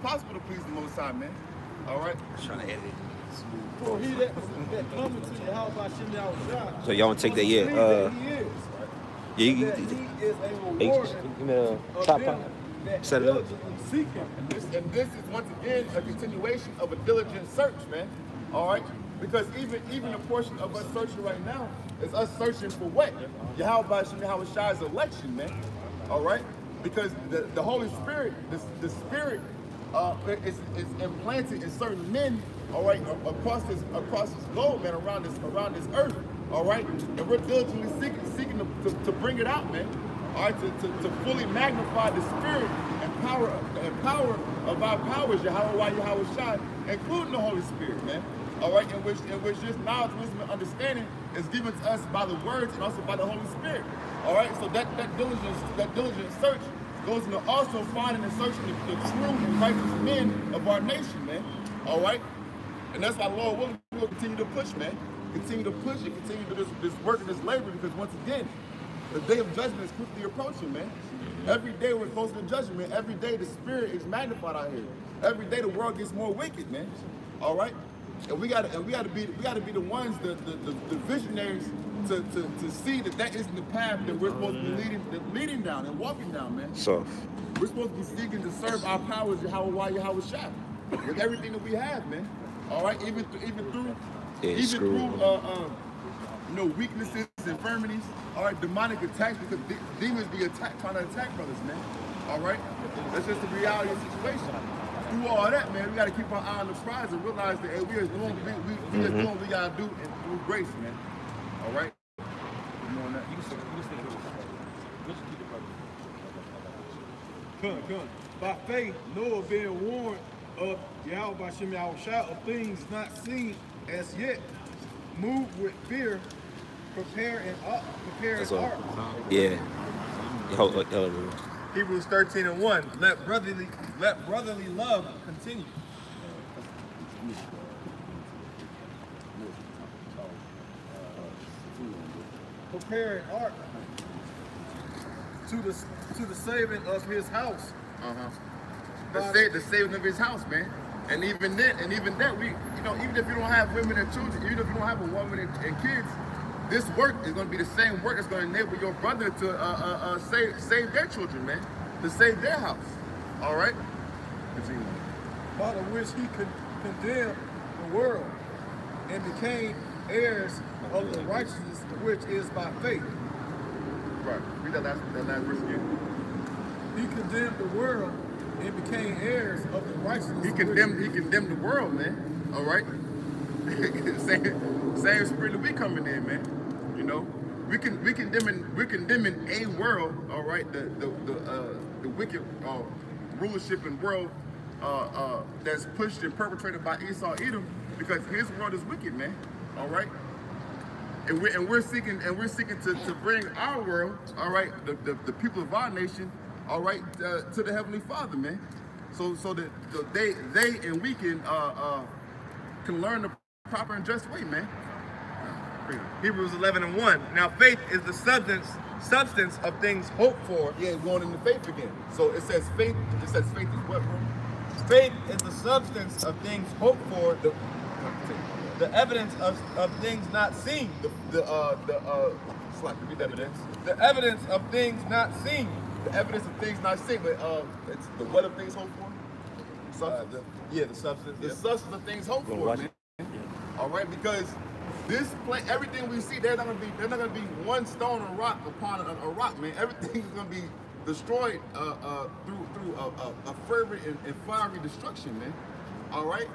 possible to please the Most High, man. All right? I'm trying to edit it. For he that coming to you, how about Shimmy out shot? So y'all want to take that yet? He is. Yeah, you That he is a rewarder give me a of top them that set it up. diligently seek him. And this is once again a continuation of a diligent search, man. All right? Because even a portion of us searching right now is us searching for what? Yahweh Shai's election, man. All right? Because the Holy Spirit, the Spirit is implanted in certain men, all right, across this globe, man, around this earth, all right? And we're diligently seeking to bring it out, man. All right, to fully magnify the spirit and power of our powers, Yahweh Shai, including the Holy Spirit, man. All right, in which just knowledge, wisdom, and understanding is given to us by the words and also by the Holy Spirit. All right, so that diligent search goes into also finding and searching the true and righteous men of our nation, man. All right, and that's why Lord willing we'll continue to push, man. Continue to push and continue to this work and this labor, because once again, the day of judgment is quickly approaching, man. Every day we're closer to judgment, man. Every day the spirit is magnified out here. Every day the world gets more wicked, man. All right, and we gotta be the ones, the visionaries, to see that isn't the path that we're supposed to be leading down and walking down, man. So we're supposed to be seeking to serve our powers, Yahweh Shai, with everything that we have, man. All right, even through weaknesses, infirmities, all right, demonic attacks, because demons be trying to attack brothers, man. All right, that's just the reality of the situation. Through all that, man, we got to keep our eye on the prize and realize that, hey, we just doing what we got to do through grace, man. All right. You can say Come. By faith, Noah being warned of Yahweh Shimmy out shot of things not seen as yet, moved with fear, prepare an ark. yeah. Hebrews 13:1. Let brotherly love continue. Prepare an ark to the saving of his house. The saving of his house, man. And even then, we, even if you don't have women and children, even if you don't have a woman and kids, this work is going to be the same work that's going to enable your brother to save their children, man, to save their house. All right? Continue. By the which he condemned the world and became heirs of the righteousness which is by faith. Right. Read that last verse again. He condemned the world and became heirs of the righteousness. He condemned the world, man. All right? same spirit that we coming in, man. You know? We're condemning a world, all right, the wicked rulership and world that's pushed and perpetrated by Esau Edom, because his world is wicked, man. All right? And we're seeking to bring our world, all right, the people of our nation, all right, to the Heavenly Father, man. So that they and we can learn the proper and just way, man. Hebrews 11:1. Now faith is the substance of things hoped for. Yeah, going into faith again. So it says faith. It says faith is what, bro? Faith is the substance of things hoped for. The evidence of things not seen. Repeat that again. The evidence of things not seen. The evidence of things not seen, but it's the what of things hoped for? Substance. The substance. The substance of things hoped for, man. All right, because this place, everything we see, there's not gonna be one stone or rock upon a rock, man. Everything is gonna be destroyed through a fervent and fiery destruction, man. All right.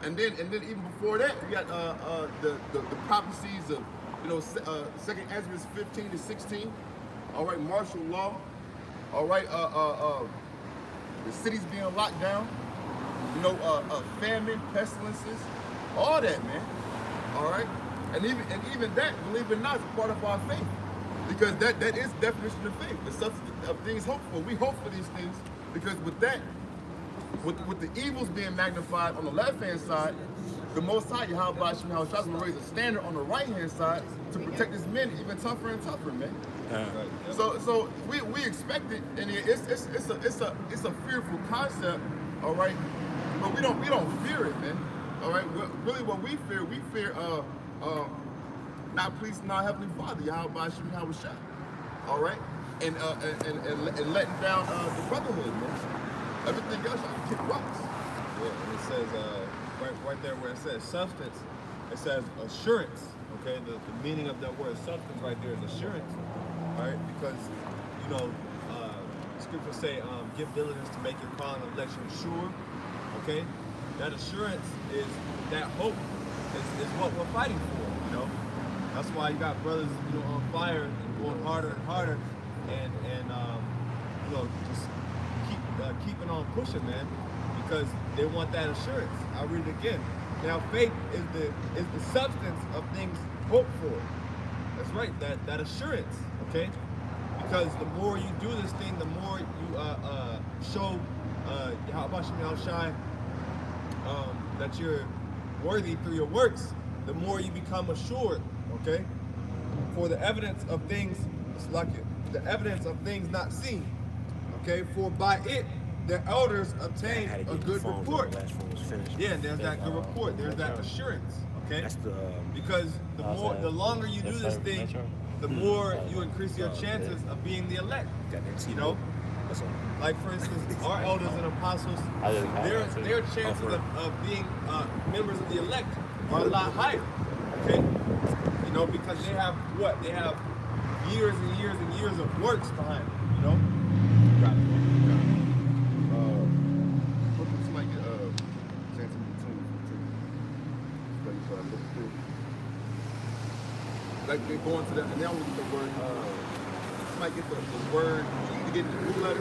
And then even before that, we got the prophecies of 2nd Ezra 15-16. All right, martial law. All right, the cities being locked down. Famine, pestilences, all that, man. All right, and even that, believe it or not, is a part of our faith, because that is the definition of faith. The substance of things hoped for. We hope for these things because with that. With the evils being magnified on the left-hand side, the Most High, Yahweh Shai, will raise a standard on the right-hand side to protect his men even tougher and tougher, man. So we expect it, and it's a fearful concept All right, but we don't fear it, man. All right, really, what we fear not pleasing our heavenly Father, Yahweh Shem Yahweh. All right, and letting down the brotherhood, man. Everything else, I kick rocks. Yeah, and it says right there where it says substance, it says assurance. Okay, the meaning of that word substance right there is assurance. All right, because you know, scriptures say, give diligence to make your calling and election sure. Okay, that assurance is that hope is what we're fighting for. You know, that's why you got brothers, you know, on fire and going harder and harder, and you know, just keeping on pushing, man, because they want that assurance. I'll read it again. Now, faith is the substance of things hoped for. That's right, that assurance, okay? Because the more you do this thing, the more you show that you're worthy through your works, the more you become assured, okay? For the evidence of things, it's like it, the evidence of things not seen, okay? For by it, the elders obtain a good report. Yeah, there's that good report. There's that assurance. Okay. Because the longer you do this thing, the more you increase your chances of being the elect. You know, like for instance, our elders and apostles, their chances of being members of the elect are a lot higher. Okay. You know, because they have what? They have years and years and years of works behind them. You know. Got it. Like they're going to that, and they don't get the word, might get the word, you either get the blue letter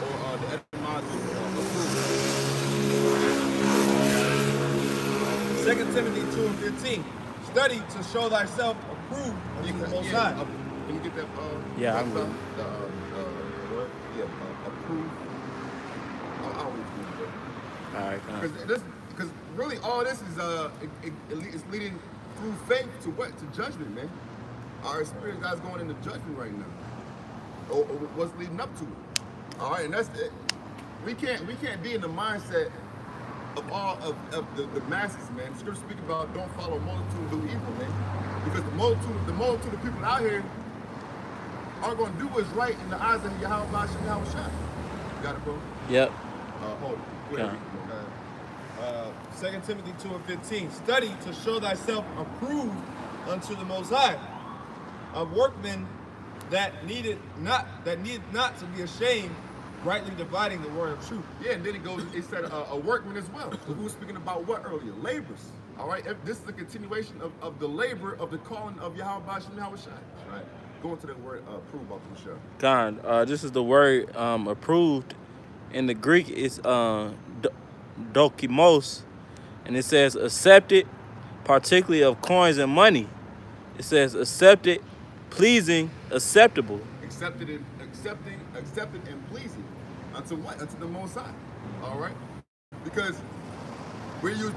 or the etymology of 2 Timothy 2:15. Study to show thyself approved unto the Most High. Can you get that? Yeah, I'm good. Approved. I'll read it. All right, Because really all this is it's leading through faith to what? To judgment, man. Our spirit guys going into judgment right now. Or what's leading up to it. All right, and that's it. We can't be in the mindset of all of the masses, man. Scripture speak about don't follow multitude of evil, man. Because the multitude of people out here are going to do what's right in the eyes of Yahweh Shem Yahweh Shai. Got it, bro? Yep. Hold it. Okay. 2 Timothy 2:15. Study to show thyself approved unto the Most High, a workman that needed not to be ashamed, rightly dividing the word of truth. Yeah, and then it said a workman as well. So we were speaking about what earlier? Laborers. All right, this is a continuation of the labor of the calling of Yahweh Shem Yahweh Shai. Right. Going to the word approved about the show. God, this is the word approved. In the Greek, it's dokimos, and it says accepted, particularly of coins and money. It says accepted, pleasing, acceptable. Accepted and pleasing unto what? Unto the Most High. All right, because we're going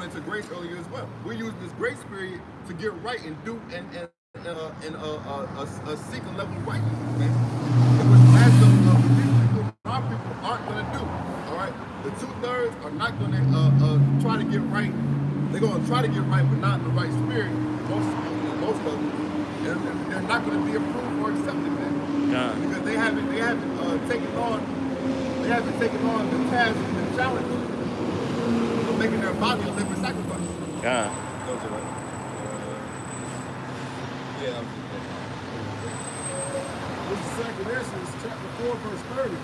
into grace earlier as well. We're using this grace period to get right and do and seek a level of righteousness, man. It was last of our people aren't going to do. All right, the 2/3 are not going to try to get right. They're going to try to get right, but not in the right spirit. Most of them, and they're not going to be approved or accepted, man. God. Because they haven't taken on the task and the challenge of making their body a living sacrifice. God. Those are right. Yeah. This is 2 Ezra, chapter 4, verse 30.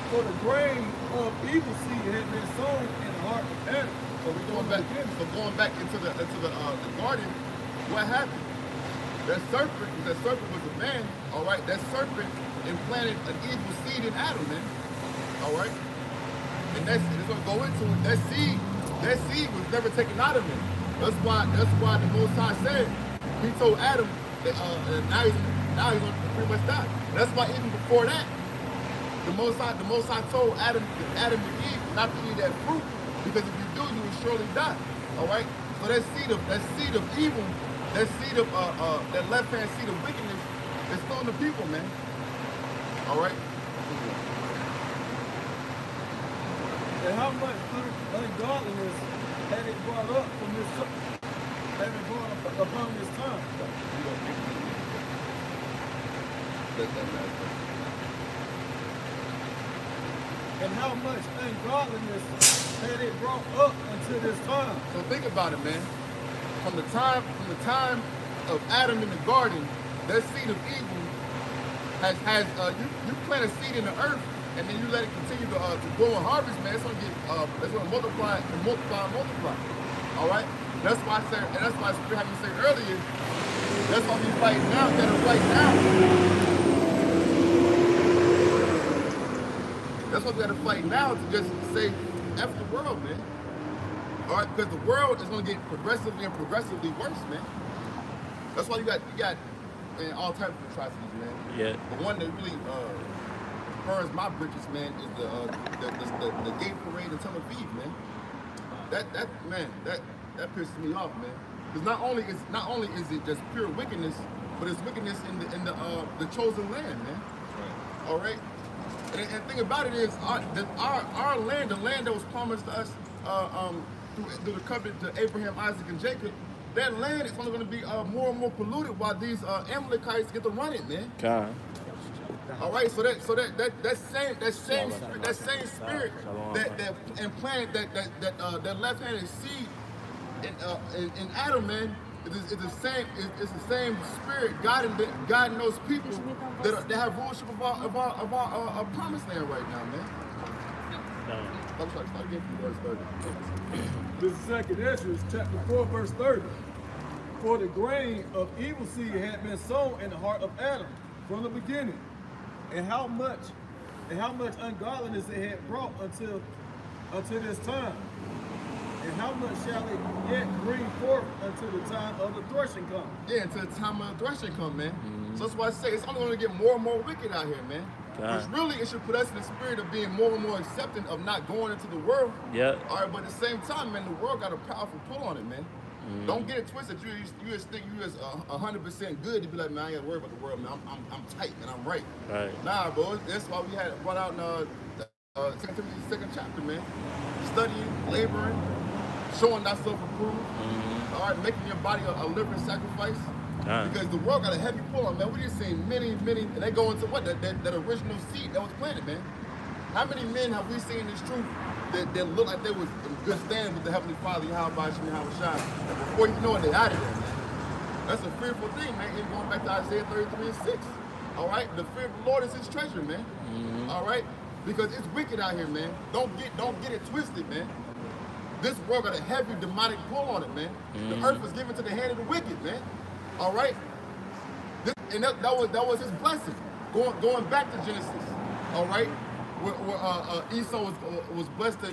For the grain of evil seed had been sown in the heart of Adam. So we're going back. So going back into the garden, what happened? That serpent was a man. All right. That serpent implanted an evil seed in Adam, man. All right. And it's gonna go into it. That seed was never taken out of him. That's why the Most High said, he told Adam that now he's gonna pretty much die. That's why even before that, the Most High told Adam and Eve not to eat that fruit, because if you do, you will surely die. All right. So that seed of evil, that seed of that left hand seed of wickedness is still in the people, man. All right. And how much ungodliness had it brought up from this, had it brought up upon this time? And how much ungodliness had it brought up until this time? So think about it, man. From the time of Adam in the garden, that seed of evil has you plant a seed in the earth, and then you let it continue to grow and harvest, man. It's gonna get it's gonna multiply and multiply and multiply. All right. That's why I said, and that's why I had you say earlier. That's why we fight now. We gotta fight now. That's why we gotta fight now to just say F the world, man. All right, because the world is gonna get progressively and progressively worse, man. That's why you got man, all types of atrocities, man. Yeah. The one that really burns my britches, man, is the gay parade in Tel Aviv, man. That pisses me off, man. Because not only is it just pure wickedness, but it's wickedness in the chosen land, man. Right. All right. And the thing about it is, our land, the land that was promised to us through the covenant to Abraham, Isaac, and Jacob, that land is only going to be more and more polluted while these Amalekites get to run it, man. God. All right, so that same spirit that implanted that left-handed seed in Adam, man, it's the same spirit guiding those people that have rulership of our promised land right now, man. I'm sorry, start again from verse 30. This is 2nd Ezra, chapter 4, verse 30. For the grain of evil seed had been sown in the heart of Adam from the beginning, and how much ungodliness it had brought until this time, and how much shall it yet bring forth until the time of the threshing come? Yeah, until the time of the threshing come, man. So that's why I say it's only going to get more and more wicked out here, man. Which really, it should put us in the spirit of being more and more accepting of not going into the world. Yeah. All right, but at the same time, man, the world got a powerful pull on it, man. Don't get it twisted. You just think you is 100% good to be like, man, I ain't gotta worry about the world, man. I'm tight, man. I'm right. Right. Nah, bro. That's why we had brought out in 2 Timothy 2nd chapter, man. Studying, laboring, showing thyself approved. All right, making your body a living sacrifice. Because the world got a heavy pull on, man. We just seen many, and they go into what? That original seed that was planted, man. How many men have we seen this truth that looked like they was in good standing with the Heavenly Father, Yahweh Shem Yahweh? And before you know it, they out of there, man. That's a fearful thing, man. Even going back to Isaiah 33:6. All right? The fear of the Lord is his treasure, man. All right? Because it's wicked out here, man. Don't get it twisted, man. This world got a heavy demonic pull on it, man. The earth was given to the hand of the wicked, man. All right, and that was his blessing. Going back to Genesis, all right, where Esau was blessed to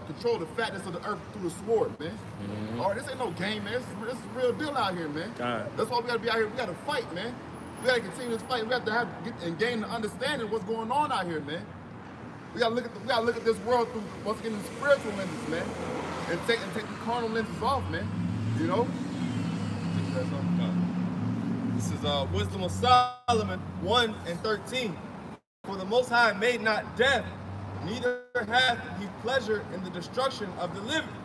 control the fatness of the earth through the sword, man. All right, this ain't no game, man. This is a real deal out here, man. That's why we gotta be out here. We gotta fight, man. We gotta continue this fight. We have to gain the understanding of what's going on out here, man. We gotta look at this world through once again the spiritual lenses, man, and take the carnal lenses off, man. You know. This is Wisdom of Solomon 1:13. For the Most High made not death, neither hath he pleasure in the destruction of the living.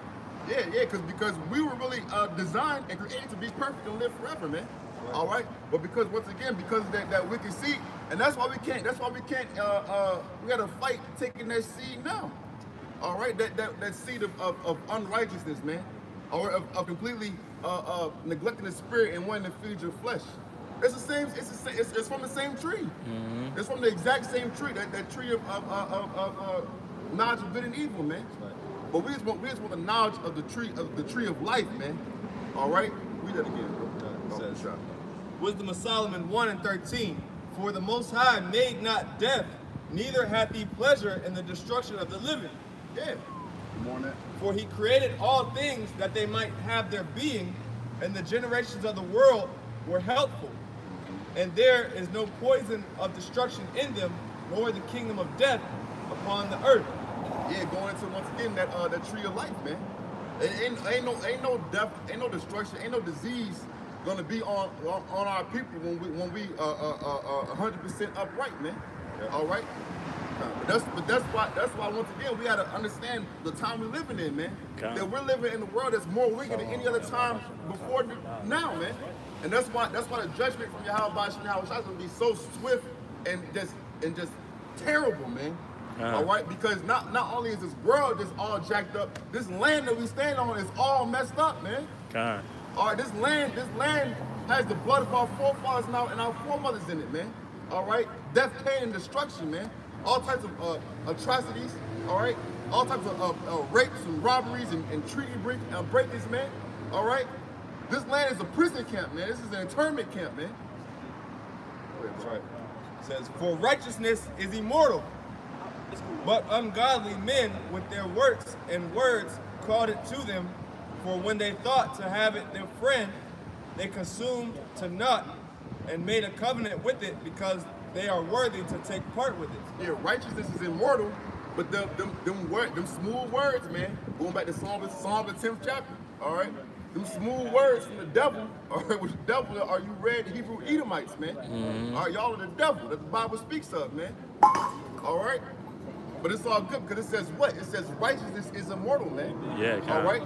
Yeah, because we were really designed and created to be perfect and live forever, man. Right. All right, but because once again, because of that wicked seed, and that's why we can't. We gotta fight taking that seed now. All right, that seed of unrighteousness, man, or of completely neglecting the spirit and wanting to feed your flesh. It's the same. It's from the same tree. It's from the exact same tree. That tree of knowledge of good and evil, man. Right. But we just want the knowledge of the tree of life, man. All right. Read that again. Wisdom of Solomon 1:13. For the Most High made not death, neither hath he pleasure in the destruction of the living. Yeah. More on that. For he created all things that they might have their being, and the generations of the world were healthful. And there is no poison of destruction in them, nor the kingdom of death upon the earth. Yeah, going into once again that tree of life, man. Ain't no death, ain't no destruction, ain't no disease gonna be on our people when we 100% upright, man. Yeah. All right. But that's why once again we gotta understand the time we're living in, man. Okay. That we're living in a world that's more wicked than any other time before now, man. And that's why the judgment from Yahweh is gonna be so swift and just terrible, man. All right, because not only is this world just all jacked up, this land that we stand on is all messed up, man. God. All right, this land has the blood of our forefathers and our foremothers in it, man. All right, death, pain, and destruction, man. All types of atrocities, all right? All types of rapes and robberies and treaty breakings, man. All right? This land is a prison camp, man. This is an internment camp, man. That's right. It says, for righteousness is immortal, but ungodly men with their works and words called it to them, for when they thought to have it their friend, they consumed to naught and made a covenant with it because they are worthy to take part with it. Yeah, righteousness is immortal, but them smooth words, man. Going back to Psalm the 10th chapter, all right? Them smooth words from the devil, all right? Which devil are you read Hebrew Edomites, man? All right, y'all are the devil that the Bible speaks of, man. All right? But it's all good because it says what? It says righteousness is immortal, man. Yeah, all right?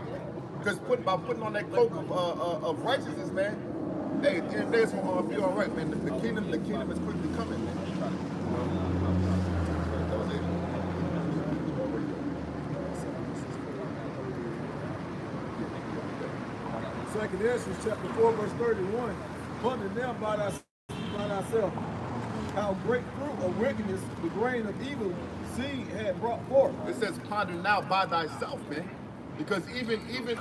Because by putting on that cloak of righteousness, man, hey, at the end of the day, it's gonna be all right, man. The kingdom is quickly coming, man. Second Ezra chapter 4, verse 31. Ponder them by thyself, how great fruit of wickedness the grain of evil seed had brought forth. It says ponder now by thyself, man. Because even being,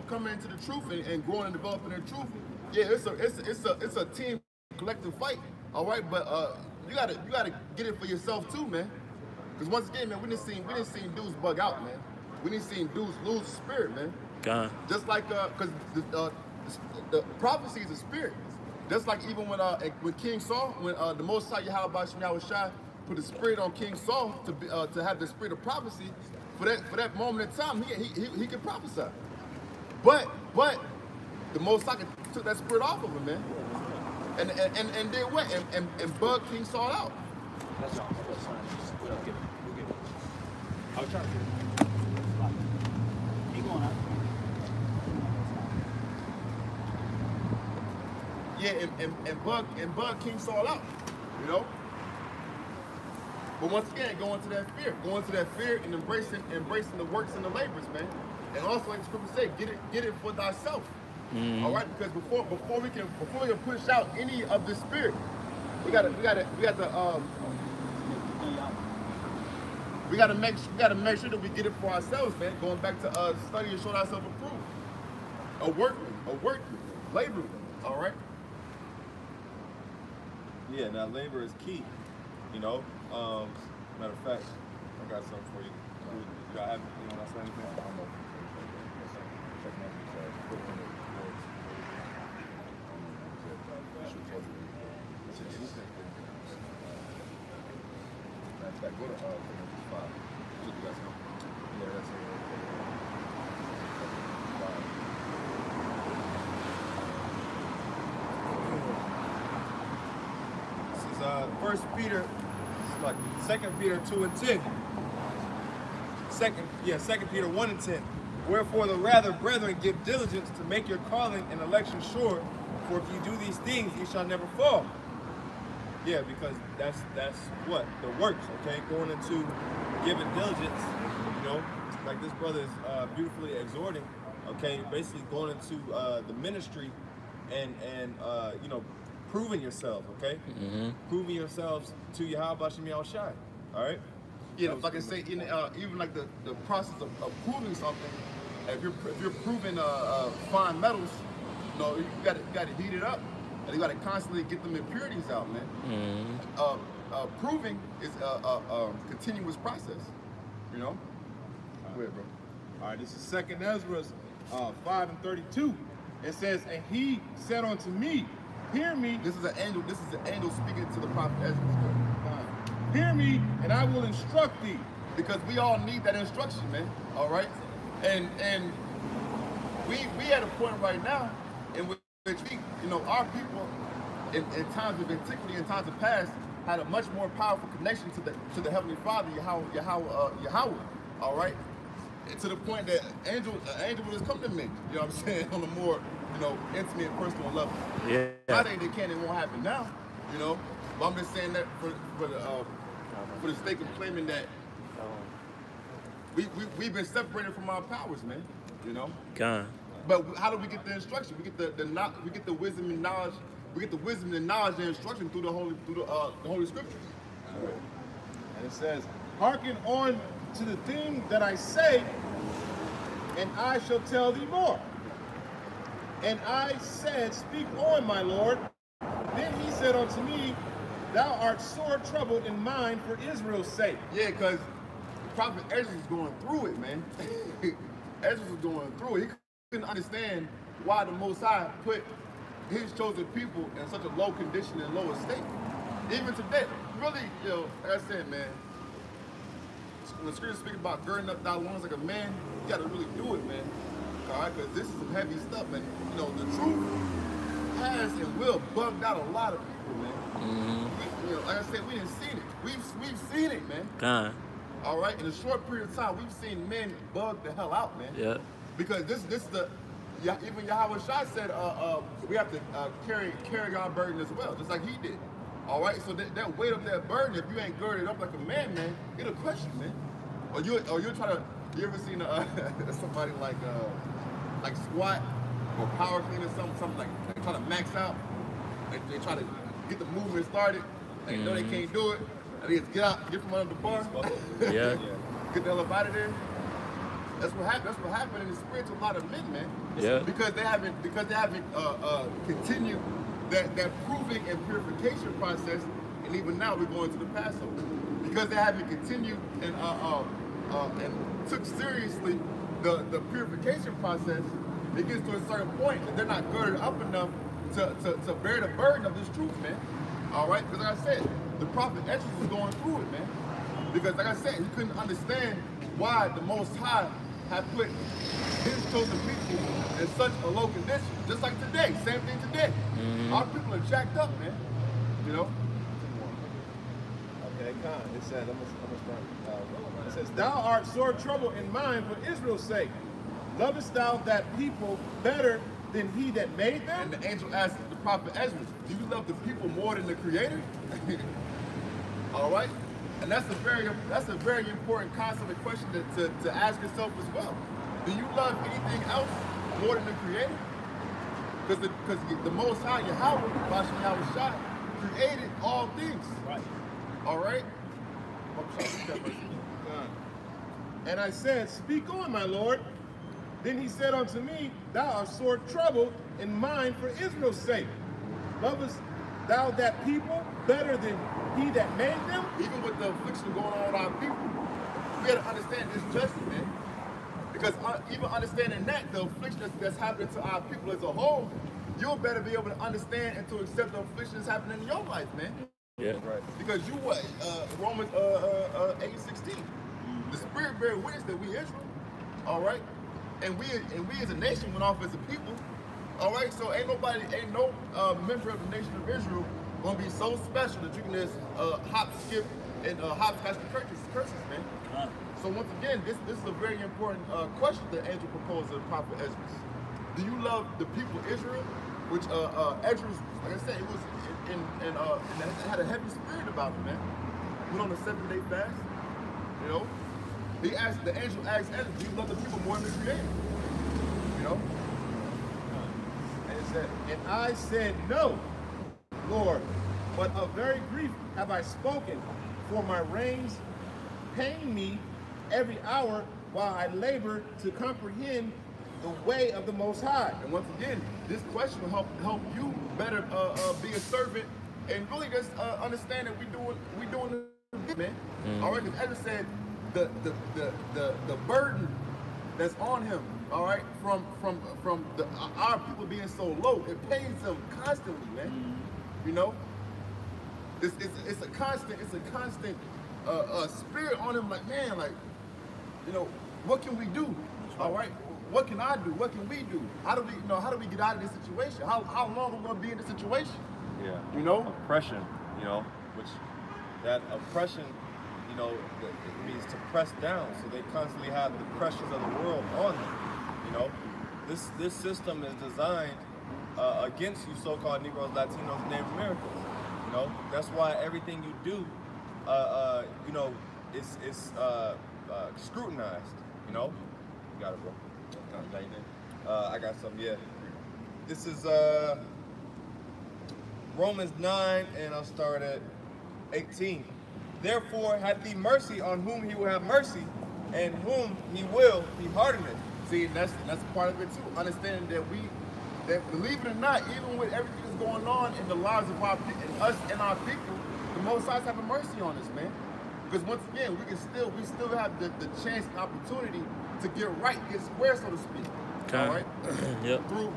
coming into the truth and growing and developing the truth, yeah, it's a team collective fight, all right. But you gotta get it for yourself too, man. Because once again, man, we didn't see dudes bug out, man. We didn't see dudes lose the spirit, man. God. Just like because the prophecy is a spirit. Just like even when King Saul, when the Most High Yahweh Shai put the spirit on King Saul to have the spirit of prophecy. For that moment in time, he could prophesy. But the Most High took that spirit off of him, man. And did what? And bugged King Saul out. That's all. That's fine. We'll get it. I was trying to get it. Keep going out. Yeah, and bug King Saul out, you know? But once again, going to that fear and embracing the works and the labors, man. And also, like the scripture say, get it for thyself. All right, because before we can push out any of this spirit, we gotta make sure that we get it for ourselves, man. Going back to study and show ourselves approved, a workman, laborer. All right. Yeah, now labor is key. Matter of fact, I got something for you. Do I have anything else? Anything? Go to 5. Yeah, that's it. This is 1 Peter, like 2 Peter 2 and 10. 2 Peter 1 and 10. Wherefore the rather, brethren, give diligence to make your calling and election sure, for if you do these things, you shall never fall. Yeah, because that's what? The works, okay? Going into giving diligence, like this brother is beautifully exhorting, okay? Basically going into the ministry and proving yourself, okay? Proving yourselves to Yahweh Shem Shai, all right? Yeah, like I say, even like the process of proving something, if you're proving fine metals, you got to heat it up. And you got to constantly get them impurities out, man. Proving is a continuous process, Go ahead, bro. All right, this is 2 Ezra 5 and 32. It says, and he said unto me, hear me. This is an angel speaking to the prophet Ezra. Hear me, and I will instruct thee. Because we all need that instruction, man. All right, and we at a point right now in which we, our people in times of antiquity, in times of past, had a much more powerful connection to the Heavenly Father, Yahweh. All right, and to the point that angel would just come to me. You know what I'm saying, on a more intimate, personal level. Yeah. I think they can. It won't happen now. You know, but I'm just saying that for the sake of claiming that we've been separated from our powers, man. You know. God. But how do we get the instruction? We get the wisdom and knowledge. We get the wisdom and knowledge and instruction through the Holy Scriptures. And it says, hearken on to the thing that I say, and I shall tell thee more. And I said, speak on, my Lord. Then he said unto me, thou art sore troubled in mind for Israel's sake. Yeah, because the prophet Ezra was going through it, man. Ezra was going through it. He couldn't understand why the Most High put his chosen people in such a low condition and low state. Even today, really, like I said, man, when the scriptures speak about girding up thy loins like a man, you gotta really do it, man. All right, because this is some heavy stuff, and the truth has and will bugged out a lot of people, man. Mm-hmm. Like I said, we didn't see it. We've seen it, man. God. All right, in a short period of time, we've seen men bug the hell out, man. Yeah. Because this is even Yahweh Shai said we have to carry our burden as well, just like he did. All right, so that weight of that burden, if you ain't girded up like a man, it'll crush you, man. Or you'll try to. You ever seen somebody like squat or power clean or something like they try to max out, they try to get the movement started, they know they can't do it, and they just get from under the bar. Yeah. Get the hell up out of there. That's what happened. That's what happened in the spirit to a lot of men, man. Yeah. Because they haven't continued that proving and purification process, and even now we're going to the Passover. Because they haven't continued and took seriously the purification process, it gets to a certain point that they're not girded up enough to bear the burden of this truth, man. All right? Because like I said, the prophet Ezra was going through it, man. Because like I said, he couldn't understand why the Most High had put his chosen people in such a low condition. Just like today, same thing today. Our people are jacked up, man. Okay, Khan. It says, I'm gonna start. It says, thou art sore troubled in mind for Israel's sake. Lovest thou that people better than he that made them? And the angel asked the prophet Ezra, do you love the people more than the Creator? All right? And that's a very important concept and question to ask yourself as well. Do you love anything else more than the Creator? Because the Most High, Yahweh, Bashem Yahweh Shai, created all things. Right. All right? And I said, speak on, my Lord. Then he said unto me, thou art sore troubled in mind for Israel's sake. Lovest thou that people better than he that made them? Even with the affliction going on with our people, we got to understand this justly, man. Because even understanding that, the affliction that's happening to our people as a whole, you'll better be able to understand and to accept the affliction that's happening in your life, man. Yeah. Right. Because you what? Romans 8:16. The Spirit bear witness that we Israel. All right? And we as a nation went off as a people. All right? So ain't no member of the nation of Israel gonna be so special that you can just hop, skip, and hopscotch the curses, man. So once again, this is a very important question that angel proposed to the prophet Ezra. Do you love the people Israel? Which Ezra, like I said, it was it had a heavy spirit about it, man. Went on a 7-day fast. The angel asked Ezra, do you love the people more than the Creator? And it said, and I said, no, Lord, but of very grief have I spoken, for my reins pain me every hour while I labor to comprehend the way of the Most High. And once again, this question will help you better be a servant and really just understand that we doing the man. All right, because Ezra said the burden that's on him, all right, from our people being so low, it pains him constantly, man. It's a constant spirit on him, like, man, like, what can we do? All right, what can I do? What can we do? How do we get out of this situation? How long are we gonna be in this situation? Yeah. Oppression, which that oppression, you know, it means to press down. So they constantly have the pressures of the world on them. You know, this system is designed against you so-called Negroes, Latinos, and Native Americans. You know, that's why everything you do, you know, is scrutinized. You know, you got it, bro. I got some. Yeah. This is Romans 9, and I'll start at 18. Therefore, hath he mercy on whom he will have mercy, and whom he will he hardeneth. See, that's part of it too. Understanding that believe it or not, even with everything that's going on in the lives of us and our people, the Most High have a mercy on us, man. Because once again, we still have the chance and opportunity to get right, get square, so to speak. Okay. All right. Yep. Through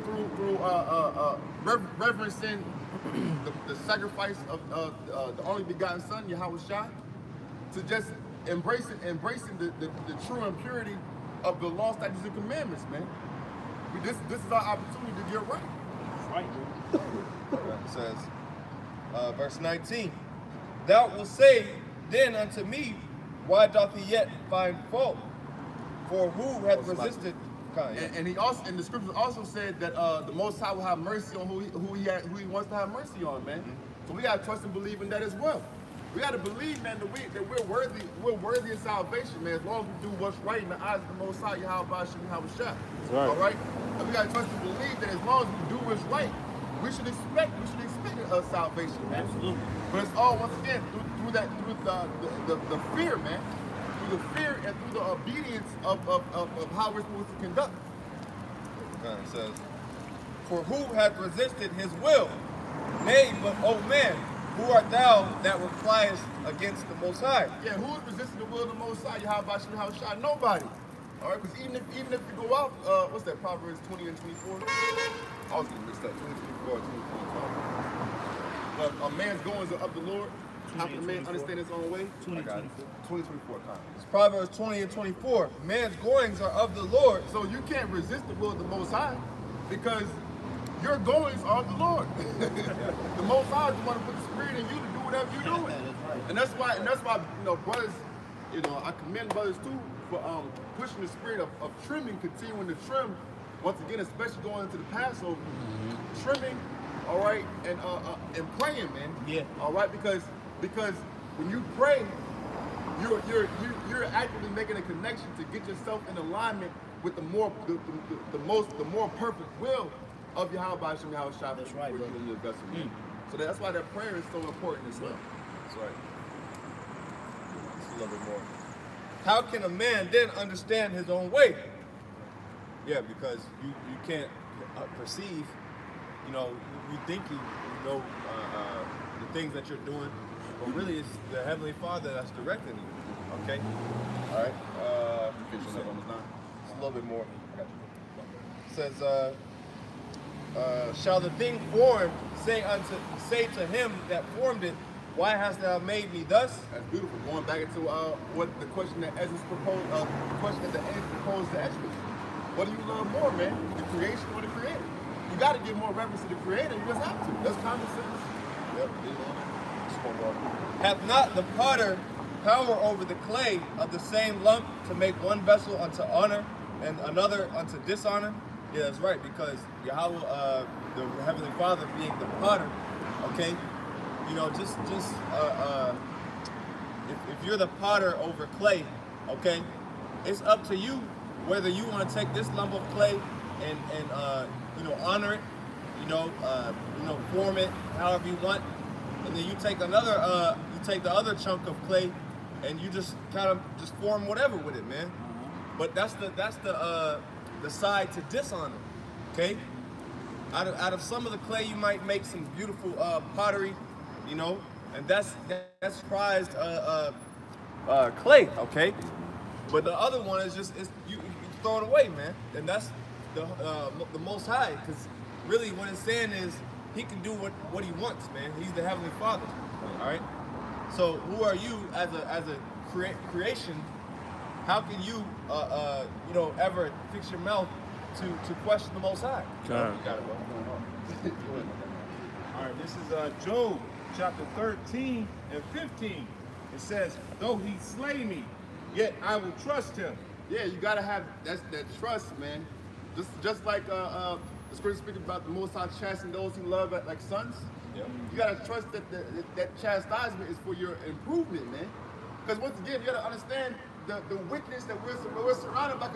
reverencing the sacrifice of the only begotten Son, Yahweh Shai, to just embracing the true and purity of the law, statutes, and commandments, man. This is our opportunity to get right. That's right, bro. It says, verse 19, Thou wilt say then unto me, why doth he yet find fault? For who hath resisted? And he also, in the scriptures also said that the Most High will have mercy on who he wants to have mercy on, man. So we gotta trust and believe in that as well. We gotta believe, man, that we're worthy of salvation, man, as long as we do what's right in the eyes of the Most High, Yahweh Shai. Right. All right? And we gotta trust and believe that as long as we do what's right, we should expect salvation, man. Absolutely. But it's all, once again, through the fear, man. Through the fear and through the obedience of how we're supposed to conduct. It says, For who hath resisted his will? Nay, but, O man, who art thou that repliest against the Most High? Yeah, who is resisting the will of the Most High? Yahweh Shai? Nobody. All right, because even if you go out, what's that, Proverbs 20 and 24? I was getting mixed up, 20, 24, 24. But a man's goings are of the Lord. How can a man understand his own way? 20, 24. 20, 24 times. It's Proverbs 20 and 24. Man's goings are of the Lord. So you can't resist the will of the Most High because your goings are of the Lord. The Most High is the one to put the Spirit in you to do whatever you're doing. And that's why, you know, brothers, you know, I commend brothers too for pushing the spirit of trimming, continuing to trim. Once again, especially going into the Passover, trimming, all right, and praying, man. Yeah. All right, because when you pray, you're actively making a connection to get yourself in alignment with the more perfect will of Yahweh Shai. That's right, bro. In your vessel. So that's why that prayer is so important as well. That's right. Just a little bit more. How can a man then understand his own way? Yeah, because you can't perceive, you know, you think you know the things that you're doing, but really it's the Heavenly Father that's directing you. Okay? All right. Just a little bit more. It says, shall the thing formed say to him that formed it, why hast thou made me thus? That's beautiful. Going back into what the question that Ezra proposed, the question that the end proposed to Ezra. What do you love more, man? The creation or the creator? You got to give more reverence to the creator. You just have to. That's common sense. Yep. Just one more. Hath not the potter power over the clay of the same lump to make one vessel unto honor and another unto dishonor? Yeah, that's right, because Yahweh, the Heavenly Father being the potter, okay, you know, just if you're the potter over clay, okay, it's up to you whether you want to take this lump of clay and you know, honor it, you know, form it however you want, and then you take another, you take the other chunk of clay, and you just kind of just form whatever with it, man. But that's the side to dishonor, okay? Out of some of the clay, you might make some beautiful pottery, you know, and that's prized clay, okay? But the other one is just you throw it away, man, and that's the Most High, because really what it's saying is He can do what He wants, man. He's the Heavenly Father, all right? So who are you as a creation? How can you you know, ever fix your mouth to question the Most High? Okay. You got it, bro. All right, this is Job chapter 13 and 15. It says, though he slay me, yet I will trust him. Yeah, you gotta have that trust, man. Just like the scripture speaking about the Most High chastening those who love like sons. Yep. You gotta trust that that chastisement is for your improvement, man. Because once again, you gotta understand the wickedness that we're surrounded by.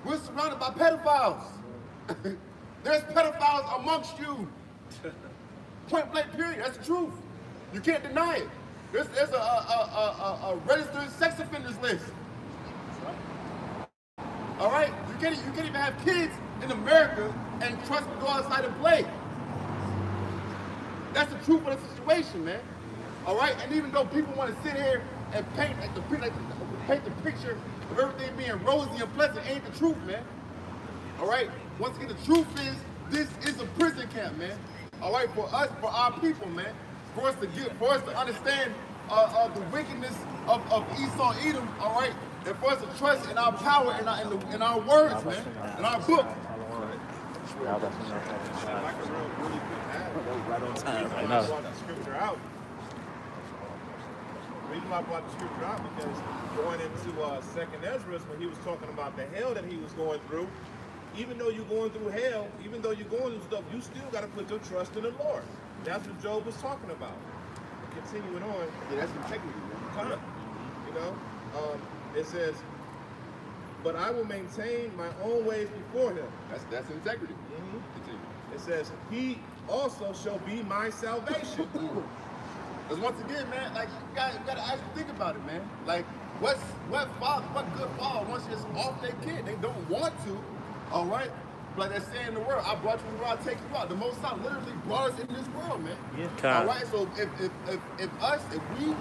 We're surrounded by pedophiles. There's pedophiles amongst you. Point blank, period. That's the truth. You can't deny it. There's a registered sex offenders list. All right, you can't even have kids in America and trust to go outside and play. That's the truth of the situation, man. All right, and even though people want to sit here and paint the picture of everything being rosy and pleasant, ain't the truth, man. All right, once again, the truth is this is a prison camp, man. All right, for us, for our people, man, for us to understand the wickedness of Esau, Edom, all right, and for us to trust in our power, in our words, man, in our book. I know. The scripture out. The reason why I brought the scripture out because going into Second Ezra, when he was talking about the hell that he was going through, even though you're going through hell, even though you're going through stuff, you still got to put your trust in the Lord. That's what Job was talking about. Continuing on. Yeah, that's integrity, man. You know, it says, but I will maintain my own ways before him. That's integrity. It says, he also shall be my salvation. Because once again, man, like you gotta actually think about it, man. Like what good father wants you just off their kid? They don't want to, all right? Like they're saying in the world, I brought you in the world, I'll take you out. The Most High literally brought us in this world, man. Yeah. All right. So if we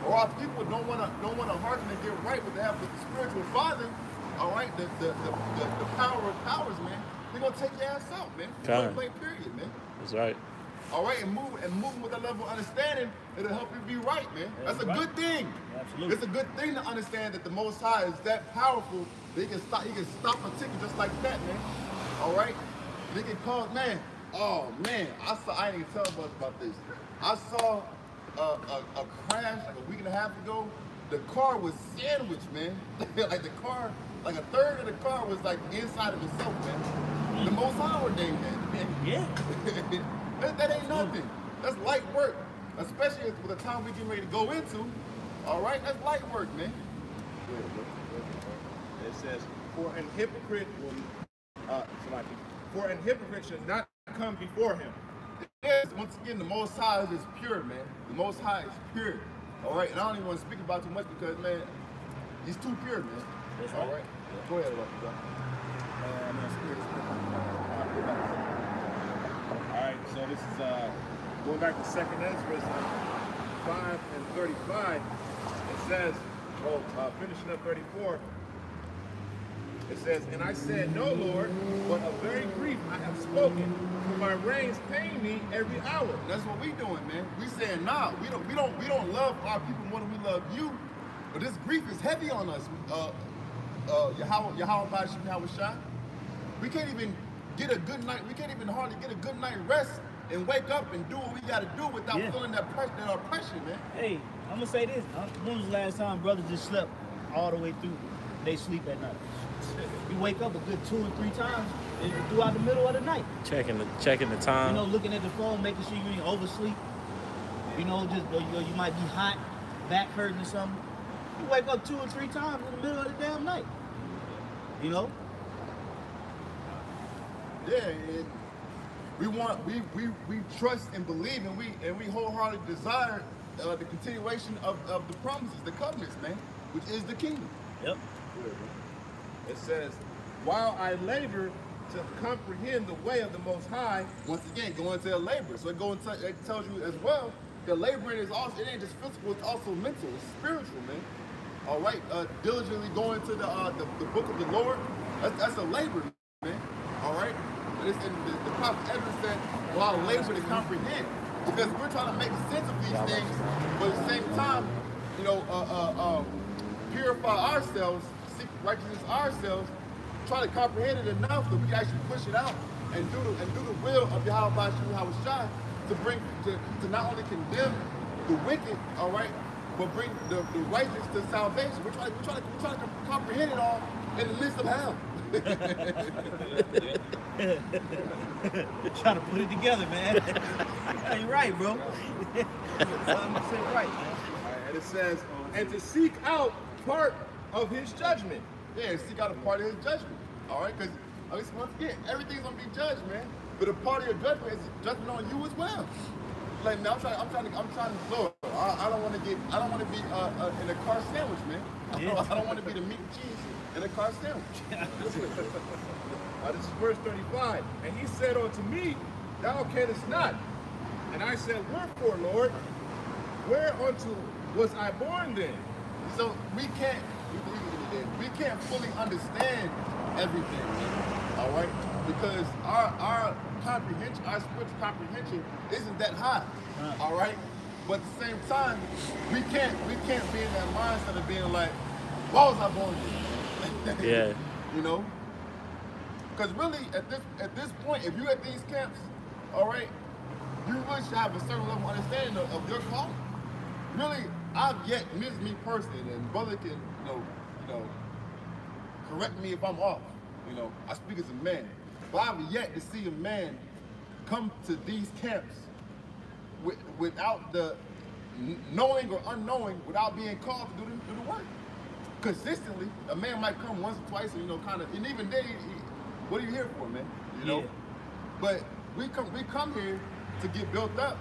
or our people don't wanna hearken and get right with the help of the spiritual father, all right, the power of powers, man, they're gonna take your ass out, man. Point blank, period, man. That's right. All right, and moving with that level of understanding, it'll help you be right, man. That's a good thing. Absolutely. It's a good thing to understand that the Most High is that powerful that he can stop a ticket just like that, man. All right? They can cause, man, oh man, I didn't even tell about this. I saw a crash like a week and a half ago. The car was sandwiched, man. Like the car, like a third of the car was like inside of itself, man. The Most High ordained that, man. Yeah. That ain't nothing. That's light work, especially with the time we getting ready to go into. All right, that's light work, man. It says, for an hypocrite should not come before him. Yes, once again, the Most High is pure, man. The Most High is pure. All right, and I don't even want to speak about too much because, man, he's too pure, man. That's All right. right, go ahead, Lucky. Alright, so this is going back to 2nd Ezra 5 and 35. It says, finishing up 34, it says, and I said, no, Lord, but of very grief I have spoken, for my reins pain me every hour. That's what we doing, man. We saying, nah, we don't love our people more than we love you. But this grief is heavy on us. Yahweh Shai. We can't even get a good night. We can't even hardly get a good night rest and wake up and do what we got to do without feeling that oppression, man. Hey, I'm gonna say this. When was the last time brothers just slept all the way through? They sleep at night. You wake up a good 2 or 3 times throughout the middle of the night. Checking the time. You know, looking at the phone, making sure you ain't oversleep. You know, you might be hot, back hurting or something. You wake up 2 or 3 times in the middle of the damn night. You know? Yeah, we trust and believe and we wholeheartedly desire the continuation of the promises, the covenants, man, which is the kingdom. Yep. It says, while I labor to comprehend the way of the Most High. Once again, going to labor. So it tells you as well, the laboring is also, it ain't just physical, it's also mental, it's spiritual, man. All right, diligently going to the book of the Lord, that's a labor, man. All right, and the prophet Ezra said, while labor to comprehend, because we're trying to make sense of these things, but at the same time, you know, purify ourselves, seek righteousness ourselves, try to comprehend it enough that we can actually push it out and do the will of Yahweh Shai to not only condemn the wicked, all right, but bring the righteous to salvation. We're trying to comprehend it all in the midst of hell. Trying to put it together, man. You're right, bro. I'm right, man. And it says, and to seek out part of his judgment. Yeah, seek out a part of his judgment. All right, because once again, everything's gonna be judged, man. But a part of your judgment is judgment on you as well. Like, man, I'm trying to, Lord, I don't want to be in a car sandwich, man. I don't want to be the meat and cheese in a car sandwich. This is verse 35. And he said unto me, thou canst not. And I said, wherefore, Lord? Whereunto was I born then? So we can't fully understand everything, all right? Because our comprehension, our spiritual comprehension isn't that high, all right? But at the same time, we can't be in that mindset of being like, why was I born then? Yeah. You know? Because really, at this point, if you're at these camps, all right, you really should have a certain level of understanding of your calling. Really, I've yet, me personally, and brother can, you know, correct me if I'm off. You know, I speak as a man, but I've yet to see a man come to these camps without the knowing or unknowing, without being called to do the work. Consistently, a man might come once or twice, and, you know, kind of, and even then, what are you here for, man? You know, but we come here to get built up,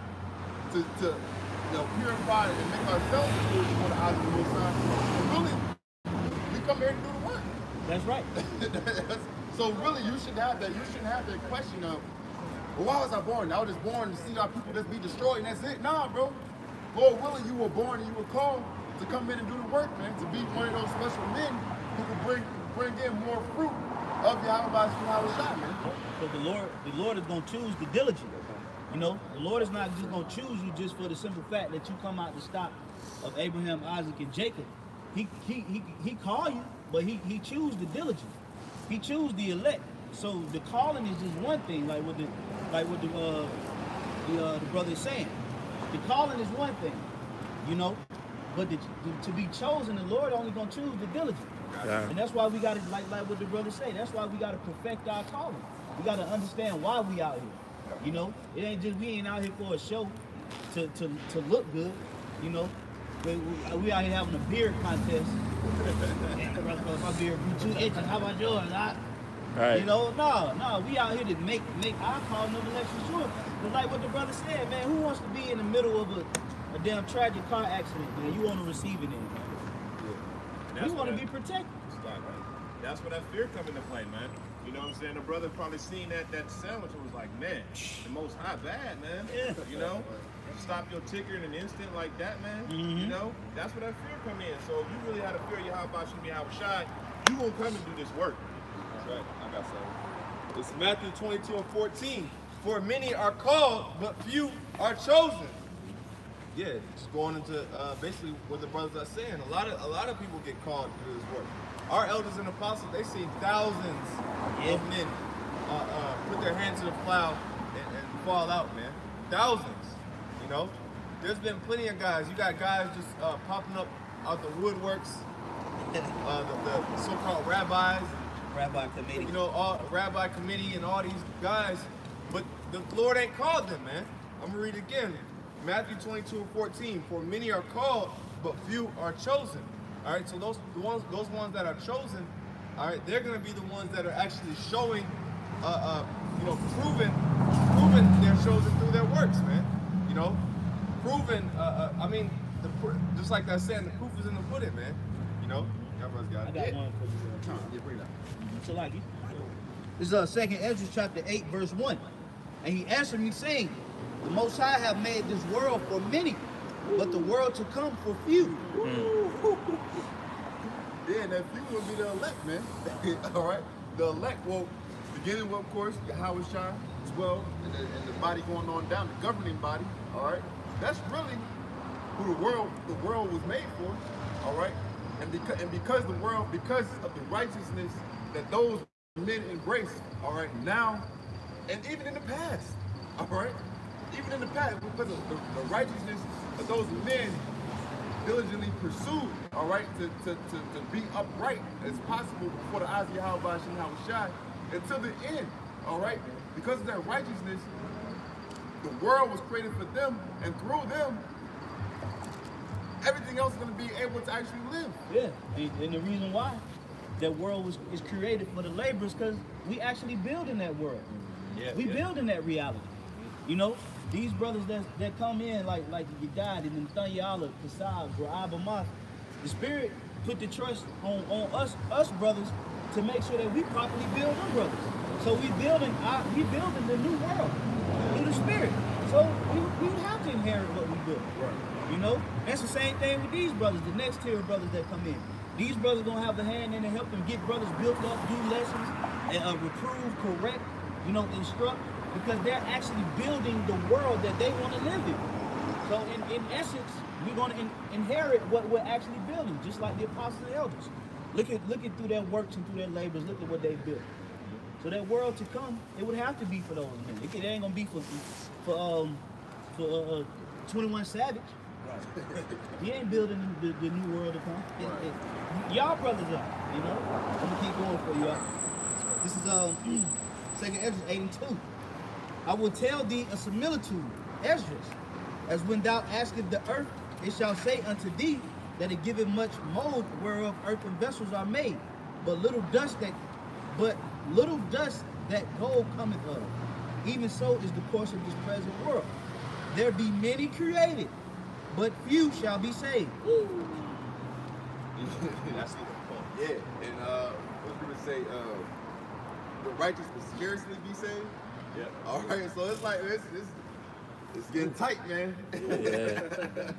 to you know, purify and make ourselves good before the eyes of the Most High. And really, we come here to do the work. That's right. So really, you shouldn't have that question of, well, why was I born? I was just born to see our people just be destroyed, and that's it. Nah, bro. Lord willing, you were born and you were called to come in and do the work, man. To be one of those special men who can bring in more fruit of Yahweh Shai, man. But the Lord is gonna choose the diligent. You know, the Lord is not just gonna choose you just for the simple fact that you come out the stock of Abraham, Isaac, and Jacob. He call you, but he choose the diligent. He choose the elect. So the calling is just one thing, like what the brother is saying. The calling is one thing, you know, but to be chosen, the Lord only gonna choose the diligent. Yeah. And that's why we gotta, like what the brother say, that's why we gotta perfect our calling. We gotta understand why we out here. You know, it ain't just, we ain't out here for a show to look good, you know. We out here having a beard contest. My beard grew 2 inches. How about yours? Right. You know, no, we out here to make our calling of election sure. But like what the brother said, man, who wants to be in the middle of a damn tragic car accident, man? You want to receive it in, man. Yeah. We want to be protected. That's where that fear come into play, man. You know what I'm saying? The brother probably seen that sandwich and was like, man, the Most High bad, man. Yeah. You know? Stop your ticker in an instant like that, man. You know? That's where that fear come in. So if you really had a fear of Yahweh Shai, you won't come and do this work. That's right. I got something. It's Matthew 22:14. For many are called, but few are chosen. Yeah, just going into basically what the brothers are saying. A lot of people get called to do this work. Our elders and apostles, they see thousands of men put their hands to the plow and fall out, man. Thousands, you know. There's been plenty of guys. You got guys just popping up out the woodworks. The so-called rabbis, Rabbi committee. you know, all rabbi committee and all these guys, but the Lord ain't called them, man. I'm gonna read it again. Matthew 22:14. For many are called, but few are chosen. All right, so those ones that are chosen, all right, they're gonna be the ones that are actually showing, you know, proving they're chosen through their works, man. You know, proven. I mean, just like that saying, the proof is in the pudding, man. You know, everybody's got I it. got one for you. Yeah, bring that. So like it. This is 2nd Ezra chapter 8, verse 1. And he answered me, saying, the Most High have made this world for many, but the world to come for few. Yeah, and that few will be the elect, man. All right? The elect, well, beginning with, of course, Yahweh Shai, 12, and the body going on down, the governing body, all right? That's really who the world was made for, all right? And because of the righteousness that those men embrace, all right, now, and even in the past, all right? Even in the past, because of the righteousness that those men diligently pursue, all right, to be upright as possible before the eyes of Yahweh Hashem Yahushai until the end, all right? Because of that righteousness, the world was created for them, and through them, everything else is going to be able to actually live. Yeah, and the reason why that world is created for the laborers, because we actually build in that world. Yeah, we build in that reality. You know, these brothers that come in like Yedad and Nathaniel, Kasab, Ra'ab, Amath, the Spirit put the trust on us brothers to make sure that we properly build them brothers. So we building the new world through the Spirit. So we have to inherit what we build. Right. You know, that's the same thing with these brothers, the next tier of brothers that come in. These brothers gonna have the hand in to help them get brothers built up, do lessons, and reprove, correct, you know, instruct, because they're actually building the world that they want to live in. So in essence, we're gonna inherit what we're actually building, just like the apostles and elders. Look at through their works and through their labors. Look at what they built. So that world to come, it would have to be for those men. It ain't gonna be for 21 Savage. Right. He ain't building the new world to come. Right. Y'all brothers are, you know. I'm gonna keep going for y'all. This is 2nd Esdras 8 and 2. I will tell thee a similitude, Esdras, as when thou askest the earth, it shall say unto thee that it giveth much mold whereof earthen vessels are made, but little dust that gold cometh of. Even so is the course of this present world. There be many created, but few shall be saved. That's the point. Yeah, and what we would say, the righteous will scarcely be saved. Yeah. All right, so it's like it's getting tight, man. Yeah.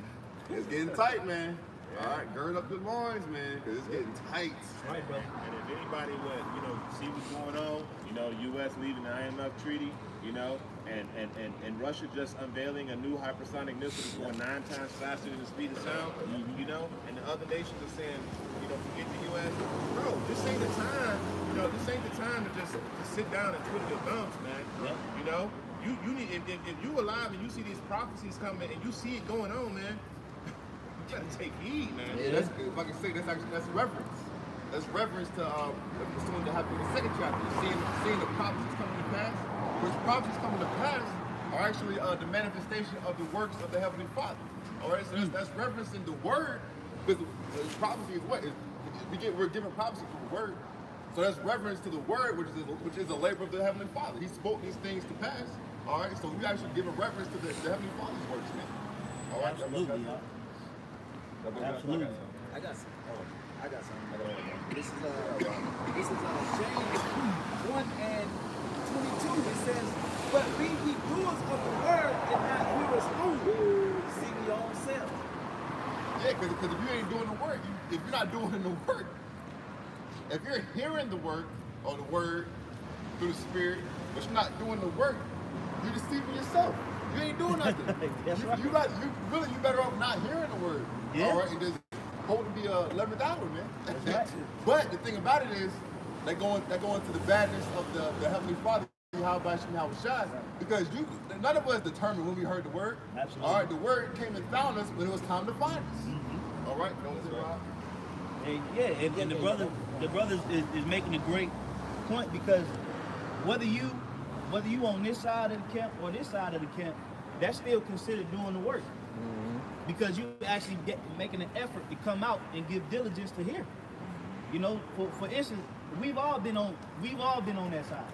It's getting tight, man. All right, gird up the loins, man, because it's getting tight. Right, bro. And if anybody would, you know, see what's going on, you know, U.S. leaving the IMF treaty, you know, and Russia just unveiling a new hypersonic missile that's going 9 times faster than the speed of sound, you know, and the other nations are saying, you know, forget the U.S. Bro, this ain't the time, you know, this ain't the time to just sit down and twiddle your thumbs, man. Yeah. You know, you need, if you alive and you see these prophecies coming and you see it going on, man, you gotta take heed, man. Yeah, that's good. If I can say, that's reverence. That's reverence to what's going to happen in the 2nd chapter. Seeing the prophecies coming to pass. Which prophecies coming to pass are actually the manifestation of the works of the Heavenly Father. All right, so that's reverence in the Word, because prophecy is what? We're given prophecy from the Word. So that's reverence to the Word, which is a labor of the Heavenly Father. He spoke these things to pass. All right, so we actually give a reverence to the Heavenly Father's works, man. All right, absolutely. Absolutely. I got something. This is James 1 and 22. It says, "But be ye doers of the word and not hearers only, deceiving your own self." Yeah, because if you ain't doing the work, if you're not doing the work, if you're hearing the work or the word through the Spirit, but you're not doing the work, you're deceiving yourself. You ain't doing nothing. You better off not hearing the word. Yeah. All right, and just hope to be 11th hour, man. That's right. But the thing about it is, they go into the badness of the Heavenly Father, because none of us determined when we heard the word. Absolutely. All right, the word came and found us when it was time to find us. Mm-hmm. All right, and the brother is making a great point, because whether you on this side of the camp or this side of the camp, that's still considered doing the work. Mm-hmm. Because you actually making an effort to come out and give diligence to hear. You know, for instance, we've all been on that side.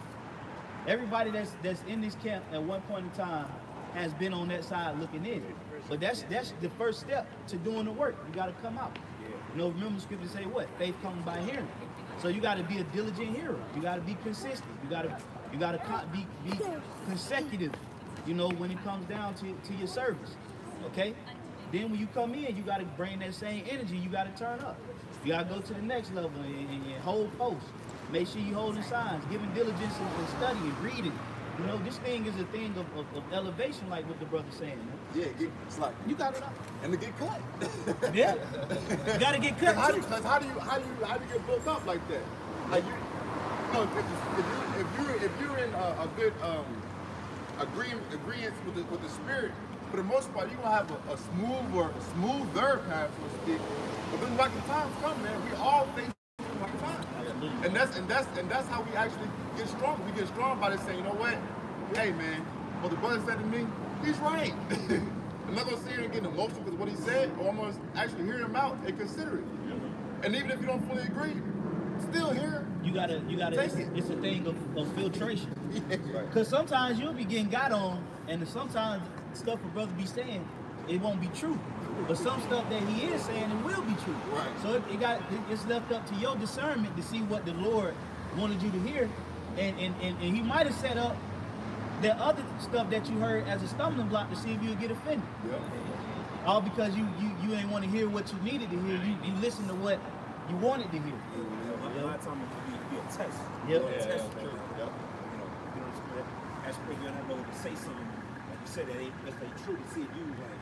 Everybody that's in this camp at one point in time has been on that side looking in. But that's the first step to doing the work. You got to come out. You know, remember the scripture say what? Faith comes by hearing. So you got to be a diligent hearer. You got to be consistent. You got to be consecutive. You know, when it comes down to your service. Okay. Then when you come in, you got to bring that same energy. You got to turn up. You got to go to the next level and hold post. Make sure you holding signs, giving diligence and studying, reading. You know, this thing is a thing of elevation, like what the brother's saying. Man. Yeah, it's like you got it up. And to get cut. Yeah, you got to get cut. Because how do you get built up like that? Like if you're in a good agreement with the Spirit, for the most part, you're gonna have a smoother path, so to speak. But then rocky times come, man. We all face rocky times. And that's how we actually get strong. We get strong by just saying, you know what? Hey man, what the brother said to me, he's right. I'm not gonna sit here and get emotional because what he said, or I'm gonna actually hear him out and consider it. And even if you don't fully agree, still hear. You gotta. It's a thing of filtration. Because sometimes you'll be getting got on, and sometimes stuff a brother be saying, it won't be true. But some stuff that he is saying, it will be true. Right. So it's left up to your discernment to see what the Lord wanted you to hear, and he might have set up the other stuff that you heard as a stumbling block to see if you would get offended. Yep. All because you ain't want to hear what you needed to hear. You listen to what you wanted to hear. A lot of times it can be a test. Yep. A test. True. Yep. You know, as you're gonna know to say something, like you said, that ain't necessarily true. To see if you like,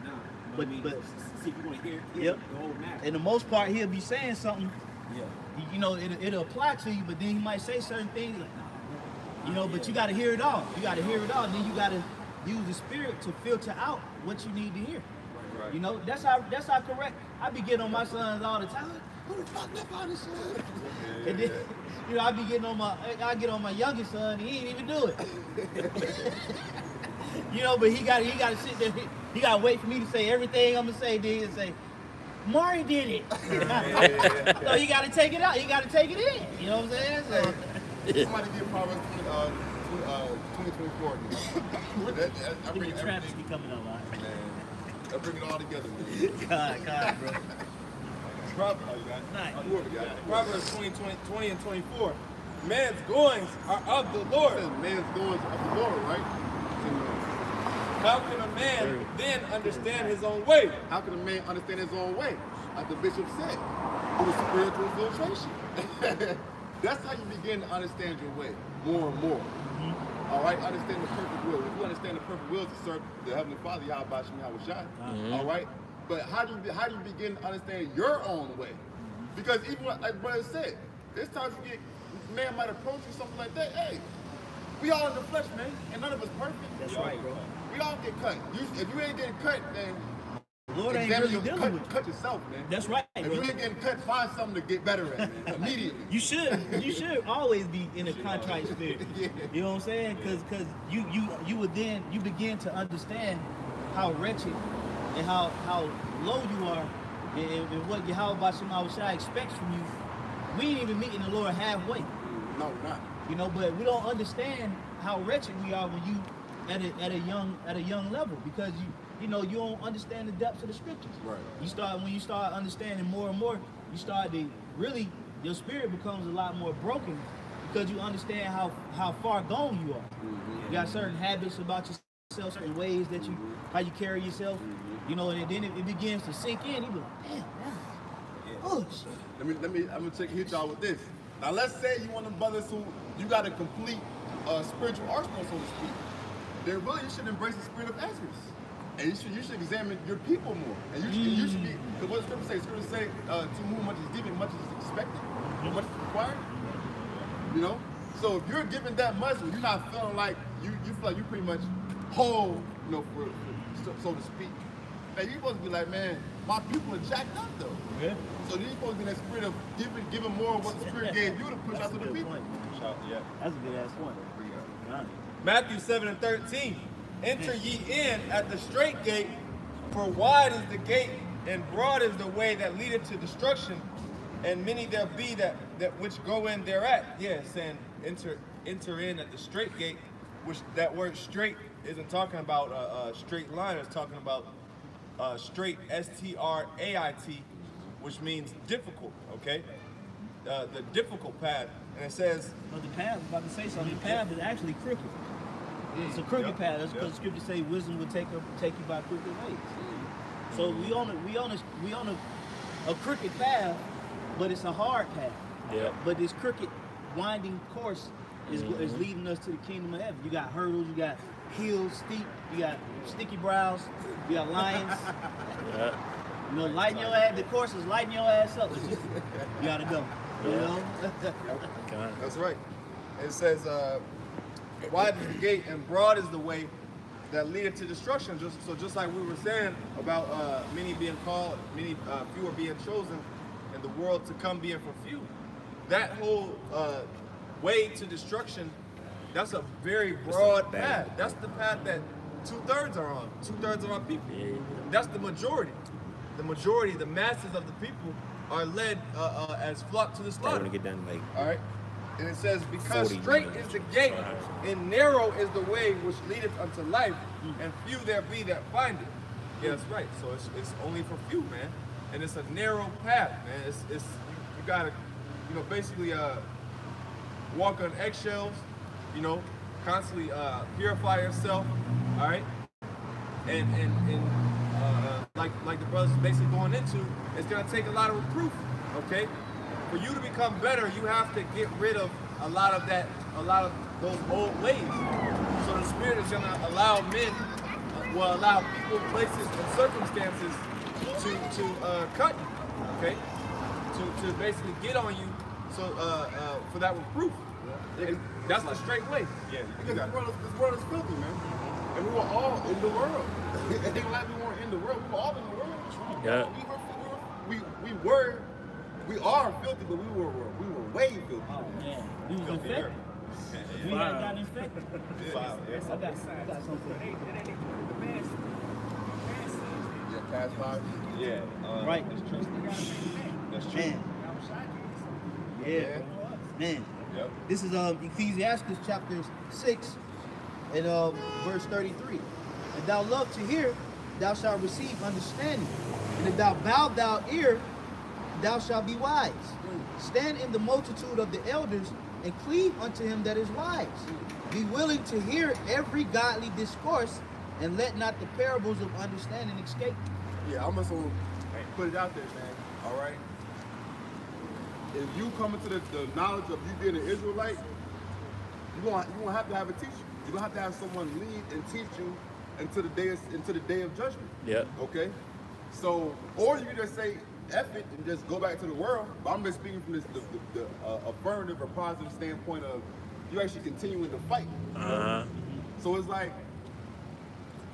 nah. You know what I mean? But see if you want to hear yep. the whole matter. And the most part, he'll be saying something. Yeah. You know, it'll apply to you, but then he might say certain things like, nah, you know, but you got to hear it all. You got to hear it all. And then you got to use the spirit to filter out what you need to hear. Right. You know, that's how correct. I be getting on my sons all the time. Who the fuck that father son? And then, you know, I get on my youngest son, he ain't even do it. You know, but he got to sit there. He got to wait for me to say everything I'm gonna say. Then and say, Maury did it. So you got to take it out. You got to take it in. You know what I'm saying? So, Somebody get Proverbs 2024. I bring Travis everything. be coming up, man. I bring it all together, man. God, bro. Whoever got it. Proverbs 20 and 24. Man's goings are of the Lord. Man's goings of the Lord, right? How can a man then understand his own way? How can a man understand his own way? Like the bishop said, through spiritual filtration. That's how you begin to understand your way more and more. All right, understand the perfect will. If you understand the perfect will to serve the Heavenly Father, Yahweh Shem Yahweh. All right, but how do you begin to understand your own way? Because even like brother said, there's times you get man might approach you something like that. Hey, we all in the flesh, man, and none of us perfect. That's right, bro. We all get cut. If you ain't getting cut, then Lord ain't really dealing with you. cut yourself, man. That's right, If bro. you ain't getting cut, find something to get better at, man. Immediately. You should always be in a contrite spirit. Yeah. You know what I'm saying? Because you begin to understand how wretched and how low you are, and what Yahweh Shem Yahweh expects from you. We ain't even meeting the Lord halfway. No, not. You know, but we don't understand how wretched we are when you at a young level, because you don't understand the depths of the scriptures. Right. When you start understanding more and more, you start to really, your spirit becomes a lot more broken, because you understand how far gone you are. You got certain habits about yourself, certain ways that how you carry yourself, you know, and then it begins to sink in. You be like, damn. Oh shit. I'm gonna hit y'all with this. Now let's say you one of them brothers who you got a complete spiritual arsenal, so to speak. Then really you should embrace the spirit of Ezra. And you should examine your people more. And you should be, because what the scripture say, to whom much is given, much is expected, much is required. You know? So if you're given that much, you're not feeling like you feel like you pretty much whole, you know, so to speak. Now you're supposed to be like, man, my people are jacked up though. Yeah. So you're supposed to be in that spirit of giving more of what the spirit gave you to push out to the people. Yeah. That's a good ass point. Matthew 7 and 13. Enter ye in at the straight gate, for wide is the gate, and broad is the way that leadeth to destruction, and many there be that which go in thereat. Yeah, saying enter in at the straight gate, which that word straight isn't talking about a straight line, it's talking about straight, S-T-R-A-I-T, which means difficult, okay? The difficult path. And it says, But the path, I'm about to say something, the path is actually crooked. It's a crooked path. That's because the scripture say wisdom will take you by crooked ways. So we on a crooked path, but it's a hard path. Yeah. But this crooked, winding course is leading us to the kingdom of heaven. You got hurdles, you got hills, steep, you got sticky brows, you got lions. Yeah. You know, lighten your ass. The course is lighten your ass up. You gotta go. You know. that's right. It says, wide is the gate and broad is the way that lead to destruction. Just like we were saying about many being called, many few are being chosen, and the world to come being for few. That whole way to destruction, that's a very broad path. That's the path that 2/3 are on. 2/3 of our people. That's the majority. The majority, the masses of the people are led as flock to the slaughter. Get done late. All right. And it says, because straight is the gate, and narrow is the way which leadeth unto life, and few there be that find it. Yeah, that's right. So it's only for few, man. And it's a narrow path, man. It's you gotta, basically walk on eggshells, constantly purify yourself, all right? And like the brothers basically going into, it's gonna take a lot of reproof, okay? For you to become better, you have to get rid of a lot of those old ways. So the Spirit is gonna allow men, allow people, places, and circumstances to cut you, okay? To basically get on you, so for that reproof. And that's the straight way. Yeah, because this world is filthy, man. And we were all in the world. It ain't like we weren't in the world. We were all in the world. Yeah. We are filthy, but we were way filthy. Oh man, we was infected. We had got infected. I got something. Yeah, past 5. Yeah, Right. That's true. Man. Yeah. Man. Yep. This is Ecclesiastes chapter 6 and verse 33. If thou love to hear, thou shalt receive understanding. And if thou bow thou ear, thou shalt be wise. Stand in the multitude of the elders and cleave unto him that is wise. Be willing to hear every godly discourse, and let not the parables of understanding escape you. Yeah, I'm just gonna put it out there, man. All right. If you come into the knowledge of you being an Israelite, you're gonna have to have a teacher. You're gonna have to have someone lead and teach you into the day of judgment. Yeah. Okay. So, or you can just say F it and just go back to the world. But I'm just speaking from the affirmative or positive standpoint of you actually continuing to fight. So it's like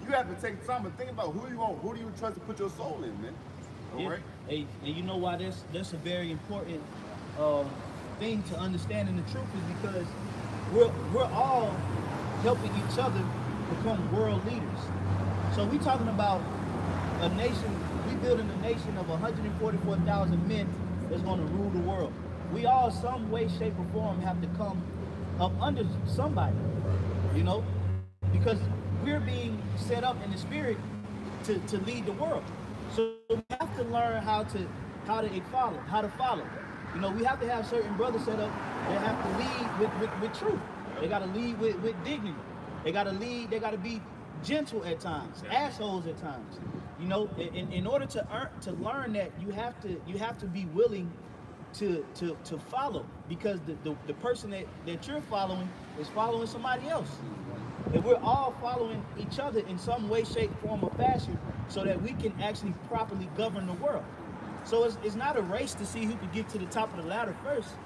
you have to take time and think about who do you trust to put your soul in, man. All right. And you know why that's a very important thing to understand in the truth is because we're all helping each other become world leaders. So we talking about a nation, we building a nation of 144,000 men that's going to rule the world. We all, some way, shape, or form, have to come up under somebody, because we're being set up in the spirit to lead the world. So we have to learn how to follow. We have to have certain brothers set up that have to lead with truth. They got to lead with dignity. They got to lead. They got to be gentle at times, assholes at times. In order to learn that, you have to be willing to follow, because the person that you're following is following somebody else. And we're all following each other in some way, shape, form, or fashion, so that we can actually properly govern the world. So it's not a race to see who can get to the top of the ladder first.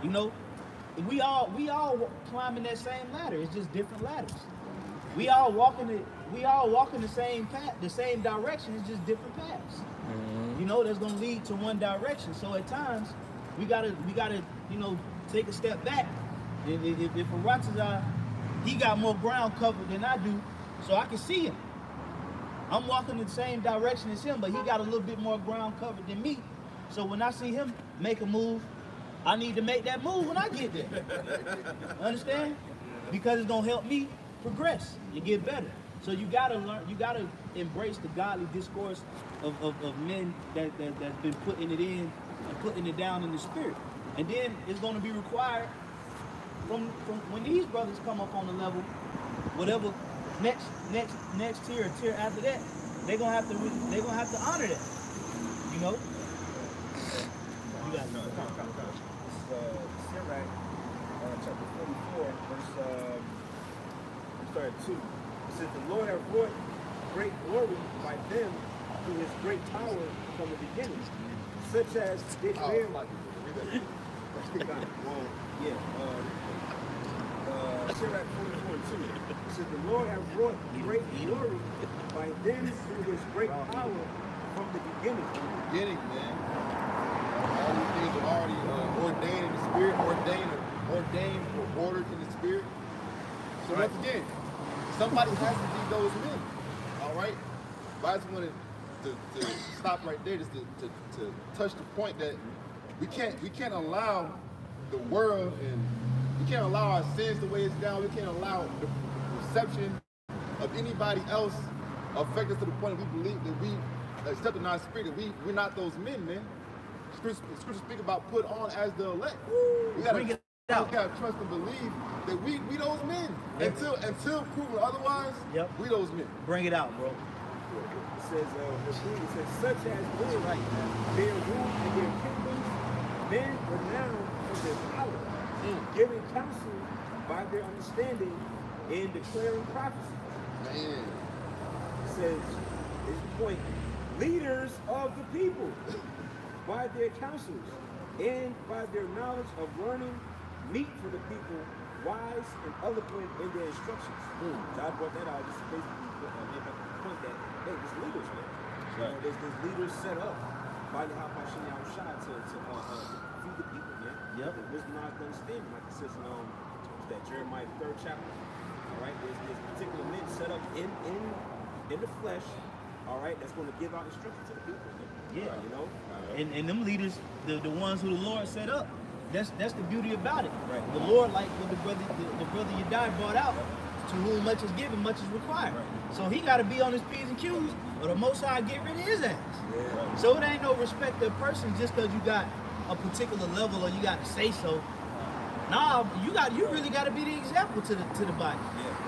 We all climbing that same ladder. It's just different ladders. We all walking the same path, the same direction. It's just different paths. That's gonna lead to one direction. So at times we gotta take a step back. If a Ratazar, he got more ground covered than I do, so I can see him. I'm walking in the same direction as him, but he got a little bit more ground covered than me. So when I see him make a move, I need to make that move when I get there. Understand? Because it's gonna help me progress and get better. So you gotta learn, you gotta embrace the godly discourse of men that's been putting it in and putting it down in the spirit. And then it's gonna be required from when these brothers come up on the level, whatever next tier after that, they're gonna have to honor that. You got Sirach, chapter 44, verse 2. It says, the Lord hath wrought great glory by them through his great power from the beginning, such as did them. Sirach 44:2. 22. It says, the Lord has wrought great glory by them through his great power from the beginning. Beginning, man. All these things are already ordained in the spirit, ordained or ordered in the spirit. So once again, somebody has to be those men. All right? But I just wanted to stop right there, just to touch the point that we can't allow the world, and we can't allow our sins to weigh us down. We can't allow the perception of anybody else affect us to the point that we believe that we accept in our spirit that we're not those men, man. Scripture speak about put on as the elect. We gotta trust and believe that we those men. Until proven otherwise, we those men. Bring it out, bro. It says, such as will their rule and their kingdoms, men renowned for their power, giving counsel by their understanding and declaring prophecy. Man. It says, is the point, leaders of the people by their counsels and by their knowledge of learning, meet for the people, wise and eloquent in their instructions. God brought that out just to basically make up the point that, hey, there's leaders, man. You know, there's leaders set up by the Hashem Yahushua to feed the people, man. Yep. The wisdom, knowledge, and understanding, like it says in that Jeremiah 3rd chapter. All right, there's particular men set up in the flesh. All right, that's going to give out instructions to the people. Man. Yeah, you know, and them leaders, the ones who the Lord set up. That's the beauty about it. Right. The Lord, like what the brother Yadai brought out, to whom much is given, much is required. Right. So he got to be on his P's and Q's, or the Most High get rid of his ass. Yeah. Right. So it ain't no respect of person just because you got a particular level or you got to say so. Nah, you really got to be the example to the body.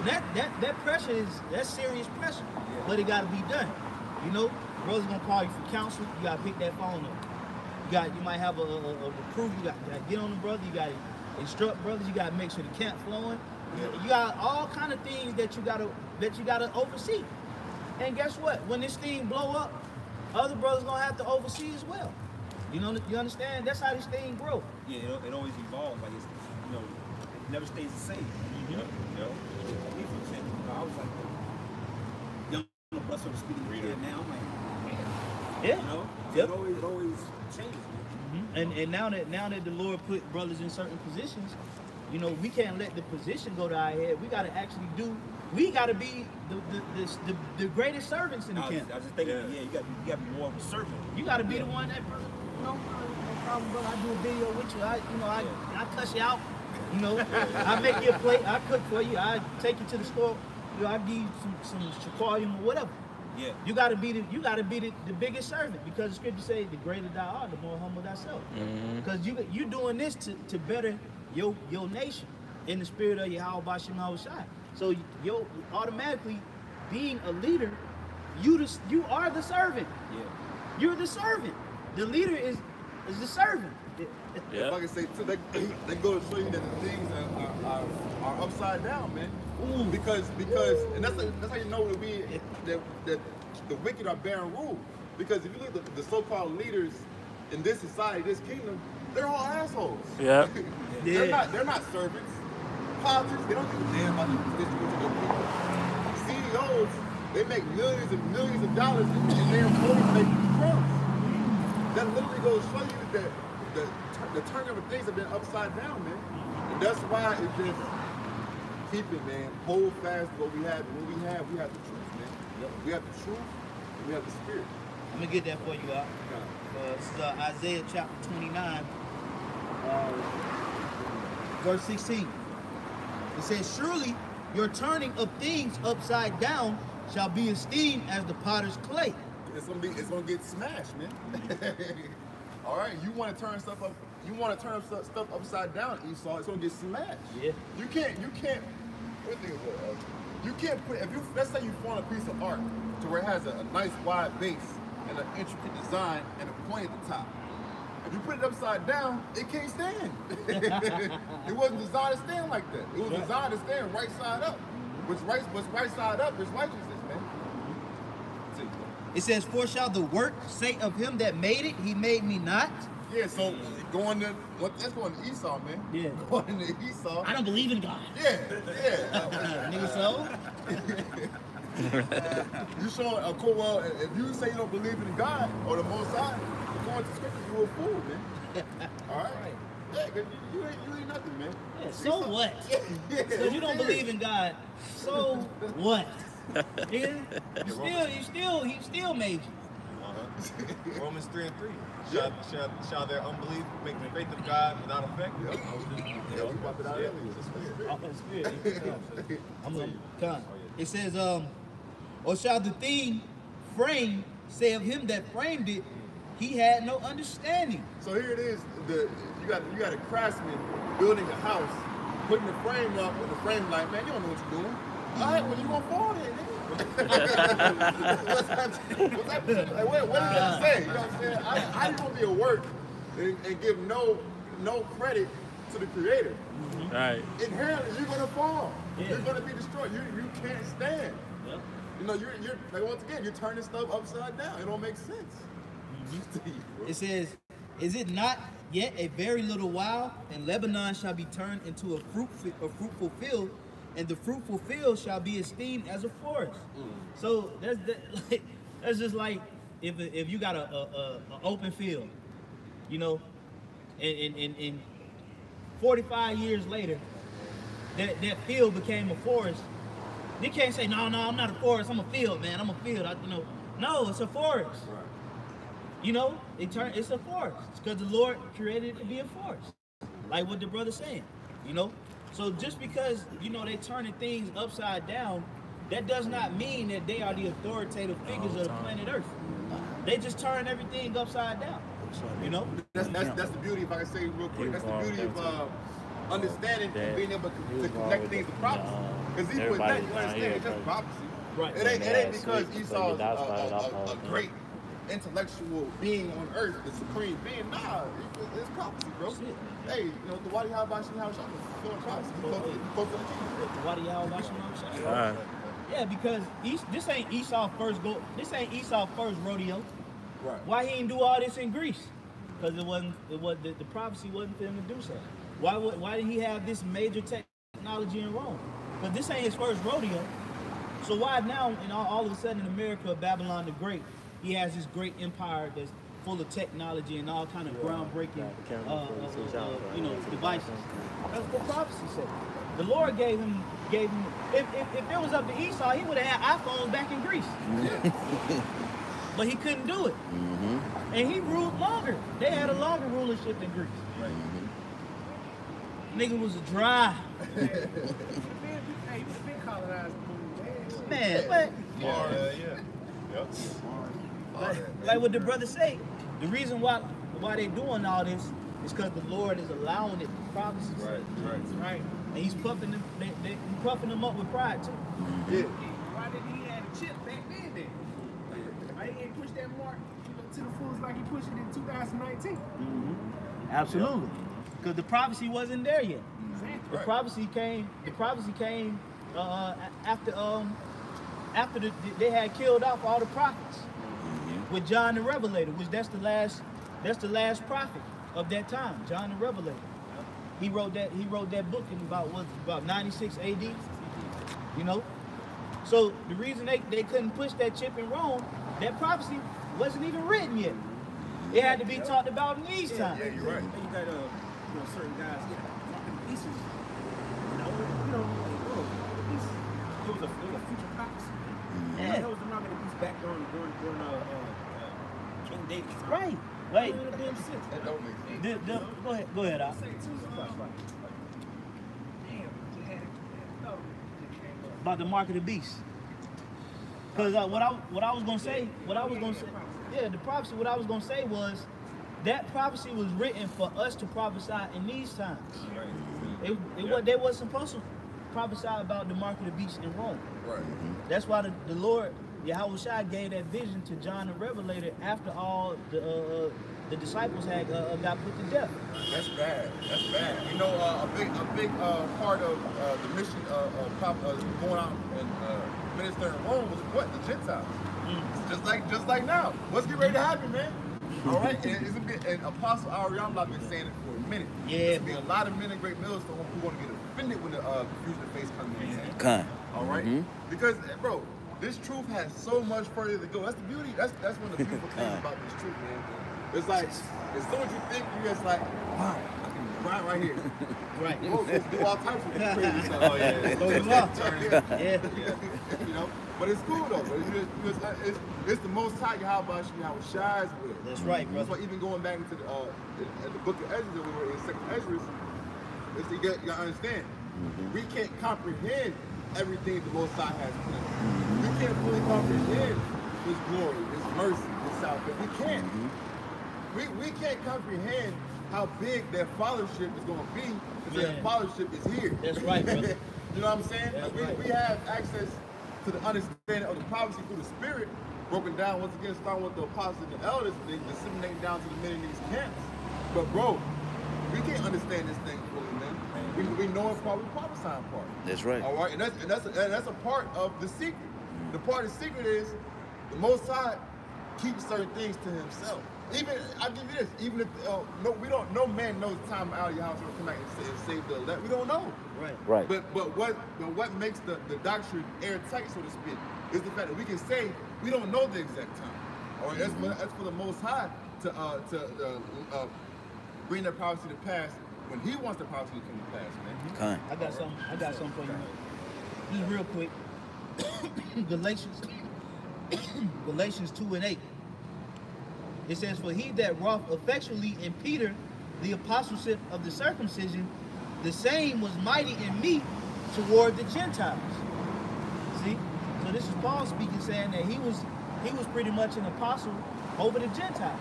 Yeah. And that pressure that's serious pressure, but it got to be done. You know, brother's gonna call you for counsel. You gotta pick that phone up. You might have a reproof. You got to get on the brother. You got to instruct brothers. You got to make sure the camp flowing. You got all kind of things that you got to oversee. And guess what? When this thing blow up, other brothers gonna have to oversee as well. You know, you understand? That's how this thing grow. Yeah, it always evolves. Like it's, you know, it never stays the same. You know, me for example, I was like young brother, so to speak, now I'm like, man, yeah, you know, it always changes. And now that the Lord put brothers in certain positions, you know, we can't let the position go to our head. We got to actually we got to be the greatest servants in the camp. I was just thinking, you got to be more of a servant. You got to be the one that, no problem, brother. I do a video with you. I cuss you out. You know, I make you a plate. I cook for you. I take you to the store. You know, I give you some shaquarium or whatever. Yeah. You gotta be the biggest servant, because the scripture says the greater thou art, the more humble thyself. Because you doing this to better your nation in the spirit of Yahweh Bashim Yahushai. So you automatically being a leader, you are the servant. Yeah. You're the servant. The leader is the servant. Yeah. If I can say too, they go to show you that the things are upside down, man. Ooh. Because and that's how you know that the wicked are bearing rule. Because if you look at the so-called leaders in this society, this kingdom, they're all assholes. Yeah. They're not servants. Politics, they don't give a damn about the distribution of people. CEOs, they make millions and millions of dollars, and their employees make crumbs. That literally goes to show you that the turn of things have been upside down, man. And that's why it's just keep it, man. Hold fast to what we have. And what we have the truth, man. Yep. We have the truth, and we have the spirit. I'm gonna get that for you out. This is Isaiah chapter 29, verse 16. It says, "Surely your turning of things upside down shall be esteemed as the potter's clay." It's gonna get smashed, man. All right, you want to turn stuff up. You want to turn stuff upside down, Esau. It's gonna get smashed. Yeah. You can't. What thing is it? You can't put. Let's say you form a piece of art to where it has a nice wide base and an intricate design and a point at the top. If you put it upside down, it can't stand. It wasn't designed to stand like that. It was designed to stand right side up. What's right side up is righteousness, man. It says, "For shall the work say of him that made it, he made me not? Yeah, so going to that's going to Esau, man. Yeah. Going to Esau. I don't believe in God. Yeah. Nigga, so? You showing a cool. Well, if you say you don't believe in God or the Most High, according to Scripture, you a fool, man. All right. Yeah, 'cause you ain't nothing, man. Yeah, so what? Yeah, Because you don't believe in God. So what? Nigga, he still made you. Romans 3:3. Shall their unbelief make the faith of God without effect? Yeah, we pop it out earlier. It says, or shall the thing framed say of him that framed it, he had no understanding. So here it is. You got a craftsman building a house, putting the frame up, and the frame like, man, you don't know what you're doing. All right, well, you gonna fall there, nigga. What's that? Like, what did that say? You know what I'm saying? How you gonna be at work and give no credit to the Creator? Right. Inherently, you're gonna fall. Yeah. You're gonna be destroyed. You can't stand. Yep. You know, you're like, once again, you're turning stuff upside down. It don't make sense. It says, is it not yet a very little while, and Lebanon shall be turned into a fruitful field, and the fruitful field shall be esteemed as a forest. So that's just like if you got a open field, you know, and 45 years later, that field became a forest. You can't say, no, I'm not a forest, I'm a field, man, I'm a field. No, it's a forest. Right. You know, it's a forest because the Lord created it to be a forest, like what the brother's saying. You know, so just because they're turning things upside down, that does not mean that they are the authoritative figures of the planet Earth. They just turn everything upside down. You know, that's the beauty. If I can say real quick, that's the beauty of understanding and being able to connect things to prophecy. Because even with that, you understand it's just prophecy. Right. It ain't because Esau's a great intellectual being on earth, the supreme being. Nah, it's prophecy, bro. Hey, the Wadi Habashi House is fulfilling prophecy. Close to the kingdom. Wadi Habashi House. Right. Yeah, because this ain't Esau's first rodeo. Right. Why he didn't do all this in Greece? Because the prophecy wasn't for him to do so. Why did he have this major technology in Rome? Because this ain't his first rodeo. So why now, and all of a sudden in America, Babylon the Great, he has this great empire that's full of technology and all kind of groundbreaking, devices. That's what prophecy said. The Lord gave him. If it was up to Esau, he would have had iPhones back in Greece. But he couldn't do it. And he ruled longer. They had a longer rulership than Greece. Nigga was dry. Man, but like what the brother say, the reason why they doing all this is because the Lord is allowing it. Prophecy. Right. And he's puffing them. He's puffing them up with pride too. Yeah. Why didn't he have a chip back then? Why didn't he push that mark to the fullest like he pushed it in 2019? Absolutely. Because the prophecy wasn't there yet. Exactly. The prophecy came. After they had killed off all the prophets with John the Revelator, which that's the last prophet of that time, John the Revelator. He wrote that book in about 96 AD. You know? So the reason they couldn't push that chip in Rome, that prophecy wasn't even written yet. It had to be talked about in these times. Yeah, you're right. And you got certain guys dropping pieces. It was a future prophecy. Yeah. That was the mark of the beast back during King David's time. Right. Wait. That don't make sense. Go ahead, Al. About the mark of the beast. Because what I was gonna say, yeah, the prophecy. What I was gonna say was that prophecy was written for us to prophesy in these times. They wasn't supposed to prophesy about the mark of the beast in Rome. Right. That's why the Lord, Yahweh Shai, gave that vision to John the Revelator after all the disciples had got put to death. That's bad. That's bad. You know, a big part of the mission of going out and ministering in Rome was what? The Gentiles. Just like now. What's getting ready to happen, man? All right, and Apostle Ariana been saying it for a minute. Yeah, There's be a lot of men in great millstones who want to get offended when the confusion of face comes in. Man. Kind. All right, because bro, this truth has so much further to go. That's the beauty. That's one of the beautiful things about this truth, man. It's like as soon as you think, you're just like, wow, I can ride right here. Right. Oh, just do all types of crazy stuff. Oh yeah, Throw you off. Yeah. You know, but it's cool though. Because it's the Most High Yahweh how it shines with. That's right, brother. That's why even going back into the book of Ezra that we were in, Second Ezra, is you gotta understand. We can't comprehend everything the Most High has planned. We can't fully comprehend His glory, His mercy, His salvation. We can't. We can't comprehend how big that fathership is going to be because that fathership is here. That's right, brother. You know what I'm saying? Like we have access to the understanding of the prophecy through the Spirit, broken down once again, starting with the apostles and the elders, and then disseminating down to the men in these camps. But bro, we can't understand this thing fully, man. We know it part, we prophesying part. That's right. All right, and that's a part of the secret. The part of the secret is the Most High keeps certain things to Himself. Even I'll give you this. Even if no man knows the time out of your house will come back and save the elect. We don't know. Right. But what makes the doctrine airtight, so to speak, is the fact that we can say we don't know the exact time. All right, that's for the Most High to bring that prophecy to pass when He wants the prophecy to come to pass, man. Kind. I got something for you. Just real quick. Galatians 2:8. It says, "For he that wrought effectually in Peter the apostleship of the circumcision, the same was mighty in me toward the Gentiles." See? So this is Paul speaking, saying that he was pretty much an apostle over the Gentiles.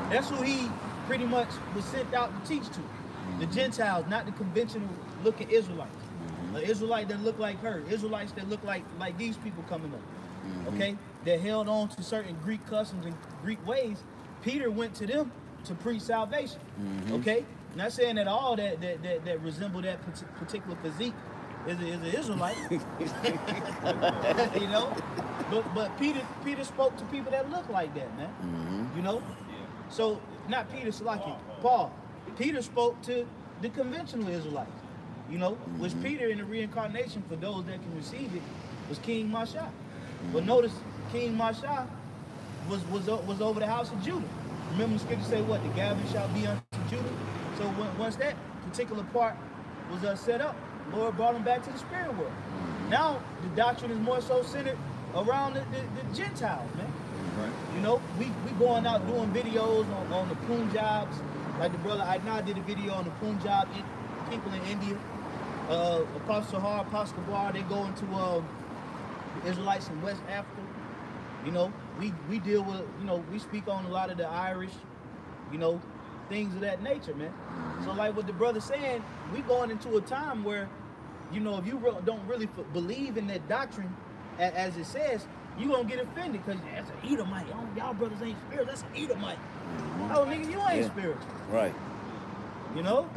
That's who he pretty much was sent out to teach to. The Gentiles, not the conventional looking Israelites. An Israelite that look like her. Israelites that look like these people coming up. Okay? That held on to certain Greek customs and Greek ways. Peter went to them to preach salvation. Okay? Not saying that all that resemble that particular physique is an Israelite. You know? But Peter spoke to people that look like that, man. You know? So not Peter, Salaki, Paul. Peter spoke to the conventional Israelites. You know, which Peter in the reincarnation, for those that can receive it, was King Masha. But notice King Masha was over the house of Judah. Remember the scripture say what? The gathering shall be unto Judah. So once that particular part was set up, the Lord brought him back to the spirit world. Now the doctrine is more so centered around the Gentiles, man. Right. You know, we going out doing videos on the Punjabs. Like the brother Adnan did a video on the Punjab people in India. Apostle Sahar, Apostle Bar, they go into the Israelites in West Africa. You know, we deal with, you know, we speak on a lot of the Irish, you know, things of that nature, man. So like what the brother's saying, we going into a time where, you know, if you don't really believe in that doctrine as it says, you gonna get offended because that's an Edomite. Y'all brothers ain't spiritual, that's an Edomite. Oh, nigga, you ain't spiritual. Right. You know?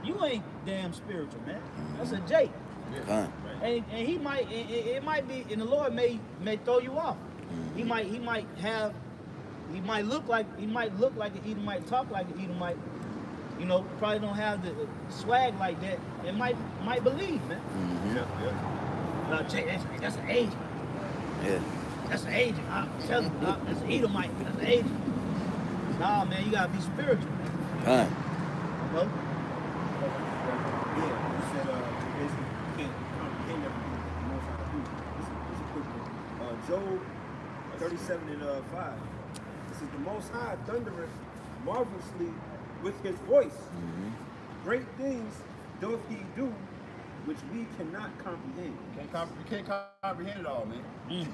You ain't damn spiritual, man. That's a Jake. Kind. And he might, it might be, and the Lord may throw you off. He might look like an Edomite, talk like an Edomite. You know, probably don't have the swag like that. And might believe, man. Jake, that's an agent. Yeah. That's an agent. I'm telling you, that's an Edomite. That's an agent. Nah, man, you gotta be spiritual, man. Kind. You know? Yeah, you said basically you can't comprehend everything the Most High do. This is a quick one. Job 37:5. This is the Most High thundereth marvelously with His voice. Great things doth He do, which we cannot comprehend. You can't comprehend it all, man. You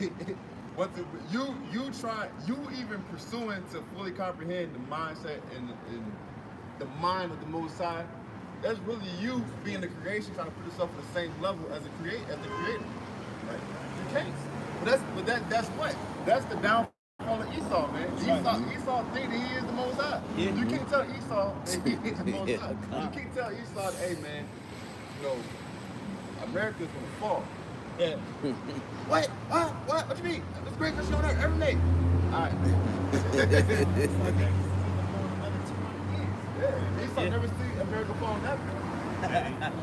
even pursuing to fully comprehend the mindset and the mind of the Most High. That's really you being the creation, trying to put yourself on the same level as the creator. Right? You can't. But that's what? That's the downfall of Esau, man. Esau think that he is the Most High. Yeah. You can't tell Esau that he is the Most High. You can't tell Esau that, hey, man, you know, America's gonna fall. Yeah. What? What? What you mean? It's great because you're on there every day. All right. Yeah, Esau never see America falling ever.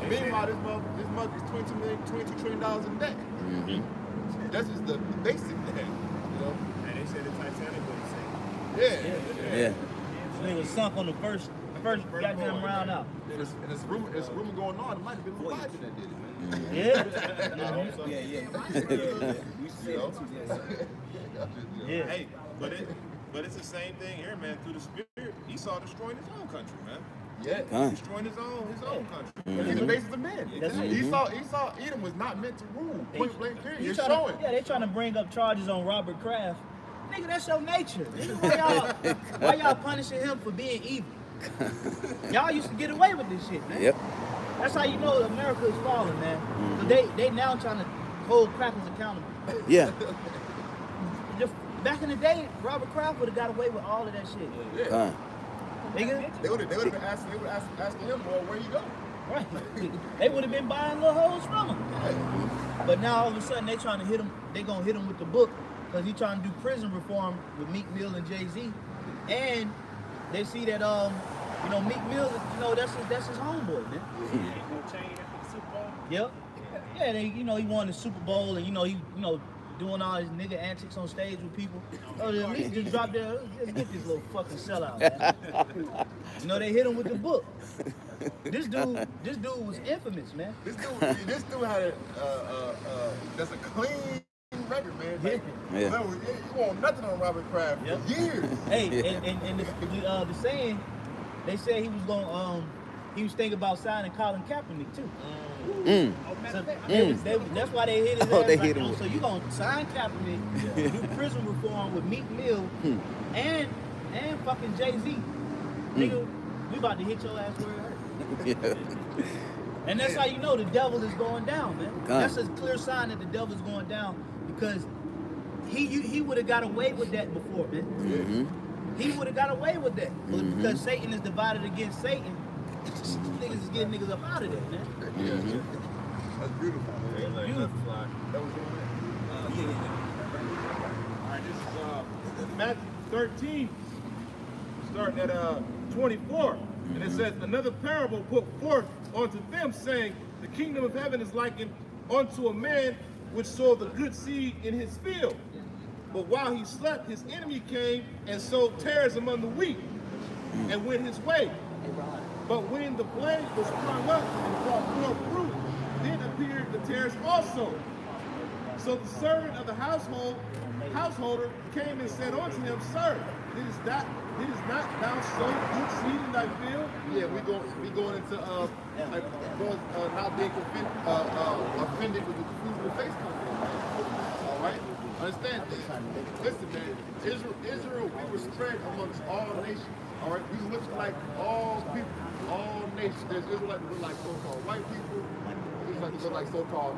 Meanwhile, this mug is $22 trillion in debt. That's just the basic debt, you know. And they said the Titanic was sank. Yeah. They was sunk on the first goddamn round out. And it's rumor going on. It might have been Leviathan that did it. Yeah. Yeah. Hey, but it's the same thing here, man. Through the spirit, Esau destroying his own country, man. Yeah. Destroying his own country. He's the basis of men. That's it. Esau, Edom was not meant to rule. Point blank period. You're showing. They trying to bring up charges on Robert Kraft. Nigga, that's your nature. Why y'all punishing him for being evil? Y'all used to get away with this shit, man. Yep. That's how you know America is falling, man. They now trying to hold crackers accountable. Yeah. Back in the day, Robert Kraft would have got away with all of that shit. Yeah. Nigga. They would have been asking him, well, where you go? Right. They would have been buying little hoes from him. But now all of a sudden they trying to hit him. They gonna hit him with the book because he trying to do prison reform with Meek Mill and Jay-Z, and they see that Meek Mill, that's his homeboy, man. Yep. Yeah, he won the Super Bowl, and he doing all his nigga antics on stage with people. Oh, Meek just dropped there. Let's get this little fucking sellout, man. They hit him with the book. This dude was infamous, man. This dude had that's a clean record, man. Like, you want nothing on Robert Kraft for years. Hey, and the saying, they said he was thinking about signing Colin Kaepernick too. So that's why they hit his ass. They hit him. So you gonna sign Kaepernick, do prison reform with Meek Mill, and fucking Jay-Z, nigga. We about to hit your ass where it hurt. And that's how you know the devil is going down, man. That's a clear sign that the devil is going down, because he would have got away with that before, man. He would have got away with that. But because Satan is divided against Satan, niggas is getting niggas up out of there, man. That's beautiful. Beautiful. That was doing All right, this is Matthew 13, starting at 24. And it says, another parable put forth unto them, saying, the kingdom of heaven is likened unto a man which sowed the good seed in his field. But while he slept, his enemy came and sowed tares among the wheat, and went his way. But when the blade was sprung up and brought forth fruit, then appeared the tares also. So the servant of the householder came and said unto him, Sir, did not thou sow good seed in thy field? Yeah, we going into not being offended with the face company. All right, understand this. Listen, man, Israel, we were spread amongst all nations. All right, we look like all people, all nations. There's Israelites that look like so-called white people. Israelites that look like so-called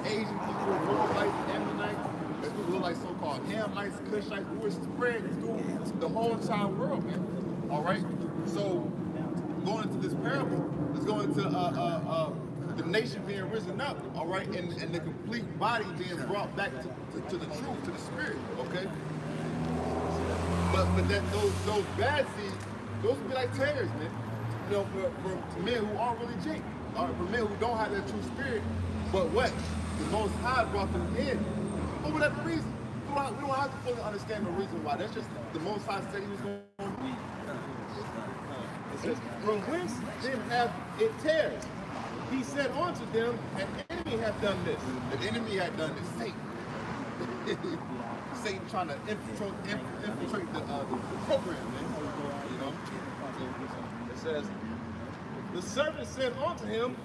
Asian people, Moabites, Ammonites. There's people that look like so-called Hamites, Cushites. We were spread through the whole entire world, man. All right, so going into this parable, let's go into the nation being risen up, all right, and the complete body being brought back to the truth, to the spirit, okay? But that those bad seeds, those would be like tares, man. For men who aren't really jink, all right, for men who don't have that true spirit. But what? The Most High brought them in for whatever reason. We don't have to fully understand the reason why. That's just the Most High said He was going to be. It says, from whence then have it tares? He said unto them, an enemy hath done this. The enemy had done this. Satan trying to infiltrate the program, man. You know? It says, the servant said unto him,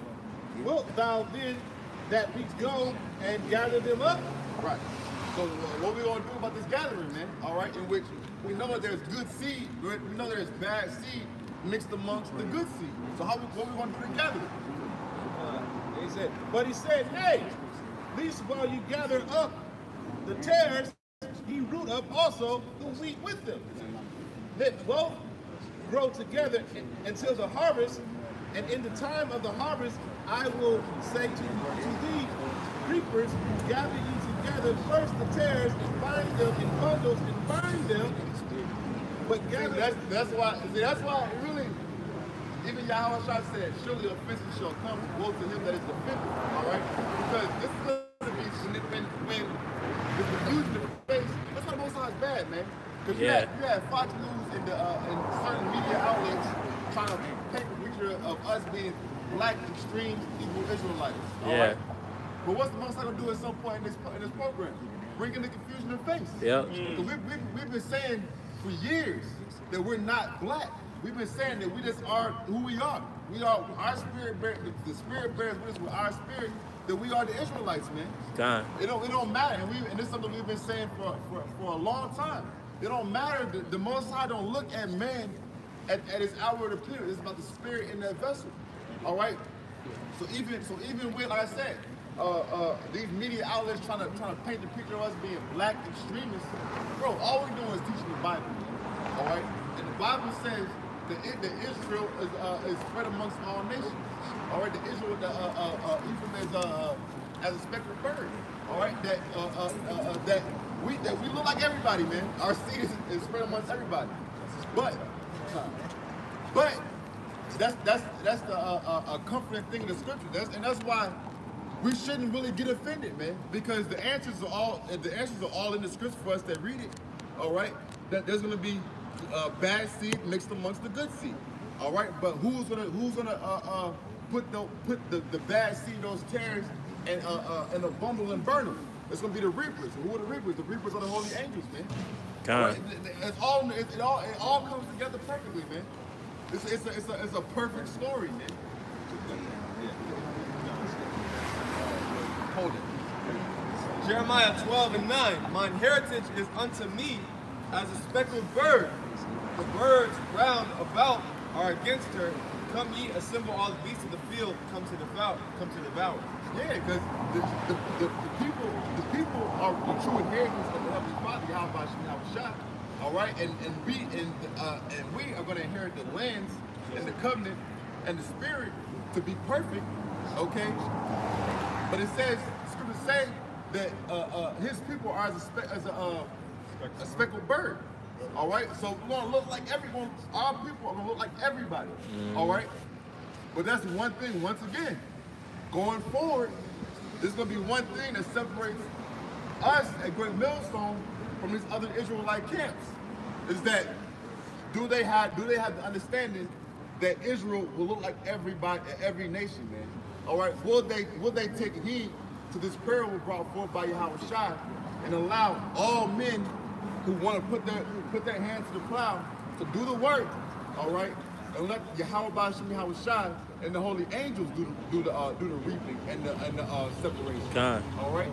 wilt thou then that we go and gather them up? Right. So what we going to do about this gathering, man? All right, in which we know that there's good seed, we know there's bad seed mixed amongst the good seed. So what we going to do to gather it? But he said, nay, least while you gather up the tares, ye root up also the wheat with them. Let both grow together until the harvest, and in the time of the harvest I will say to thee, reapers, gather ye together first the tares and bind them in bundles and burn them. But gather That's why really, even Yahweh Shah said, surely offenses shall come, woe to him that is offended. All right? Because this is going to be when the confusion in the face, that's why the Most High is bad, man. Because you had Fox News and certain media outlets trying to paint a picture of us being black extreme evil Israelites. All right? But what's the Most High going to do at some point in this program? Bringing the confusion in the face. Yep. We've been saying for years that we're not black. We've been saying that we just are who we are. We are our spirit. The spirit bears with us with our spirit that we are the Israelites, man. God. It don't matter, and this is something we've been saying for a long time. It don't matter. The Most High don't look at man at his outward appearance. It's about the spirit in that vessel. All right. So even with, like I said, these media outlets trying to paint the picture of us being black extremists, bro. All we're doing is teaching the Bible. All right. And the Bible says that Israel is spread amongst all nations. All right, the Israel, Ephraim is as a spectral bird. All right, that we look like everybody, man. Our seed is spread amongst everybody. But that's a comforting thing in the scripture. And that's why we shouldn't really get offended, man, because the answers are all in the scripture for us that read it. All right, that there's gonna be bad seed mixed amongst the good seed. All right, but who's gonna put the bad seed, those tares, in a bundle and burn them? It's gonna be the reapers. Who are the reapers? The reapers are the holy angels, man. God. Right? It all comes together perfectly, man. It's a perfect story, man. Hold it. Jeremiah 12:9. Mine heritage is unto me as a speckled bird. The birds round about are against her. Come ye, assemble all the beasts of the field, come to devour. Yeah, because the people are the true inheritance of the Heavenly Father, Yahweh Shah. All right, and we are going to inherit the lands and the covenant and the spirit to be perfect. Okay, but it says, scripture say that his people are as a speckled bird. All right, so we're gonna look like everyone. Our people are gonna look like everybody. All right, but that's one thing. Once again, going forward, there's gonna be one thing that separates us at Great Millstone from these other Israelite camps. Is that do they have the understanding that Israel will look like everybody, every nation, man? All right, will they take heed to this parable brought forth by Yahweh Shai and allow all men who want to put their hands to the plow to do the work, all right, and let Yahweh Shai and the holy angels do the reaping and the separation. God. All right.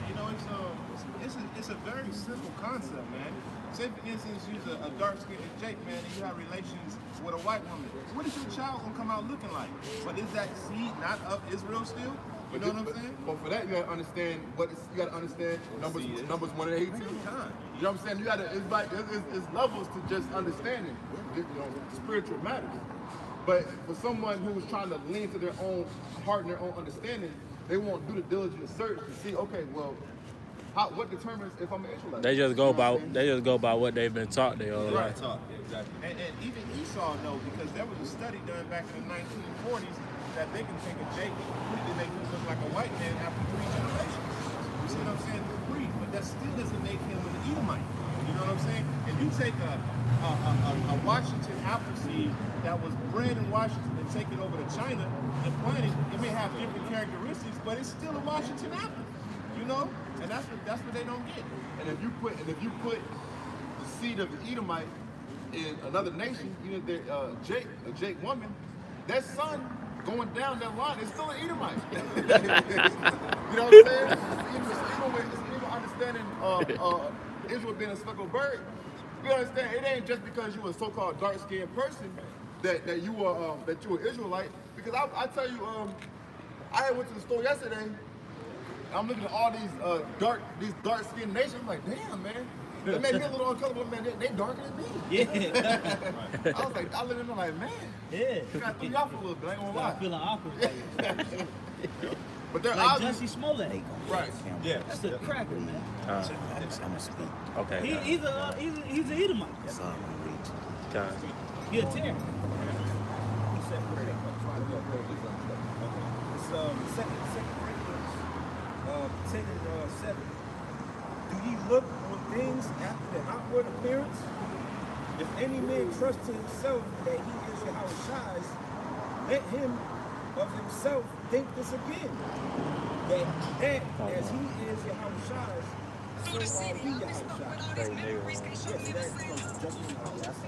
You know, it's a very simple concept, man. Say, for instance, you're a dark-skinned Jake, man, and you have relations with a white woman. What is your child gonna come out looking like? But is that seed not of Israel still? You know what I'm saying? But for that, you gotta understand numbers 1 and 18. You know what I'm saying? You gotta it's levels to just understanding, spiritual matters. But for someone who's trying to lean to their own heart and their own understanding, they won't do the diligent search to see, okay, well, what determines if I'm an Israelite? They just go by what they've been taught their whole life. Exactly. And even Esau knows, because there was a study done back in the 1940s that they can take a Jacob and completely make him look like a white man after 3 generations. You see what I'm saying? The breed, but that still doesn't make him an Edomite. You know what I'm saying? If you take a Washington apple seed that was bred in Washington and take it over to China and plant it, it may have different characteristics, but it's still a Washington apple. You know? And that's what they don't get. And if you put the seed of the Edomite in another nation, a Jake woman, that son going down that line is still an Edomite. You know what I'm saying? Even understanding Israel being a speckled bird, you understand it ain't just because you a so-called dark-skinned person that you are Israelite. Because I tell you, I went to the store yesterday. I'm looking at all these dark-skinned nations. I'm like, damn, man. They made me a little uncomfortable, man. They darker than me. Yeah. I was like, I look at them like, man. Yeah. You got to throw you off a little bit. I ain't gonna lie. I'm feeling awkward. But they're like obvious. Jussie Smollett. Right. Yeah. That's a cracker, man. I'm gonna speak. Okay. He's an Edomite. That's all I'm gonna read. God. He a terror. It's second Corinthians 10:7. Do ye look on things after the outward appearance? If any man trust to himself that he is Yahweh, let him of himself think this again. That as he is Yahweh, so are we Yahweh. Yes, that's jumping out. That's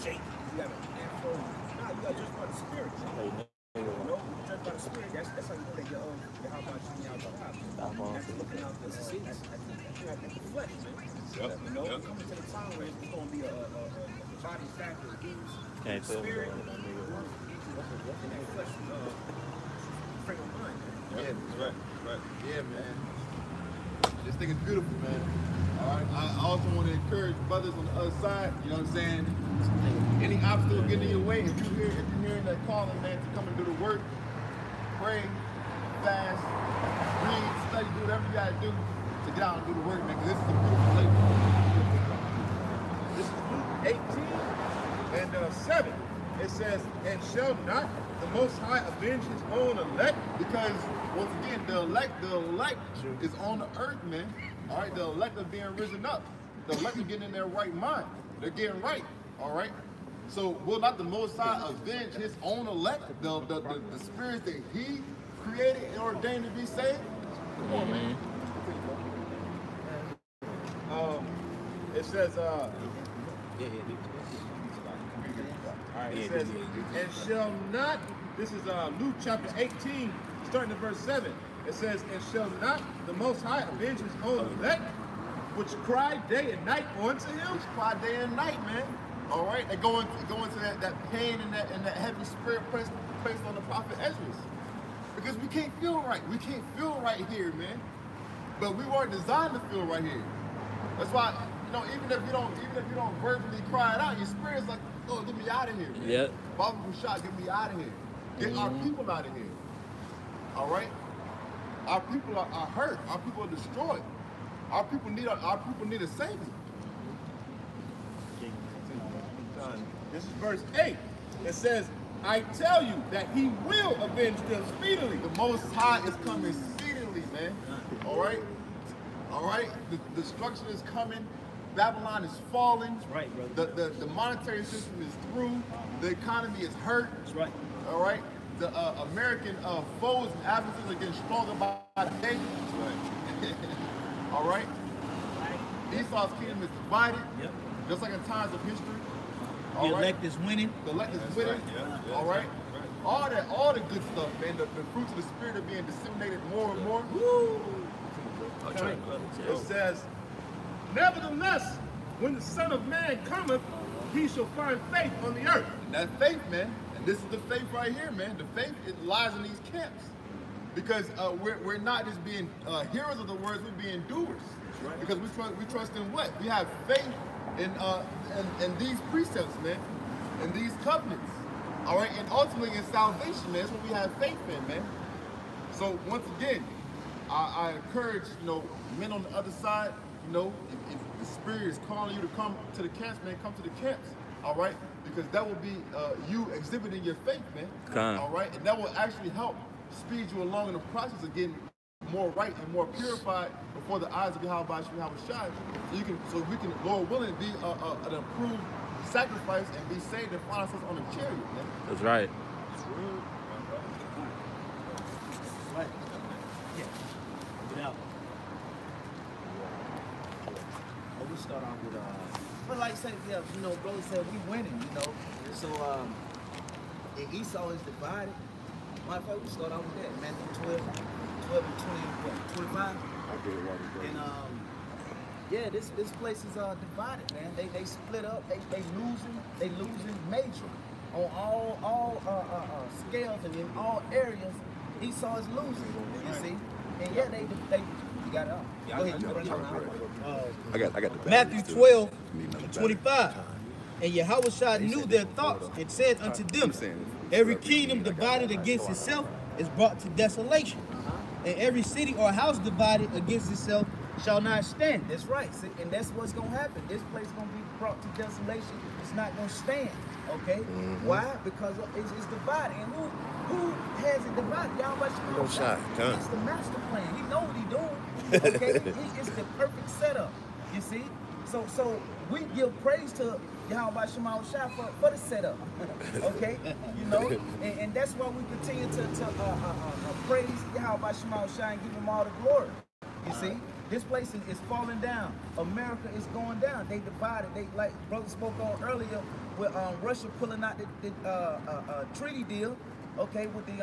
shaking. You got an afro. Nah, you got just by the spirit. You know, just by the spirit. That's how you know that you're Yahweh. That's looking out the seats. At the flesh, man. You know, coming to the time where it's going to be a body factor. Can't tell. Spirit, and that flesh frame of mind. Yeah, Right. Right. yeah, man. This thing is beautiful, man. All right. I also want to encourage brothers on the other side. You know what I'm saying? Any obstacle getting in your way, if you're hearing that calling, man, to come and do the work, pray, fast, read, study, do whatever you gotta do to get out and do the work, man. Because this is a beautiful labor. This is Luke 18 and 7. It says, and shall not the Most High avenge his own elect? Because once again, the elect is on the earth, man. All right, the elect are being risen up. The elect are getting in their right mind. They're getting right. All right. So will not the Most High avenge his own elect, the spirits that he created and ordained to be saved? Come on, man. It says, it says, and shall not, this is Luke chapter 18, starting at verse 7. It says, and shall not the Most High avenge his own elect, which cry day and night unto him? Which cry day and night, man. All right, they go into that pain and that heavy spirit placed on the prophet Ezra. Because we can't feel right. We can't feel right here, man. But we weren't designed to feel right here. That's why, you know, even if you don't verbally cry it out, your spirit's like, oh, get me out of here, man. Yep. Baba Bushak, get me out of here. Get our people out of here. All right? Our people are hurt. Our people are destroyed. Our people need a savior. This is verse 8. It says, I tell you that he will avenge them speedily. The Most High is coming speedily, man. All right? All right? The destruction is coming. Babylon is falling. That's right, brother. The monetary system is through. The economy is hurt. That's right. All right? The American foes and adversaries are getting stronger by the day. All right? Esau's kingdom is divided. Yep. Just like in times of history. The elect is winning. The elect is winning. All right? All the good stuff, man. The fruits of the spirit are being disseminated more and more. Woo! It says, nevertheless, when the Son of Man cometh, he shall find faith on the earth. And that faith, man, and this is the faith right here, man. The faith, it lies in these camps. Because we're not just being hearers of the words, we're being doers. Because we trust in what? We have faith in these precepts, man, and these covenants. All right, and ultimately in salvation, man, that's what we have faith in, man. So once again, I encourage, you know, men on the other side, you know, if the Spirit is calling you to come to the camps, man, come to the camps. All right, because that will be you exhibiting your faith, man. All right, and that will actually help speed you along in the process of getting more right and more purified before the eyes of Yahweh Shai. So we can, Lord willing, be an approved sacrifice and be saved and find ourselves on a chariot, man. That's right. Right. Yeah. Get out. Well, we start off with but like I said, yeah, you know, brother said we winning, you know. So and Esau is divided. Matter of fact, we start off with that. Matthew 12 and 25. And yeah, this place is divided, man. They split up. They losing major on all scales and in all areas. Esau is losing. You see, and yeah, they you got it up. Go ahead, you bring it around. I got the Matthew 12 and 25. And Yahweh knew their thoughts and said unto them, every kingdom divided against itself is brought to desolation. And every city or house divided against itself shall not stand. That's right. See, and that's what's gonna happen. This place is gonna be brought to desolation. It's not gonna stand. Okay? Why? Because it's divided. And who has it divided? Y'all watch No shot. It's the master plan. He know what he doing. Okay? It's the perfect setup. You see? So we give praise to Yahweh Shema Shai for the setup. Okay? You know? And that's why we continue to praise Yahweh Shema Shai and give him all the glory. You see? This place is falling down. America is going down. They divided. They, like brother spoke on earlier, with Russia pulling out the treaty deal, okay, with the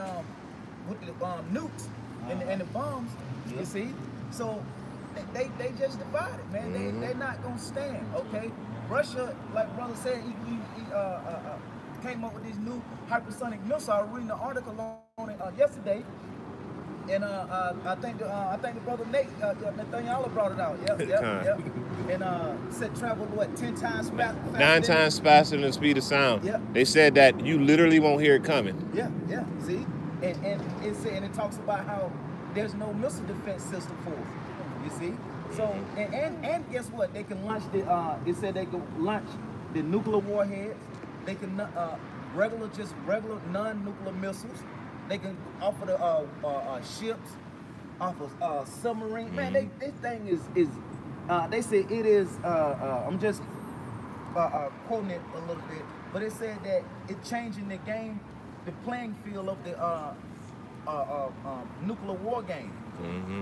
nukes and the bombs. You see, so they just divided, man. They're not gonna stand, okay. Russia, like brother said, he came up with these new hypersonic missiles. I was reading an article on it yesterday. And I think the brother Nate, Nathaniel brought it out. Yep. And said travel what, 10 times faster? 9 times faster than the speed of sound. Yep. They said that you literally won't hear it coming. Yeah. See, and it talks about how there's no missile defense system for it. You see, so and guess what? They can launch the. It said they can launch the nuclear warheads. They can regular non-nuclear missiles. They can offer the ships, offer submarine. Man, this thing is they say it is. I'm just quoting it a little bit, but it said that it's changing the game, the playing field of the nuclear war game.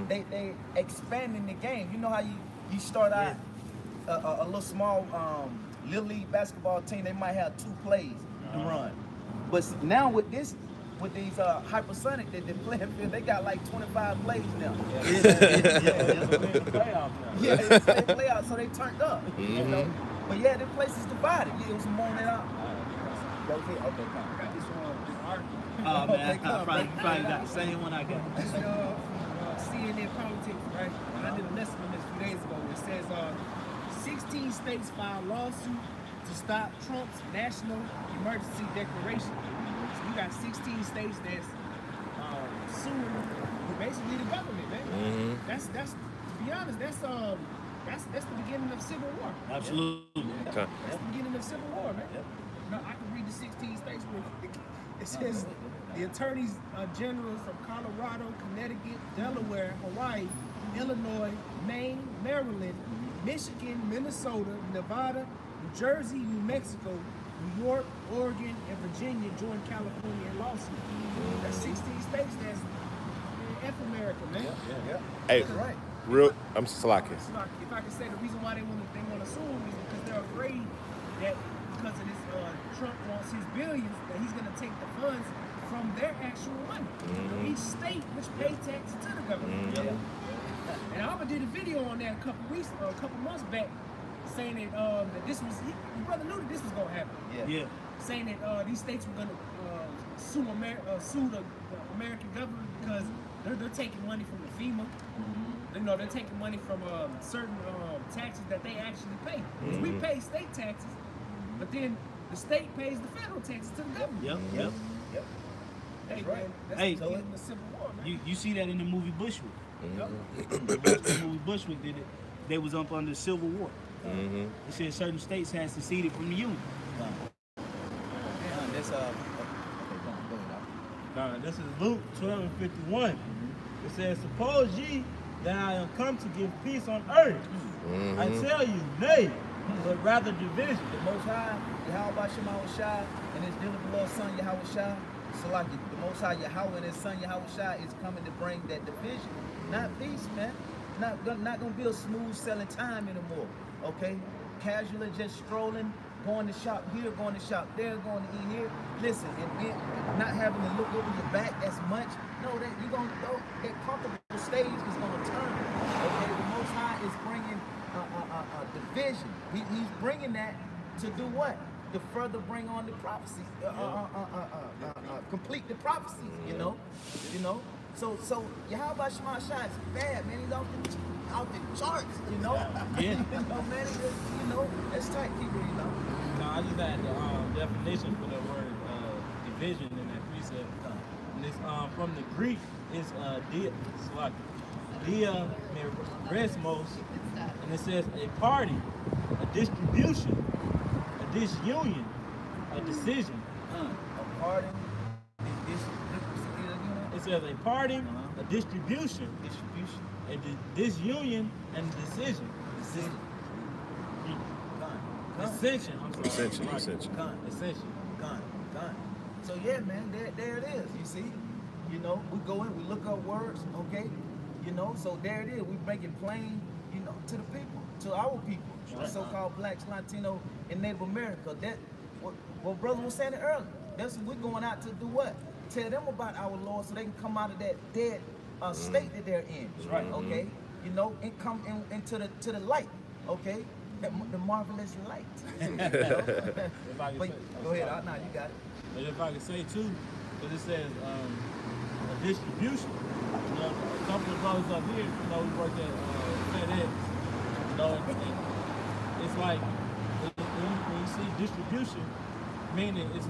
They expanding the game. You know how you start out a little small little league basketball team. They might have 2 plays to run, but now with these hypersonic, they playing field, they got like 25 plays now. Yeah, they play out, so they turned up. You know, but yeah, the place is divided. Yeah, it was moaning out. Okay, come. I got this article. Oh man, you probably got the same one I got. CNN politics, right? And I did a lesson on this a few days ago. It says 16 states filed lawsuit to stop Trump's national emergency declaration. So you got 16 states that's suing basically the government, man. That's to be honest, that's the beginning of civil war. Absolutely. That's the beginning of civil war, man. Now I can read the 16 states real quick. It says the attorneys generals from Colorado, Connecticut, Delaware, Hawaii, Illinois, Maine, Maryland, Michigan, Minnesota, Nevada, New Jersey, New Mexico, New York, Oregon, and Virginia joined California in lawsuit. That's 16 states that's F America, man. Yeah. Hey, That's right. I'm slacking. If I can say the reason why they want to sue him is because they're afraid that because of this Trump wants his billions, that he's going to take the funds from their actual money. Each state which pays taxes to the government. And Alba did a video on that a couple months back, saying that this was, his brother knew that this was going to happen. Yeah. Saying that these states were going to sue the American government because they're taking money from the FEMA. You know, they're taking money from certain taxes that they actually pay. We pay state taxes, but then the state pays the federal taxes to the government. Yep. That's right. That's Hey, the Civil War, man. You see that in the movie Bushwick. The movie Bushwick did it. They was up under Civil War. It said certain states had seceded from the Union. This is Luke 12:51. It says, "Suppose ye that I am come to give peace on earth. I tell you, nay, but rather division." The Most High, Yahweh Shema Shai, and his dear beloved Son Yahweh Shai, Salaki, the Most High Yahweh and his Son Yahweh Shai is coming to bring that division, not peace, man. Not gonna be a smooth selling time anymore. Okay, casually just strolling, going to shop here, going to shop there, going to eat here. Listen, and not having to look over your back as much. No, that you're gonna go. That comfortable stage is gonna turn. Okay, the Most High is bringing a division. He's bringing that to do what? To further bring on the prophecy, complete the prophecies. You know. So Yahweh Shema Shai is bad, man. He's out the charts. You know. You know, man. That's tight. Keep it, No, I just had the definition for the word division in that precept. And it's from the Greek. It's dia resmos, and it says a party, a distribution, a disunion, a decision. A party. It says a parting, a distribution, a disunion, and a decision. Ascension. I'm sorry. Ascension. Gone. So yeah, man, there it is. You see, you know, we go in, we look up words, okay, you know. So there it is. We make it plain, you know, to the people, to our people, the so-called blacks, Latino, and Native America. That what brother was saying earlier. That's what we're going out to do. What? Tell them about our Lord, so they can come out of that dead state that they're in. Right. Okay. You know, and come into the light. Okay. The marvelous light. But, go ahead. Now you got it. But if I could say too, because it says a distribution. You know, a couple of brothers up here, you know, we work at FedEx. You know, it's like when you see distribution, meaning it's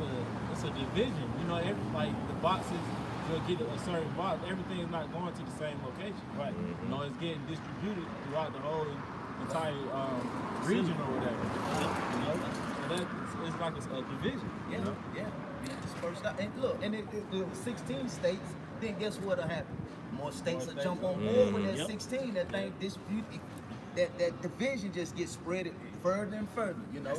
a division. You know, like the boxes, you'll get a certain box. Everything is not going to the same location. Right. You know, it's getting distributed throughout the whole entire region or whatever. You know, so that it's like a division. Yeah, you know? Yeah. Dispersed out. And look, and the 16 states. Then guess what'll happen? More states will jump on board with that 16. That thing dispute. That division just gets spread further and further. You know.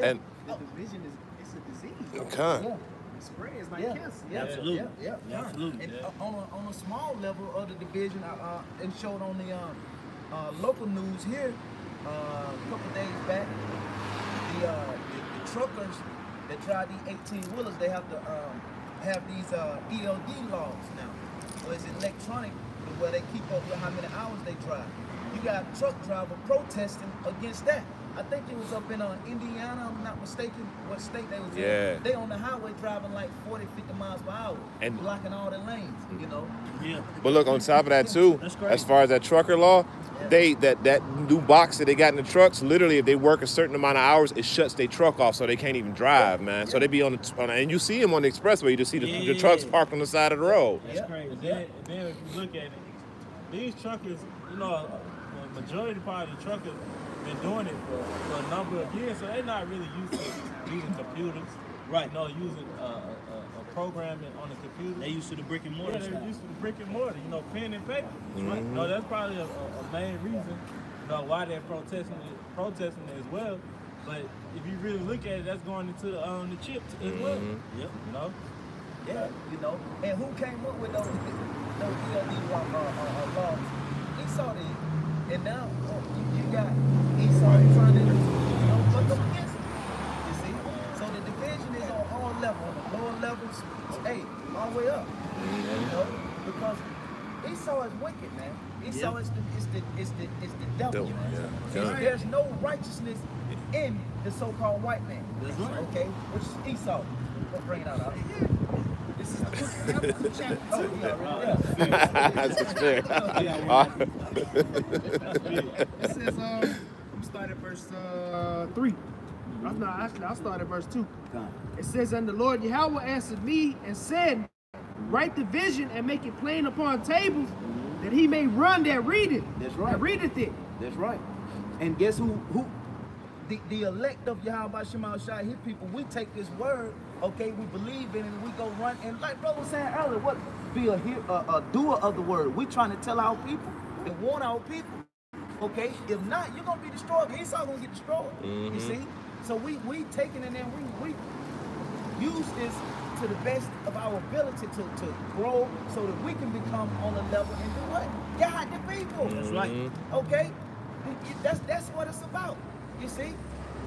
And The division it's a disease. okay. Yeah. It spreads like Yeah, cancer. yeah, Absolutely. yeah. Absolutely. And on a small level of the division, it showed on the local news here a couple days back. The truckers that drive these 18-wheelers, they have to have these ELD laws now. So it's electronic, where they keep up with how many hours they drive. You got a truck driver protesting against that. I think it was up in Indiana, I'm not mistaken, what state they was in. They on the highway driving like 40, 50 miles per hour, and blocking all the lanes, you know. Yeah. But look, on top of that too, as far as that trucker law, that new box that they got in the trucks, literally if they work a certain amount of hours, it shuts their truck off so they can't even drive, man. So they be on and you see them on the expressway, you just see the trucks parked on the side of the road. That's crazy. Then if you look at it, these truckers, you know, the majority part of the truckers been doing it for a number of years, so they're not really used to using computers. Right. You know, using a programming on the computer. They used to the brick and mortar. Yeah, they're used to the brick and mortar, you know, pen and paper. Right? You know, that's probably a main reason, you know, why they're protesting it as well. But if you really look at it, that's going into the chips as well. Yep. You know? Yeah, you know. And who came up with those ELD laws? Esau did. And now you got Esau trying to, you know, fuck up against it. You see? So the division is on all levels, on the lower levels, hey, all the way up. You know? Because Esau is wicked, man. Esau is the devil, man. There's no righteousness in the so-called white man. That's right. Okay? Which is Esau. We'll bring it out. This is the chapter. Oh, yeah. That's fair. It says, I'm starting at verse 3. I'll start at verse 2. It says, and the Lord Yahweh answered me and said, write the vision and make it plain upon tables, that he may run that read it. That's right. That readeth it. That's right. And guess who the elect of Yahweh Shema Shai, his people, we take this word, okay, we believe in it, and we go run, and like brother was saying earlier, what be a doer of the word. We trying to tell our people and warn our people, okay? If not, you're gonna be destroyed. Esau gonna get destroyed. You see? So we taking it and we use this to the best of our ability to grow, so that we can become on a level and do what? Guide the people. That's right. Okay? That's what it's about. You see?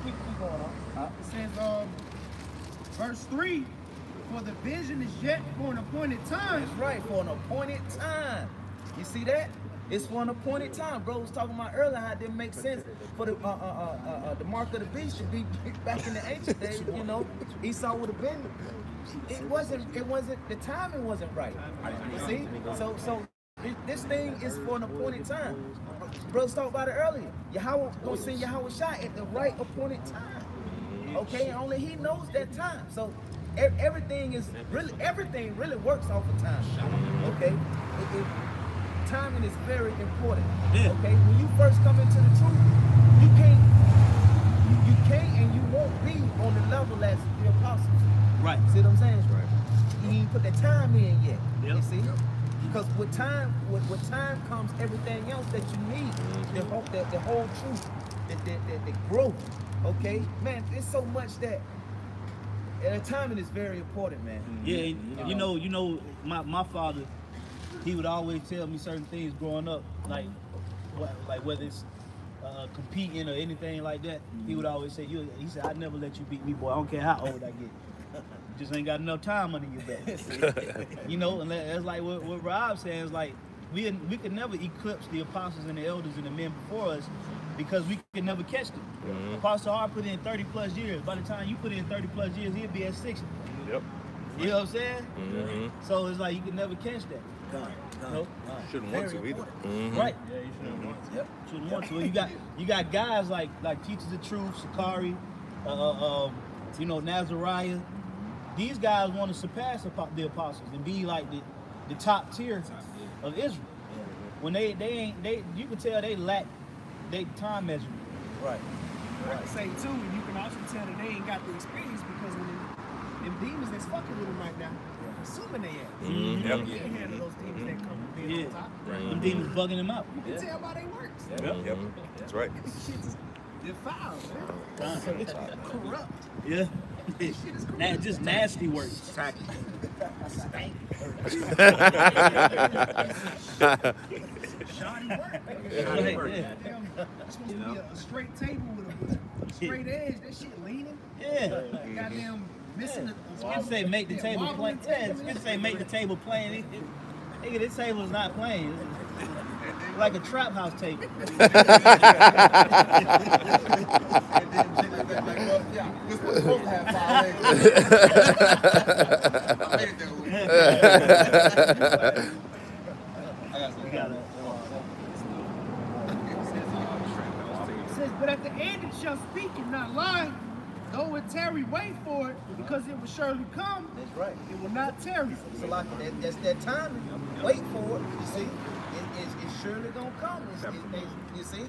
Keep going on. It says, verse 3, for the vision is yet for an appointed time. That's right, for an appointed time. You see that? It's for an appointed time. Bro was talking about earlier how it didn't make sense for the mark of the beast to be back in the ancient days. You know, Esau would have been. It wasn't. The timing wasn't right. You see? So this thing is for an appointed time. Brothers talked about it earlier. Yahweh gonna send Yahweh Shai at the right appointed time. Okay, and only he knows that time. So everything really works off of time. Okay, timing is very important. Okay, when you first come into the truth, you can't and you won't be on the level as the apostles. Right. See what I'm saying? Right. You didn't put the time in yet. You see? Because with time comes everything else that you need. The whole truth, the growth. Okay, man, there's so much that. And the timing is very important, man. Yeah, you know, my father, he would always tell me certain things growing up, like whether it's competing or anything like that. He would always say, he said, "I'd never let you beat me, boy. I don't care how old I get. You just ain't got enough time under your belt." You know, and that's like what Rob says. Like we could never eclipse the apostles and the elders and the men before us because we could never catch them. Apostle R put in 30 plus years. By the time you put in 30 plus years, he'll be at 60. Yep. You know what I'm saying? So it's like you could never catch that. Nope. Shouldn't want to either. Right. Yeah, you shouldn't want to. Yep. Shouldn't want to. You got guys like Teachers of Truth, Sakari, you know, Nazariah. These guys want to surpass the apostles and be like the top tier of Israel. When they you can tell they lack they time measurement. Right. I can say too, you can also tell that they ain't got the experience because when them demons that's fucking with them right now, assuming they at. Yep. You can't handle those demons that come from being on top. Them demons bugging them out. You can tell by their works. Yep. That's right. Shit is defiled, man. Corrupt. Yeah. Shit is corrupt. Just nasty words. Stank. Shoddy work. Shoddy work. It's supposed to be a straight table with a straight edge. That shit leaning. Yeah. Goddamn missing the. You can say make the table plain. Yeah, you can say make the table plain. Nigga, this table is not plain. It's like a trap house table. This was supposed to have 5 legs. I made it there. It says, but at the end it shall speak and not lie. Though it tarry, wait for it, because it will surely come. That's right. It will not tarry. So like that's that timing. Wait for it. You see, it's surely gonna come. You see,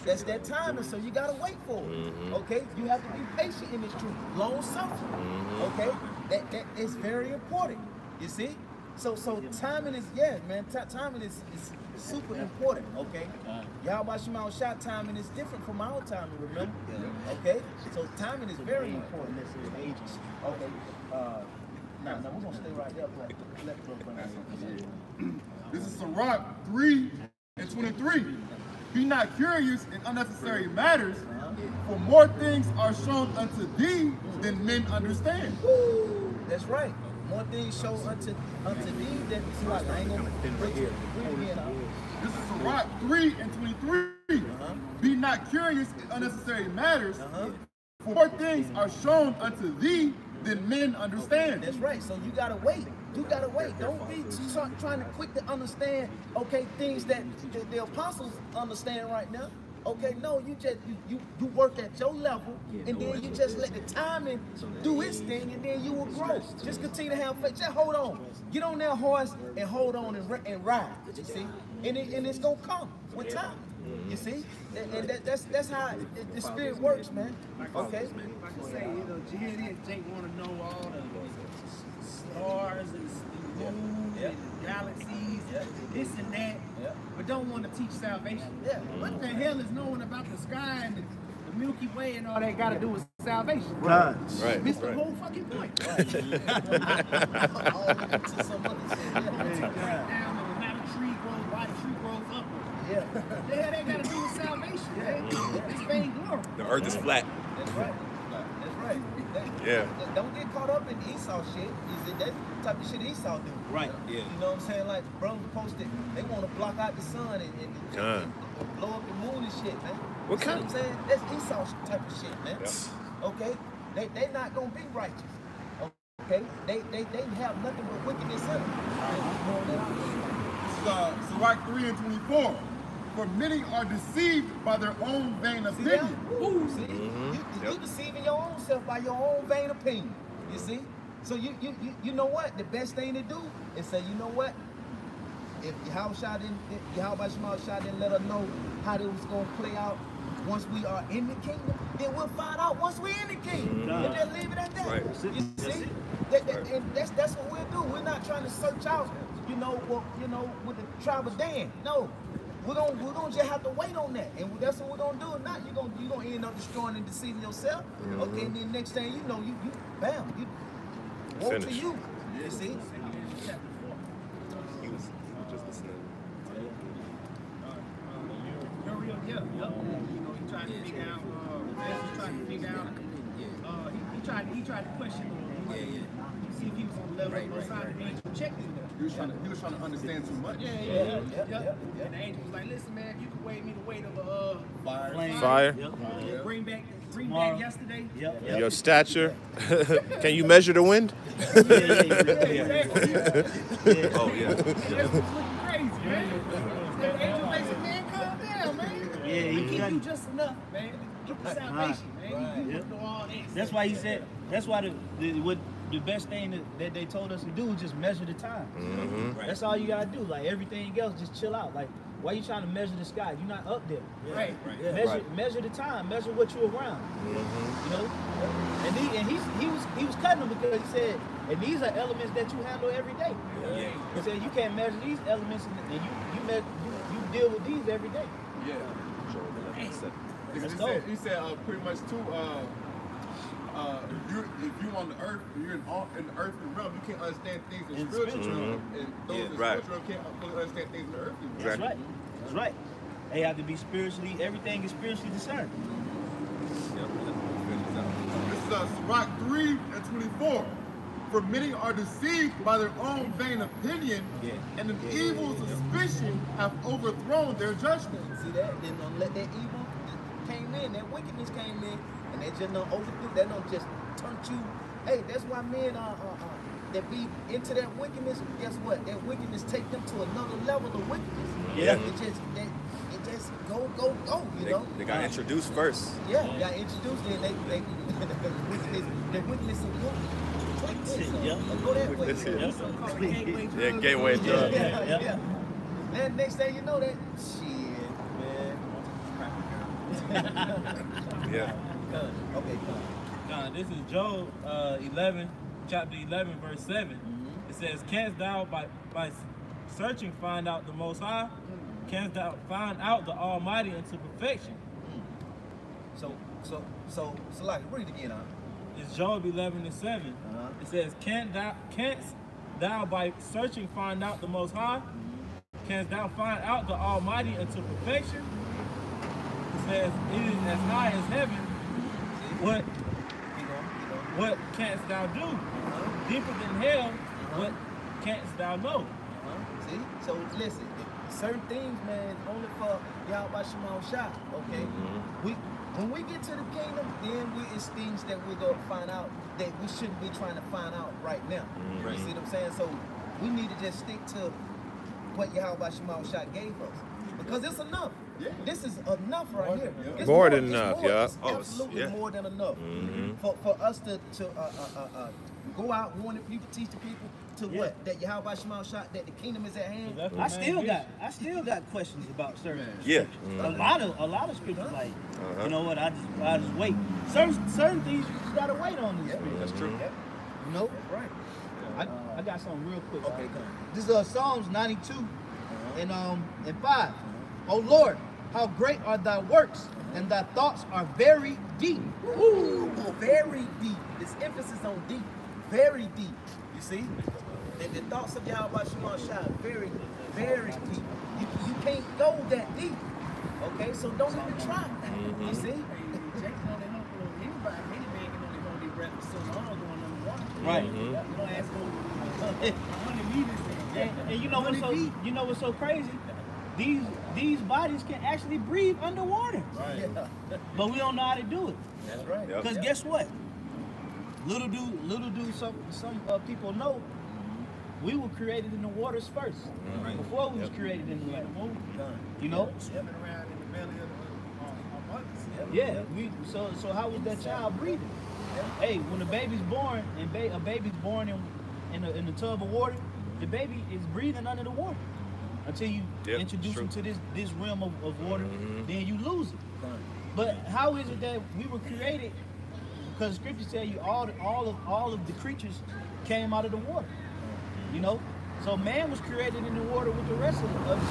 that's that timing. So you gotta wait for it. Okay, you have to be patient in this truth. Long suffering. Okay, that is very important. You see, so timing is man. Timing is super important. Okay, Yahweh Shema shot timing is different from our timing. Remember? Okay, so timing is very important. Okay. Now we're gonna stay right there. This is Sirach 3:23. Be not curious in unnecessary matters, for more things are shown unto thee than men understand. Woo, that's right. More things show unto thee than I ain't gonna break it. This is Sirach 3:23. Be not curious in unnecessary matters, for more things are shown unto thee than men understand. That's right. So you gotta wait. You gotta wait. Don't be trying to quick to understand, okay, things that the apostles understand right now. Okay, no, you work at your level, and then you just let the timing do its thing, and then you will grow. Just continue to have faith. Just hold on. Get on that horse and hold on and ride. You see, and it's gonna come with time. You see, and that's how the spirit works, man. Okay. Say, Jake want to know all the stars and the moon and the galaxies, this and that, but don't want to teach salvation. What the hell is knowing about the sky and the Milky Way and all that got to do with salvation? Right. Missed the whole fucking point. Right. Down and how the tree grows, why the tree grows upward. The hell they got to do with salvation, man. It's vainglory. The earth is flat. That's right. That's right. Don't get caught up in Esau shit. That type of shit Esau do. Right. Yeah. You know what I'm saying? Like brothers posted, they want to block out the sun and blow up the moon and shit, man. What kind? You know what I'm saying? That's Esau type of shit, man. Okay. They not gonna be righteous. Okay. They have nothing but wickedness in them. Sirach 3:24. For many are deceived by their own vain opinion. You deceiving your own self by your own vain opinion. You see? So you know what? The best thing to do is say, you know what? If Yahweh Shah didn't let us know how it was gonna play out once we are in the kingdom, then we'll find out once we're in the kingdom. And just leave it at that. Right. You see? And that's what we'll do. We're not trying to search out, with the tribe of Dan. No. We're gonna just have to wait on that, and that's what we're gonna do. If not, you're gonna end up destroying and deceiving yourself. Okay, and then next thing you know, you woe to you. You see? Yeah. You know, he tried to figure out. He tried to question him. See if he was on the level of the side of the angel. Check him. He was trying to understand too much. Yeah. And the angel was like, "Listen, man, you can wait me the weight of a Fire. Bring back yesterday. Your stature. Can you measure the wind? Oh yeah. That's looking crazy, man. The angel basically, man, calm down, man. Yeah, he give you just enough, man. Get the salvation, man. You do all this. That's why he said. That's why the best thing that they told us to do is just measure the time. That's all you gotta do. Like everything else, just chill out. Like why you trying to measure the sky? You're not up there. Right. Measure the time. Measure what you're around. You know. And he was cutting them because he said, and these are elements that you handle every day. He said you can't measure these elements, and you deal with these every day. Yeah. He said pretty much too. If you're on the earth, you're in the earthly realm, you can't understand things in the spiritual realm. And those in the spiritual realm can't fully understand things in the earthly realm. That's right. That's right. They have to be spiritually, everything is spiritually discerned. This is Sirach 3:24. For many are deceived by their own vain opinion, and an evil suspicion have overthrown their judgment. See that? Then don't let that evil came in, that wickedness came in, and they just don't overdo. They don't just turn you. Hey, that's why men that be into that wickedness. Guess what? That wickedness take them to another level of wickedness. It just go. You know. They got introduced first. Yeah, they got introduced, and they the wickedness will go. Go that way. Gateway drug. Yeah. Then next thing you know that Yeah. Okay, This is Job 11, chapter 11, verse 7. It says, "Canst thou by searching find out the Most High? Canst thou find out the Almighty into perfection?" So like read it again, It's Job 11:7. It says, "Canst thou by searching find out the Most High? Canst thou find out the Almighty into perfection?" It says, "It is as high as heaven. What canst thou do? Deeper than hell, what canst thou know?" See? So listen, certain things, man, only for Yahweh Shah. Okay? When we get to the kingdom, then it's things that we're gonna find out that we shouldn't be trying to find out right now. You see what I'm saying? So we need to just stick to what Yahweh Shah gave us. Because it's enough. This is enough right here. It's More than enough, It's absolutely more than enough for us to go out, warn the people, teach the people to what? That Yahweh Shah, that the kingdom is at hand. I still got questions about certain. Yeah. A lot of scriptures like, you know what? I just wait. Certain things you just gotta wait on these scriptures. That's true. You know? Right. I got something real quick. Okay, come on. This is Psalms 92 and 5. "O Lord, how great are thy works, and thy thoughts are very deep." Ooh, very deep. This emphasis on deep. Very deep. You see? And the thoughts of Yahweh Shah are very, very deep. You can't go that deep. Okay, so don't even try. You see? Anybody, any man can only hold their breath for so long going underwater. Right. You don't ask for 100 meters. And you know what's so crazy? These bodies can actually breathe underwater. Right. But we don't know how to do it. That's right. Because guess what? Little do some people know, we were created in the waters first. Before we was created in the land. You know? Swimming around in the belly of our mothers. Yeah. So how was that child breathing? Hey, when a baby's born and a baby's born in a tub of water, the baby is breathing under the water until you introduce him to this realm of water. Then you lose it. But how is it that we were created? Because the scriptures tell you all of the creatures came out of the water. You know, so man was created in the water with the rest of the creatures.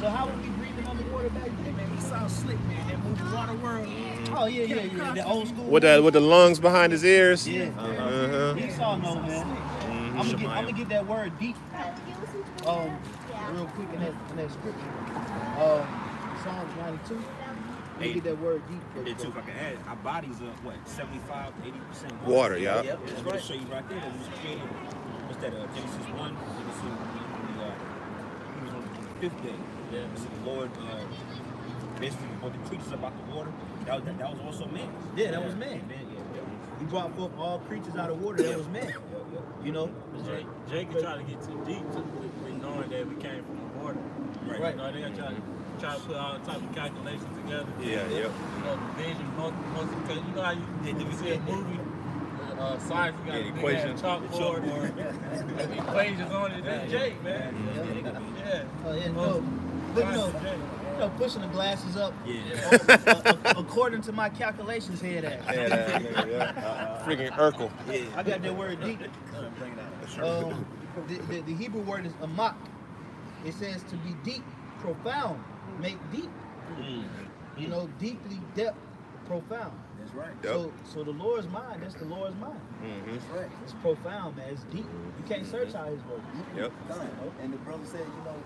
So how would we breathing underwater back then? Man, we saw Slick, man, that movie Water World. Oh yeah, the old school. With the lungs behind his ears. Yeah. Esau know, man. I'm gonna get that word deep. Real quick in that scripture. Psalms 92. Let me get that word deep. And too, if I can add, our bodies are what, 75 to 80% Water, yeah. Yep. It's going to show you right there that we was created. What's that? Genesis 1. You can see he was on the 5th day. Yeah. You see the Lord basically brought the creatures up out the water. That was also man. Yeah, that was man. He brought forth all creatures out of water. That was man. You know. Jacob tried to get too deep, knowing that we came from the water. Right. You know, they try to put all type of calculations together. Yeah. You know, division, multiplication. You know how you see a movie, science, you got a equation, chalkboard, and equations on it. That's Jake, man. But you know, pushing the glasses up. According to my calculations, head ass. Freaking Urkel. I got that word deep. The Hebrew word is amak. It says to be deep, profound, make deep. You know, deeply, depth, profound. That's right. So the Lord's mind, that's the Lord's mind. That's right. It's profound, man. It's deep. You can't search out his word. And the brother said, you know,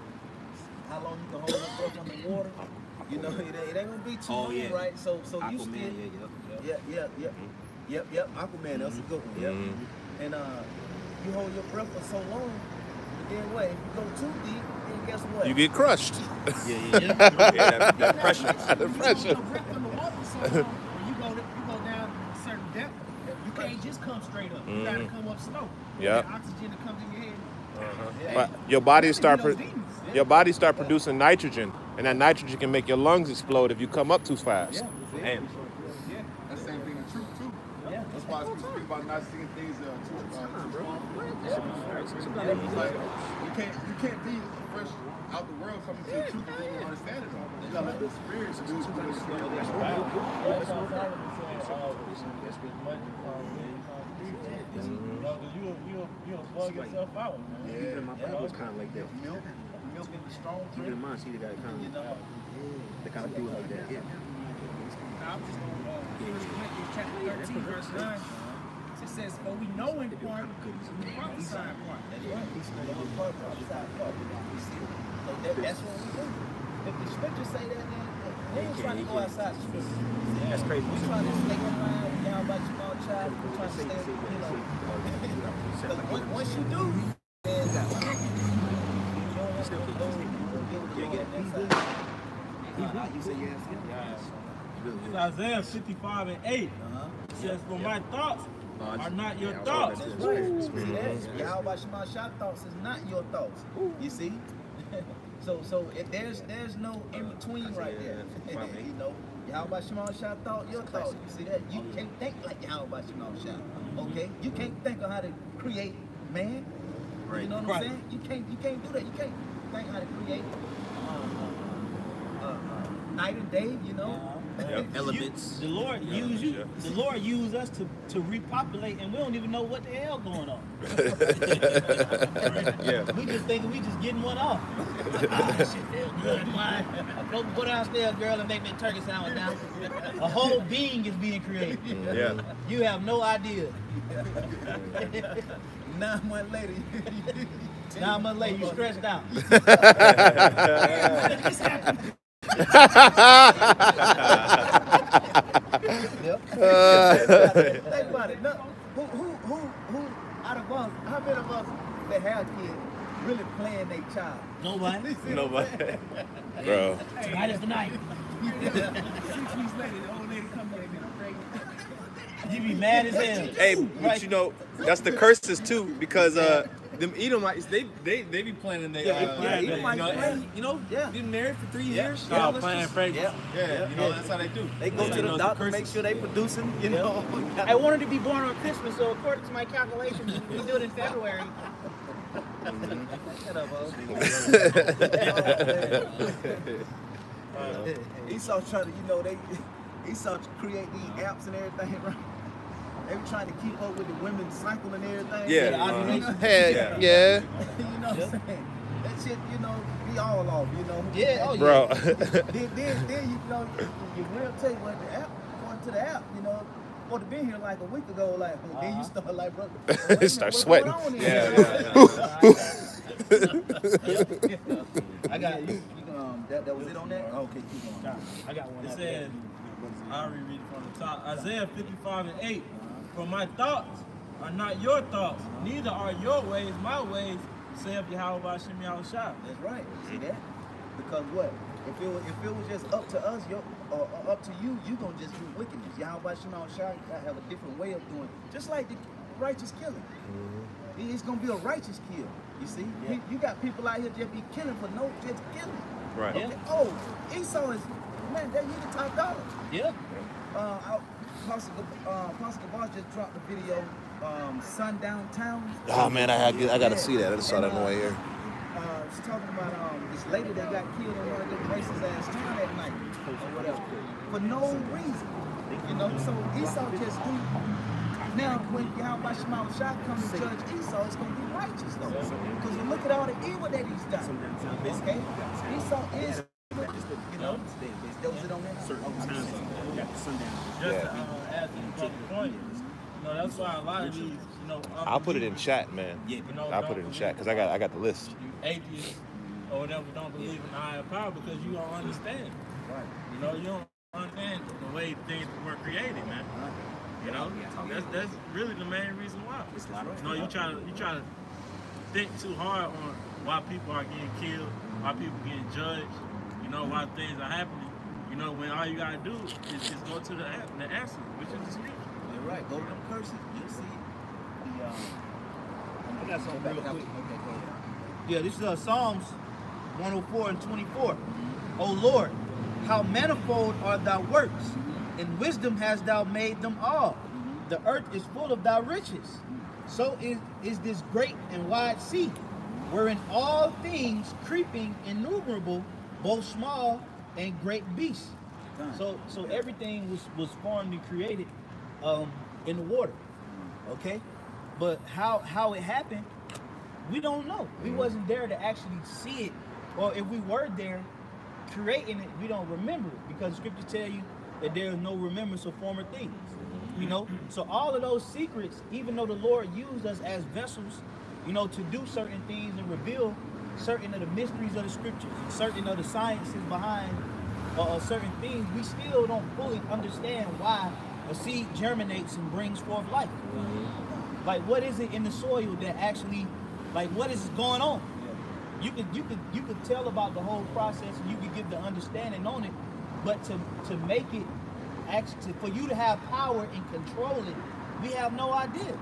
how long you can hold your breath underwater. You know, it ain't gonna be too long, right? So you still, Aquaman, that's a good one. And you hold your breath for so long, then what? If you go too deep, then guess what? You get crushed. The pressure. The pressure. You go down a certain depth. You can't just come straight up. You gotta come up slow. Yeah. The oxygen that comes in your head. But your body start producing nitrogen, and that nitrogen can make your lungs explode if you come up too fast. That same thing is true too. That's why we speak about not seeing things too far. Like, you can't be fresh out the world coming to the truth and you understand it all. You gotta let the experience do You'll bug yourself out, man. Even my Bible was kind of like that. Milk and strong Even in mine, see, they got kind of, they kind of do it like that. I'm just going to 1 Corinthians chapter 13, verse 9. It says, for we know in part, we prophesy in part. So that's what we do. If the scriptures say that, then we ain't trying to go outside the scriptures. That's crazy. We're trying to stay around down by your small child. We're trying to stay, you know. Once you do, then you say yes. It's Isaiah 55 and 8. It says, for my thoughts are not your thoughts. That's right. Yahweh Shema Shah thoughts is not your thoughts. You see? So if there's no in between right there. You know, Yahweh Shema Shah thought your thoughts. You see that? You can't think like Yahweh Shema Shah. Okay? You can't think of how to create man. Right. You know what I'm saying? You can't do that. You can't think how to create night and day, you know. Elements. The Lord used you. The Lord used us to repopulate, and we don't even know what the hell going on. We just thinking we just getting one off. Shit feels good. Go downstairs, girl, and make me a turkey sandwich now. A whole being is being created. You have no idea. 9 months later. 9 months later, you stretched out. Think about it. No, who out of us, how many of us that have kids really playing their child? Nobody. Nobody. Bro. Tonight is the night. 6 weeks later, the old lady come back and I'm pregnant. You be mad as hell. Hey, but you know, that's the curses too, because them Edomites, they be planning their been married for 3 years. Start playing favorites. That's how they do. They go to the doctor, make sure they producing, I wanted to be born on Christmas, so according to my calculations, we do it in February. Shut up, Esau trying to, Esau create these apps and everything, right? They were trying to keep up with the women's cycle and everything. Yeah. You know Yeah. what I'm saying? That shit, be all off, Yeah, Bro. Then you will tell you what the app, going to the app, or to be here like a week ago, then you start like, brother, Start sweating. I got you. That was it on that? Okay, keep going. I got one. It says, I'll reread it from the top. Isaiah 55:8. For my thoughts are not your thoughts, neither are your ways my ways, saith Yahweh Hashem Yahushua. That's right. See that? Because what? If it was just up to us, or up to you, you gonna just do wickedness. Yahweh Hashem Yahushua have a different way of doing it. Just like the righteous killing. It's gonna be a righteous kill. You see? Yeah. You got people out here just be killing for no just killing. Right. Okay. Yeah. Oh, Esau is, man, you the top dollar. Yeah. Pastor Gabar just dropped the video, Sundown Towns. Oh man, I gotta see that. I just saw that on the way here. She's talking about this lady that got killed in one of them racist ass town at night or whatever for no reason. So Esau just do. Now when Yahweh Shema Shah comes to judge Esau, it's gonna be righteous though. Because you look at all the evil that he's done. Okay? Esau is those that don't have certain times. Just to add to the point, that's why a lot of these, I'll put it in chat, man. I'll put it in chat because I got the list. Atheists or whatever don't believe in the higher power because you don't understand. Right. You don't understand the way things were created, man. That's really the main reason why. You try to think too hard on why people are getting killed, why people getting judged, why things are happening. When all you gotta do is just go to the answer, which is the scripture. You're right. Go to them curses. You'll see I got something real quick. Okay, go ahead. Yeah, this is Psalms 104 and 24. O Lord, how manifold are thy works, in wisdom hast thou made them all. The earth is full of thy riches. So is this great and wide sea, wherein all things creeping innumerable, both small and great beasts. So everything was formed and created in the water. Okay? But how it happened, we don't know. We wasn't there to actually see it. Or if we were there creating it, we don't remember it. Because scripture tell you that there is no remembrance of former things. So all of those secrets, even though the Lord used us as vessels, to do certain things and reveal certain of the mysteries of the scriptures, certain of the sciences behind certain things, we still don't fully understand why a seed germinates and brings forth life. Like, what is it in the soil that actually, what is going on? You could tell about the whole process and you could give the understanding on it, but to make it actually, for you to have power and control it, we have no idea.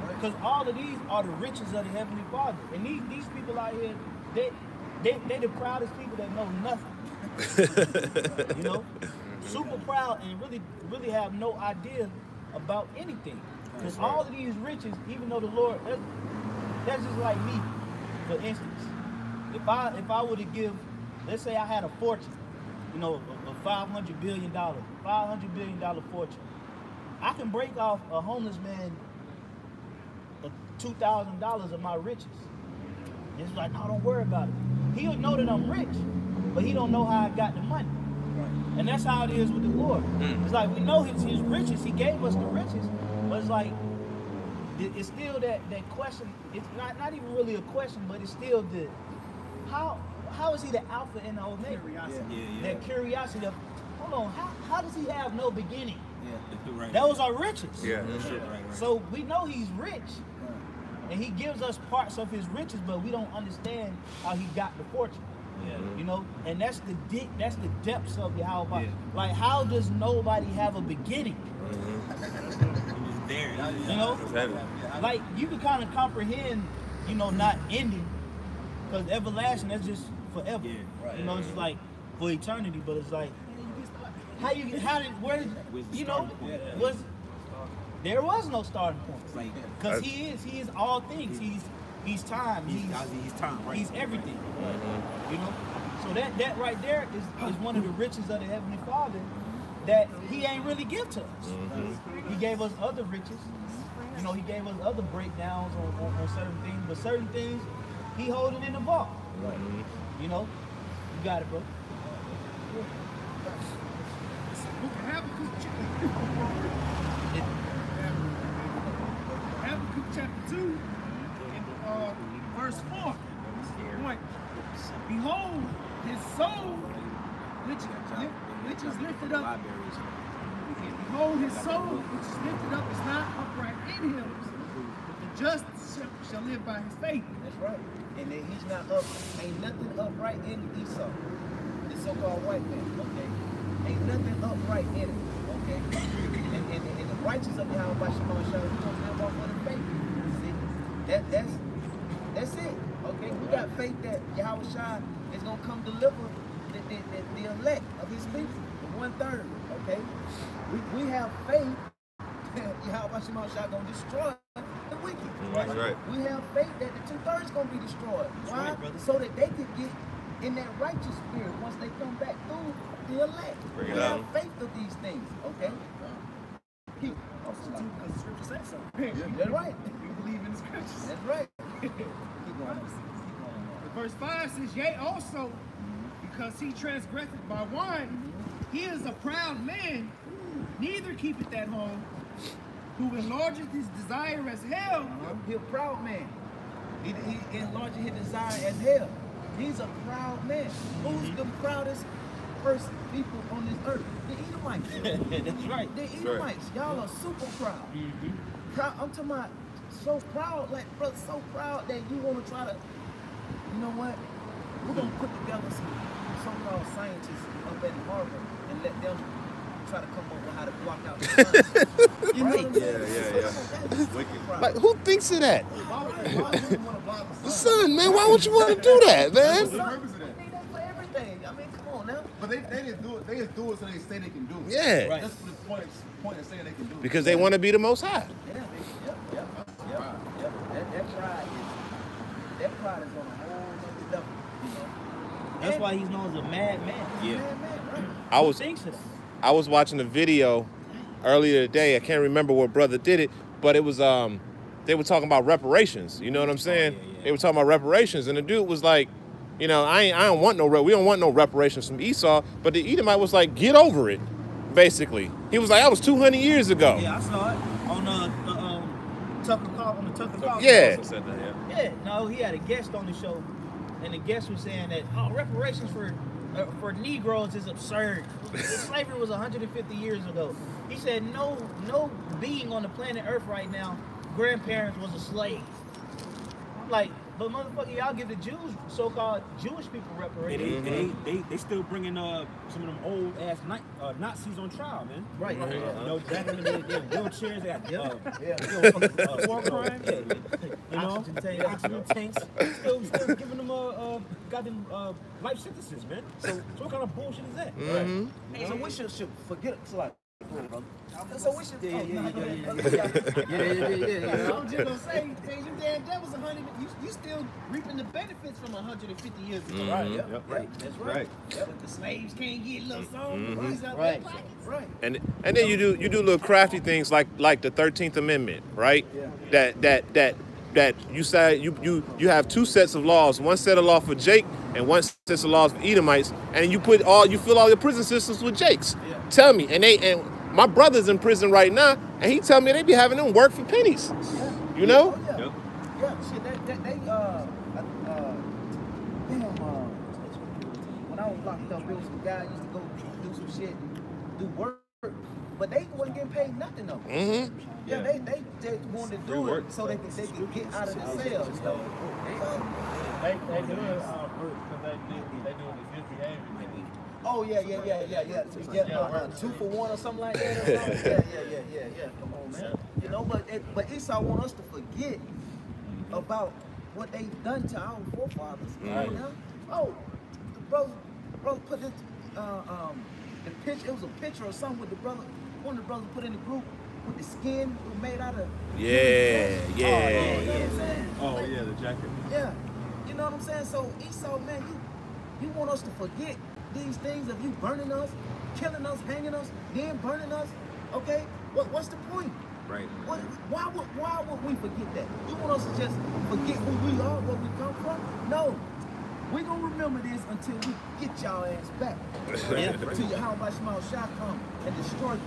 Because all of these are the riches of the Heavenly Father. And these people out here, they the proudest people that know nothing. Super proud and really have no idea about anything. Because all of these riches, even though the Lord, that's just like me, for instance. If I were to give, let's say I had a fortune, a $500 billion fortune, I can break off a homeless man $2,000 of my riches. And it's like, no, don't worry about it. He'll know that I'm rich, but he don't know how I got the money. Right. And that's how it is with the Lord. It's like, we know his riches, he gave us the riches, but it's like, it's still that question. It's not even really a question, but it's still the, how is he the Alpha and the Omega? Curiosity. That curiosity of, hold on, how does he have no beginning? Right. Those are riches. Yeah. Right. So we know he's rich, and he gives us parts of his riches, but we don't understand how he got the fortune. And that's the depths of Yahweh. Like, how does nobody have a beginning? It was there. Like, you can kind of comprehend you know, not ending. Because everlasting, that's just forever. Yeah, right. You know, it's just like for eternity, but it's like, there was no starting point. Because he is all things. He's time. He's time, right? He's everything. You know? So that right there is one of the riches of the Heavenly Father that he ain't really give to us. He gave us other riches. You know, he gave us other breakdowns on certain things, but certain things he holding in the vault. Right. You know? You got it, bro. Habakkuk chapter 2, and, verse 4. Point. Behold, his soul, which is lifted up. Behold, his soul, which is lifted up, is not upright in him. But the just shall live by his faith. That's right. And then he's not up. Ain't nothing upright in Esau, the so-called white man. Okay. Ain't nothing upright in it. Okay. And the righteous of Yahweh Shemon shall live off of the faith. See, that's it. Okay. We got faith that Yahweh Shai is gonna come deliver the elect of his people, the 1/3. Okay. We have faith that Yahweh Shemon Shai gonna destroy the wicked. That's right. We have faith that the 2/3 gonna be destroyed. Why? So that they could get in that righteous spirit once they come back through the elect. Bring it we have out. faith of these things. Okay. Because the scripture says so. That's right. We believe in the scriptures. That's right. Keep going. Verse 5 says, yea, also, because he transgressed by one, he is a proud man, neither keepeth at home, who enlargeth his desire as hell. He's a proud man. He enlarges his desire as hell. He's a proud man. Who's the proudest people on this earth? The Edomites. That's right. The Edomites. Y'all are super proud. Proud. I'm talking about so proud, like, bro, so proud that you want to try to, you know what? We're going to put together some so-called scientists up at Harvard and let them try to come up with how to block out the sun. You know what I'm saying? Wicked. Like, who thinks of that? Why would you want to block the The sun, man. Why would you want to do that, man? What's the purpose of that? They need that for everything. I mean, come on now. But they didn't do it. They just do it so they say they can do it. Yeah. Right. That's the point of saying they can do it. Because they want to be the Most High. Yeah, yep. That pride is on a whole other level. You know? That's why he's known as a madman. Yeah. I was watching a video earlier today. I can't remember what brother did it, but it was they were talking about reparations. You know what I'm saying? They were talking about reparations, and the dude was like, you know, I don't want we don't want no reparations from Esau. But the Edomite was like, get over it. Basically, he was like, that was 200 years ago. Yeah, I saw it on Tucker Carlson. Yeah. Also said that, Yeah, no, he had a guest on the show, and the guest was saying that reparations for Negroes is absurd. Slavery was 150 years ago. He said no being on the planet Earth right now, grandparents was a slave. I'm like, but motherfucker, y'all give the Jews, so-called Jewish people reparations. And they still bringing some of them old ass Nazis on trial, man. Right. You know, back in the day, they had wheelchairs, they had war crimes, you know, oxygen tanks. Still giving them goddamn life sentences, man. So what kind of bullshit is that? Right. So we should forget it. So we should. I'm just gonna say, you damn, that was 100. You still reaping the benefits from 150 years ago. Right. That's right. But the slaves can't get little songs. Right. And then you do little crafty things like the 13th Amendment, right? Yeah. That you say you have two sets of laws, one set of law for Jake and one set of laws for Edomites, and you fill all your prison systems with Jakes. Yeah. Tell me, and my brother's in prison right now, and he tell me they be having them work for pennies. Yeah. You know? Yeah, shit, when I was locked up, there was some guys used to go do some shit, do work, but they wasn't getting paid nothing though. Yeah, they wanted to do it so they could get out of the cell and stuff. They do it because they do it as behavior. Oh yeah. 2 for 1 or something like that. Yeah. Come on, man. You know, but Esau want us to forget about what they've done to our forefathers. Right. You know? Oh, the brother put this the picture. It was a picture or something with the brother. One of the brothers put in the group with the skin made out of. Yeah. You know what I'm saying? Oh yeah, the jacket. Yeah, you know what I'm saying? So Esau, man, you want us to forget these things of you burning us, killing us, hanging us, then burning us? Okay, what's the point? Right. Why would we forget that? You want us to just forget who we are, where we come from? No. We're going to remember this until we get y'all ass back. Until Yahweh Shema Shah come and destroy you.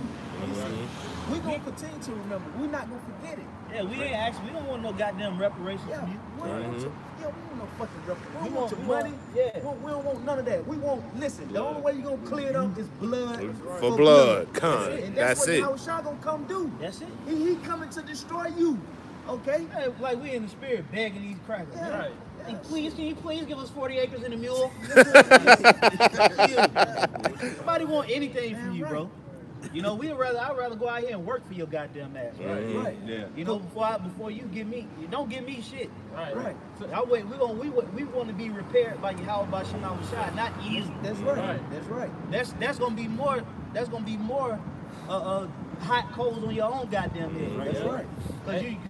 We're going to continue to remember. We're not going to forget it. Yeah, we ain't actually, we don't want no goddamn reparations Yeah, from you. we don't want we want no fucking reparations. We We want your want- money. yeah. We don't want none of that. We want, listen, the only way you're going to clear it up is blood. For blood, con. And That's what it. Yahweh Shah going to come do. That's it. He coming to destroy you. Okay? Hey, like we in the spirit begging these crackers. Yeah. Man. Right. Hey, please, can you please give us 40 acres and a mule? Nobody want anything from you, bro. You know, I'd rather go out here and work for your goddamn ass, right? Right. Yeah. You know, before you give me, you don't give me shit. Right. So we want to be repaired by Yahweh by Shema Shai, not easy. That's right. Right. That's right. That's gonna be more. That's gonna be more hot coals on your own goddamn head. That's right.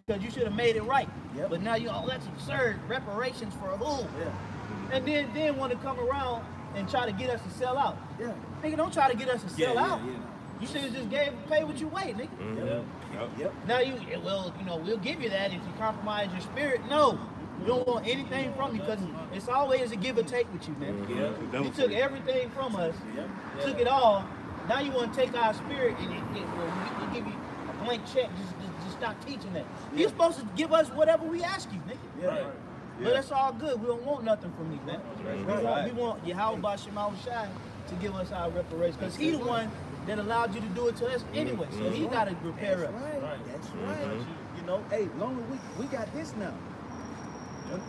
Because you should have made it right. Yep. But now that's absurd. Reparations for who? Yeah. And then want to come around and try to get us to sell out. Yeah. Nigga, don't try to get us to sell out. Yeah. You should have just pay what you weigh, nigga. Yep. Now we'll give you that if you compromise your spirit. No. You don't want anything from me because it's always a give or take with you, man. You took everything from us, took it all. Now you want to take our spirit and we'll give you a blank check. Just stop teaching that. You're supposed to give us whatever we ask you, nigga. Yeah. But that's all good. We don't want nothing from you, man. We want Yahweh Shema Shai to give us our reparations because he the one that allowed you to do it to us anyway. So he got to repair us. That's right. You know, hey, long as we got this now.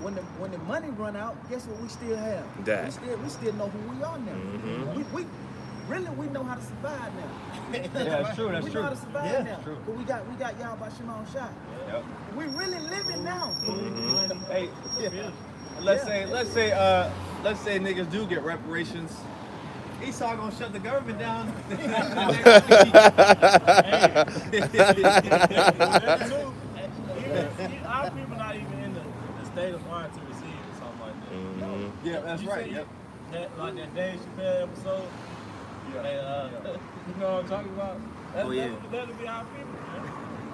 When the money run out, guess what we still have? That. We still know who we are now. We really know how to survive now. Yeah, that's true. That's we true. know how to survive now. True. But we got Yahweh Shema Shai. Yep. We really living now. Hey, let's say niggas do get reparations. Esau gonna shut the government down. Our people not even in the state of mind to receive or something like that. Yeah, that's You right. see Yep. Like that Dave Chappelle episode. Yeah. They, you know what I'm talking about? Oh, yeah. That'll be our people, man.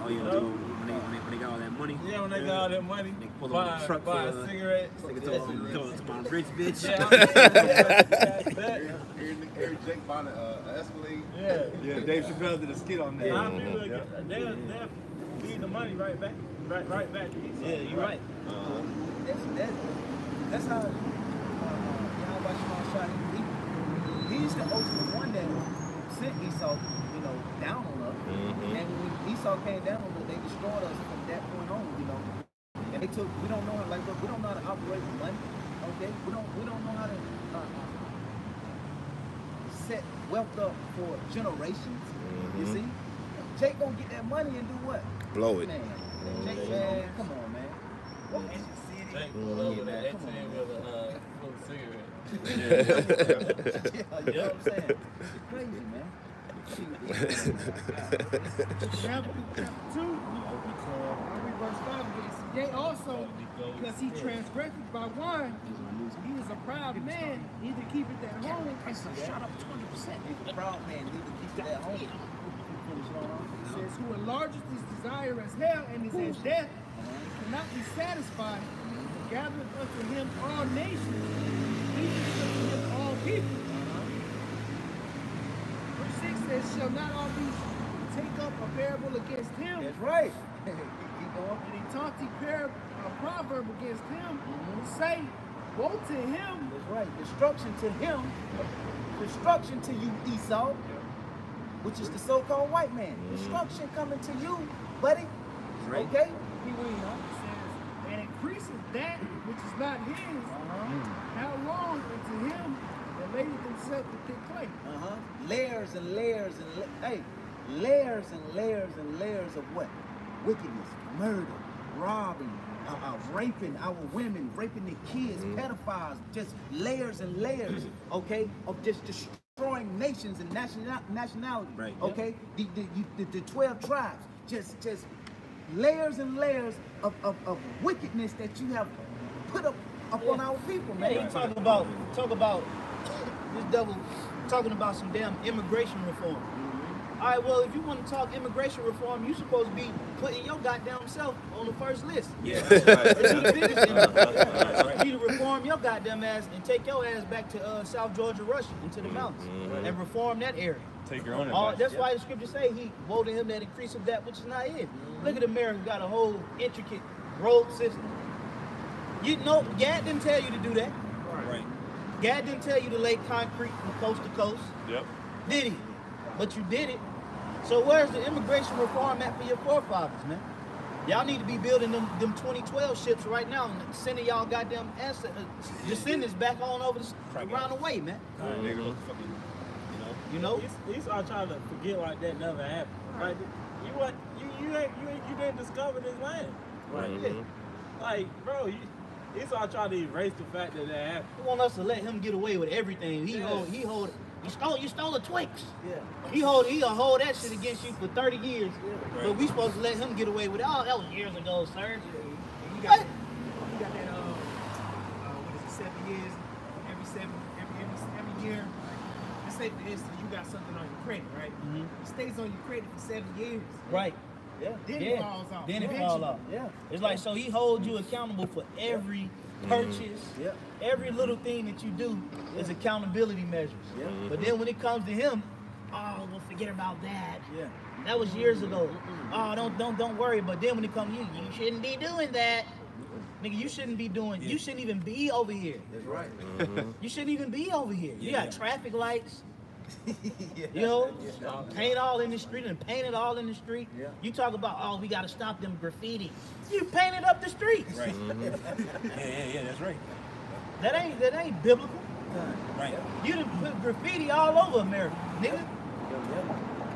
Oh, you know, when they got all that money. Yeah, when they got all that money, They pull up the truck buy for a cigarette. Nigga to my rich bitch. Yeah, Every Jake buying an Escalade. Yeah, Dave Chappelle did a skit on that. our people, they'll feed the money right back to you. Yeah, you're right. That's how Yahweh Shema Shai, he's the ultimate one that sent Esau, down on us. And when Esau came down on us, they destroyed us from that point on, And we don't know how, we don't know how to operate money, okay? We don't know how to set wealth up for generations. You see? Jake gonna get that money and do what? Blow it. Man, Jake, man, come on, man. Jake pulled over that 18 with a cigarette. You know what I'm saying? It's crazy, man. Chapter 2, verse 5. Yea, also, because he transgressed by one, he was a proud man, either keep it at home and shut up 20%. He's a proud man, need to keep it at home. It says, who enlarges his desire as hell and is as death, cannot be satisfied, gathereth unto him all nations, even unto him all people. Verse 6 says, shall not all these take up a parable against him? That's right. Keep going. And he taught the proverb against him, and say, woe to him. That's right. Destruction to him. Destruction to you, Esau, which is the so-called white man. Destruction coming to you, buddy. Right. Okay? He will, It says, and increases that which is not his. How long unto him that layeth himself to thick clay? Layers and layers and layers and layers and layers of what? Wickedness, murder, robbing, raping our women, raping the kids, pedophiles, just layers and layers, okay, of just destroying nations and nationality, Right. okay? The 12 tribes, just layers and layers of wickedness that you have put up on our people, man. Yeah, you talk about this devil talking about some damn immigration reform. All right, well, if you want to talk immigration reform, you're supposed to be putting your goddamn self on the first list. Yeah. You the biggest enemy. You need to reform your goddamn ass and take your ass back to South Georgia, Russia, into the mountains, and reform that area. Take your own advice. That's why the scriptures say he woe to him that increaseth that which is not his. Look at America, got a whole intricate road system. You know, Gad didn't tell you to do that. Right. Gad didn't tell you to lay concrete from coast to coast. Yep. Did he? But you did it. So where's the immigration reform at for your forefathers, man? Y'all need to be building them 2012 ships right now and sending y'all goddamn descendants back on over around the way, man. You know? He's all trying to forget like that never happened. Like you didn't discover this land. Right. Like, bro, he's all trying to erase the fact that happened. He want us to let him get away with everything. He hold. You stole a Twix. Yeah. He'll hold that shit against you for 30 years. Yeah. But we supposed to let him get away with it. Oh, that was years ago, sir. You got that, what is it, 7 years? Every year. Let's say, for instance, you got something on your credit, right? It stays on your credit for 7 years. Right. Yeah. Then it falls off. Then it falls off. Yeah. It's like, so he holds you accountable for every purchase. Yep. Every little thing that you do is accountability measures. Yeah. But then when it comes to him, oh, well, forget about that. Yeah. That was years ago. Oh, don't worry. But then when it comes to you, you shouldn't be doing that. Nigga, you shouldn't be doing. You shouldn't even be over here. That's right. You shouldn't even be over here. You got traffic lights. Yeah. You know, paint all in the street and paint it all in the street. Yeah. You talk about, oh, we got to stop them graffiti. You painted up the streets. Right. Yeah, that's right. That ain't biblical. Right. You done put graffiti all over America, nigga.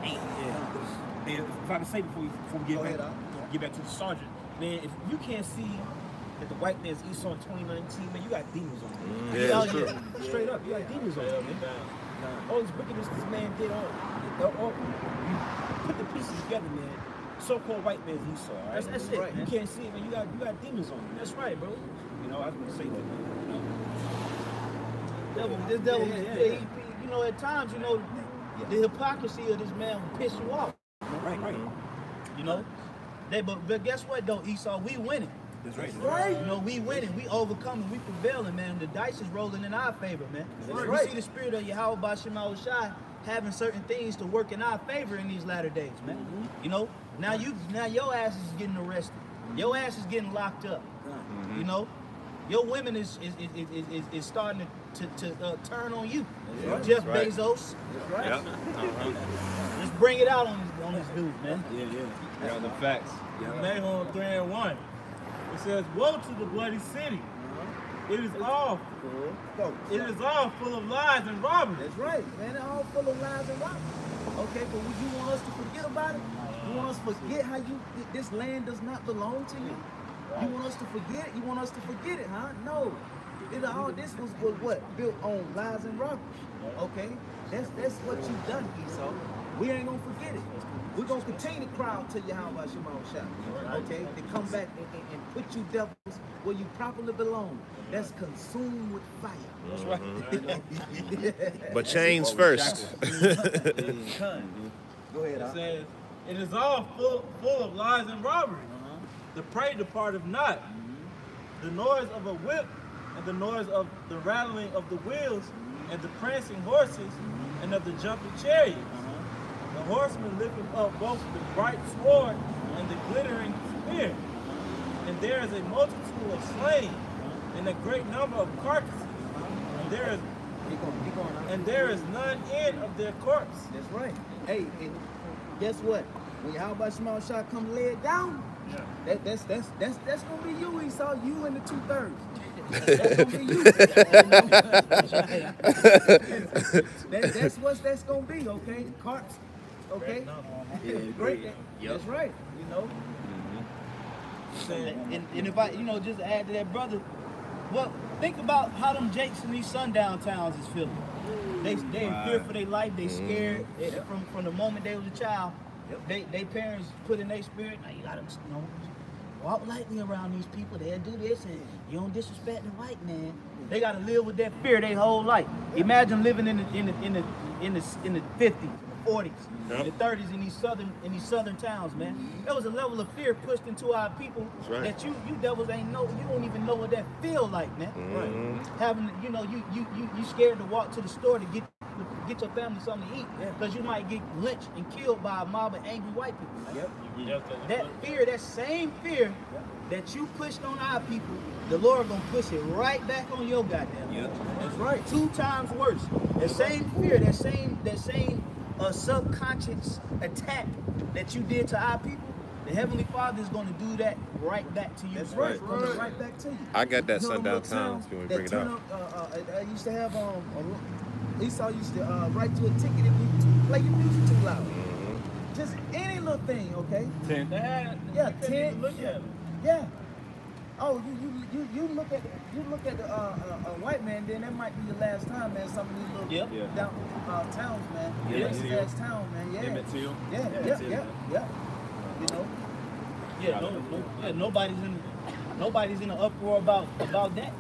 Hey, if I can say before we get back to the sergeant, man, if you can't see that the white man's Esau in 2019, man, you got demons on you. Yeah, that's true. Straight up, you got demons on you, man. All this wickedness this man did, you put the pieces together, man. So-called white man's Esau, all right? That's it, Right. man. You can't see it, man. You got demons on you. That's right, bro. You know, I was gonna say that, man. This devil, you know, at times, you know, the hypocrisy of this man will piss you off. Right. You know? But guess what, though, Esau? We winning. That's right. Right. You know, we winning, we overcoming, we prevailing, man. The dice is rolling in our favor, man. We see the spirit of Yahweh Bashim Shai having certain things to work in our favor in these latter days, man. You know, now your ass is getting arrested. Your ass is getting locked up. You know, your women is starting to turn on you. Jeff Bezos. That's right. Yep. Let's bring it out on this dude, man. Yeah, the facts. Nahum 3:1. It says, woe to the bloody city. It is all full of lies and robbery. That's right, man. They're all full of lies and robbery. Okay, but would you want us to forget about it? You want us to forget how this land does not belong to you? You want us to forget it? You want us to forget it, huh? No. All this was what? Built on lies and robbery. Okay? That's what you've done, Esau. We ain't gonna forget it. We're gonna continue to cry out to Yahweh Shema Shai. Okay? To come back and put you devils where you properly belong. That's consumed with fire. That's right. But chains first. Go ahead, It says, it is all full of lies and robbery. The prey departeth not. The noise of a whip and the noise of the rattling of the wheels and the prancing horses and of the jumping chariots. The horseman lifted up both the bright sword and the glittering spear. And there is a multitude of slain and a great number of carcasses. And there is none end of their corpse. That's right. Hey, and guess what? When Yahweh Shema Shai come lay it down, that's gonna be you, Esau. You and the 2/3. That's gonna be you. That's gonna be, okay? Carts, okay? Yeah, great. That's right. You know. And if I, just add to that, brother, well, think about how them Jakes in these sundown towns is feeling. They in fear for their life. They scared from the moment they was a child. They parents put in their spirit. Now you gotta walk lightly around these people. They'll do this, and you don't disrespect the white man. They gotta live with that fear their whole life. Imagine living in the 50s, 40s, the 30s in these southern towns, man. There was a level of fear pushed into our people that you devils ain't know. You don't even know what that feel like, man. Right. Having, you scared to walk to the store to get your family something to eat because you might get lynched and killed by a mob of angry white people. That fear, that same fear that you pushed on our people, the Lord gonna push it right back on your goddamn. That's right. 2 times worse. That same fear, that same subconscious attack that you did to our people, the Heavenly Father is going to do that right back to you. That's right. Coming right back to you. I got that sundown town. Can we bring it up? I used to have Esau used to write you a ticket if you play your music too loud. Just any little thing, okay? 10. Yeah, 10. Look at yeah. Oh, you look at a white man, then that might be your last time, man. Some of these little down towns, man. Racist ass town, man. Nobody's in an uproar about that.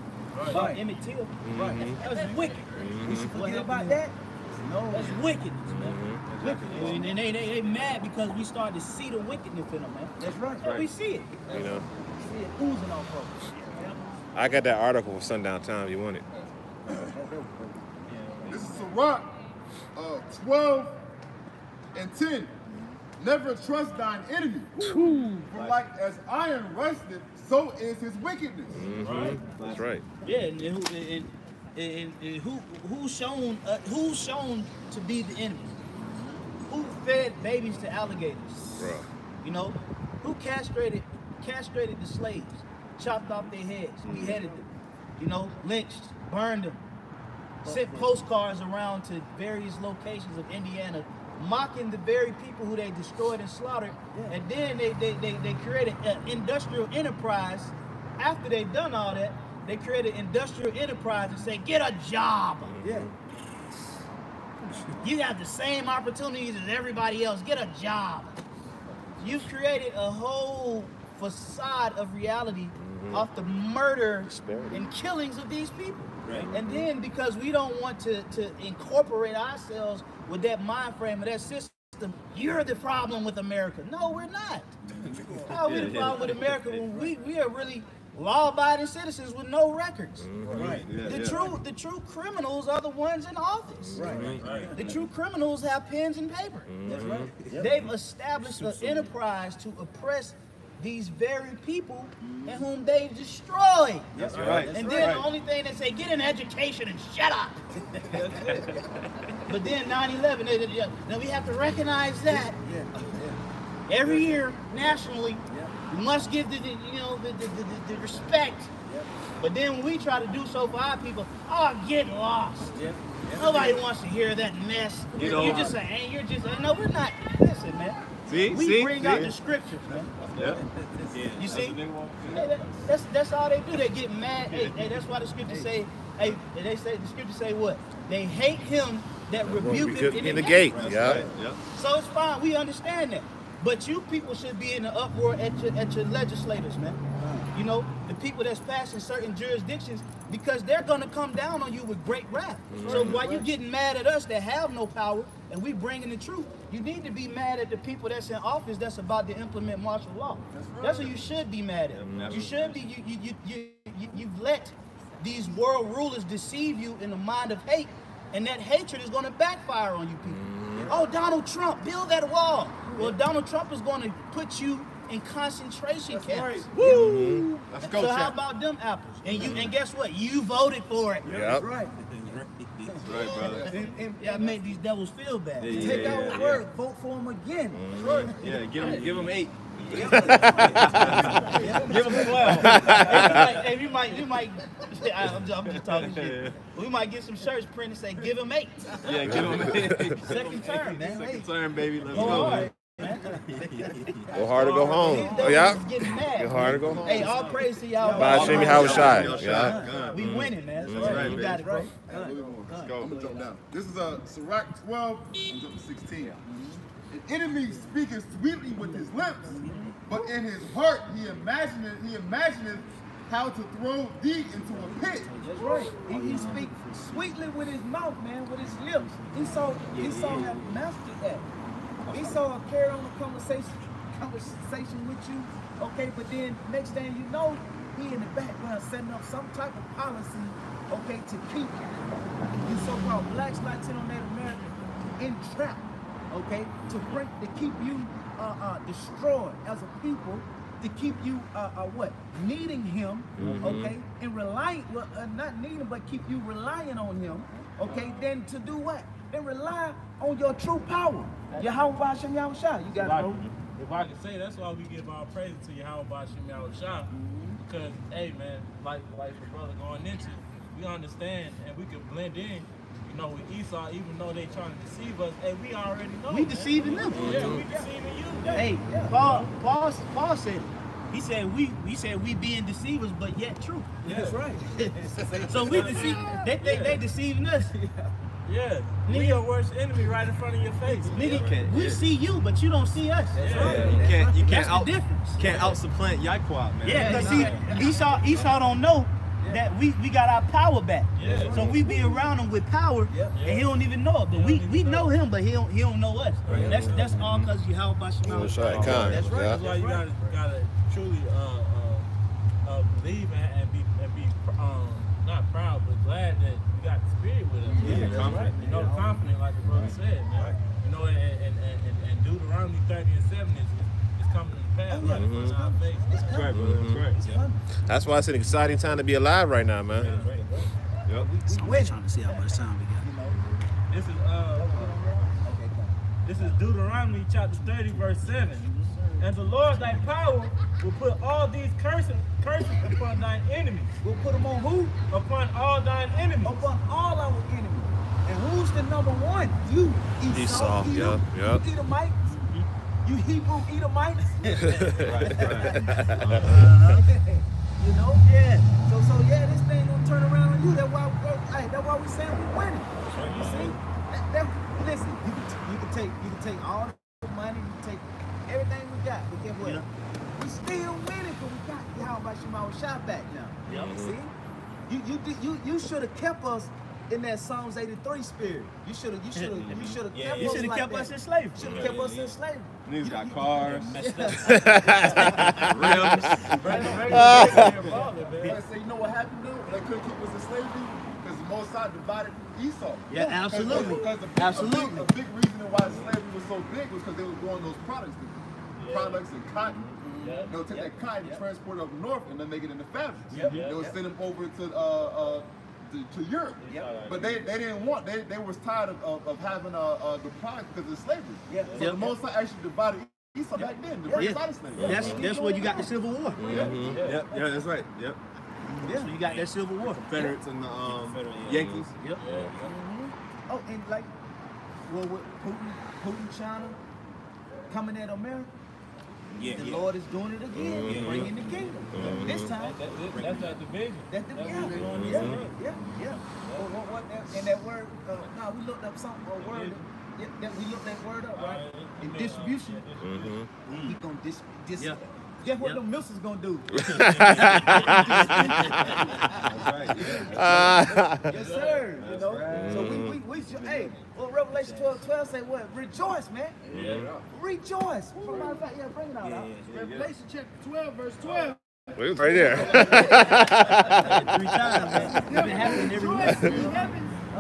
About Emmett Till. That's wicked. We should forget about that. No, that's wickedness, man. And they mad because we started to see the wickedness in them, man. That's right. We see it. See it oozing off of us. I got that article for Sundown Time. You want it? This is Sirach 12:10. Never trust thine enemy. For like as iron rusted, so is his wickedness. That's right. Yeah, and who's shown to be the enemy? Who fed babies to alligators? Bruh. Who castrated the slaves, chopped off their heads, beheaded them, lynched, burned them, sent postcards around to various locations of Indiana, mocking the very people who they destroyed and slaughtered, and then they created an industrial enterprise. After they've done all that, they created an industrial enterprise and say, get a job. You have the same opportunities as everybody else. Get a job. You've created a whole facade of reality off the murder and killings of these people. And then because we don't want to incorporate ourselves with that mind frame of that system, you're the problem with America. No, we're not. How are we the problem with America when we are really law-abiding citizens with no records? The true criminals are the ones in office. The true criminals have pens and paper. They've established an enterprise to oppress these very people and whom they've destroyed. And then the only thing they say, get an education and shut up. But then 9/11, now we have to recognize that. Every year, nationally, we must give the respect. But then when we try to do so for our people, get lost. Nobody wants to hear that mess. You're just saying, no, we're not. Listen, man. We bring out the scriptures, man. You see? That's all they do. They get mad. Hey, that's why the scriptures say, the scriptures say what? They hate him that rebuketh in the gate. So it's fine. We understand that. But you people should be in an uproar at your legislators, man. The people that's passing certain jurisdictions, because they're going to come down on you with great wrath. So while you getting mad at us that have no power and we bringing the truth, you need to be mad at the people that's in office that's about to implement martial law. That's what you should be mad at. You should be, you've let these world rulers deceive you in the mind of hate, and that hatred is going to backfire on you people. Oh, Donald Trump, build that wall. Well, Donald Trump is going to put you in concentration camps. Woo! Let's go, so how about them apples? And guess what? You voted for it. That's right. That's right, brother. I made these devils feel bad. Take our word, vote for them again. Yeah, give them 8. Give them 12. Hey, you might. I'm just talking shit. We might get some shirts printed and say, give them 8. Yeah, give them 8. Second term, man. Second term, baby. Let's go. go. Go hard or go home. Oh, yeah. Go hard or go home. Hey, all praise to y'all. By Shimmy Hawashai. Yeah. We winning, man. That's right, You baby. got it, bro. Let's go. I'm gonna jump down. This is Sirach 12. I'm jumping 16. An enemy speaketh sweetly with his lips, but in his heart he imagineth how to throw thee into a pit. That's right. He speaks sweetly with his mouth, man, with his lips. Esau have mastered that. Esau carry on a conversation with you, okay, but then next thing you know, he in the background setting up some type of policy, okay, to keep you so-called blacks, Latino, Native American entrapped, okay, to keep you destroyed as a people, to keep you needing him, okay, and relying, not needing, but keep you relying on him, okay, then to do what? Then rely on your true power. Yahweh Ba'ashem Yahushua. You got it, bro. If I can say, that's why we give our praise to Yahweh Ba'ashem Yahushua. Because, hey, man, like the brother going into, we understand and we can blend in, you know, with Esau, even though they trying to deceive us. Hey, we already know. We deceiving them. Yeah, we deceiving you. Hey, Paul said it. He said we being deceivers, but yet true. Yeah. That's right. So we deceive. They deceiving us. Yeah, we your worst enemy right in front of your face. Nigga, we see you, but you don't see us. That's right. You can't That's the difference. Can't out supplant Yaquab, man. Yeah, because see, Esau don't know that we got our power back. Yeah. So we be around him with power, and he don't even know it. But we know him, but he don't know us. That's all because you how about you. That's right. That's right. That's why you gotta truly believe and be not proud, but glad that you got the spirit with us. Yeah, confident. You know, confident, like the brother said, man. You know, and Deuteronomy 30 and 7 is coming to pass right in front of our face. That's right, brother. That's right. Yeah. That's why it's an exciting time to be alive right now, man. Yep. So we're trying to see how much time we got. This is Deuteronomy chapter 30, verse 7. And the Lord thy power will put all these curses upon thine enemies. We'll put them on who? Upon all thine enemies. Upon all our enemies. And who's the number one? You, Esau. Yep. You Edomites. You Hebrew Edomites. You know? Yeah. So yeah, this thing gonna turn around on you. That's why we saying we winning. You see? Listen, you can take all the money, you can take everything we got, but guess what? We still winning because we got Yahweh Shema Shah back now. See? You should have kept us in that Psalms 83 spirit. You should have kept us in slavery. You should have kept us in slavery. Niggas got cars. You know what happened though? They couldn't keep us in slavery because the Most High divided Esau. Yeah, absolutely. Because a big reason why slavery was so big was because they were growing those products, products and cotton. They'll take that cotton, transport it up north, and then make it into fabrics. They would send them over to Europe. But they didn't want. They was tired of having the product because of slavery. So the Most High actually divided Esau back then to bring us out of slavery. That's where you got the Civil War. Yeah, that's right. Yep. Yeah, so you got that Civil War. Confederates and the Yankees. Yep. Oh, and like, well, with Putin, China coming at America. The Lord is doing it again, bringing the kingdom. This time, that's that division. That's the and that word. We looked up something, a word. We looked that word up, right? In distribution, he gonna guess what them missiles gonna do? Yes, sir. You know. So we hey, well, Revelation 12 say what? Rejoice, man. Rejoice. Matter of fact, bring it out. Revelation chapter 12, verse 12. Right there. 3 times, man. It's been happening every week.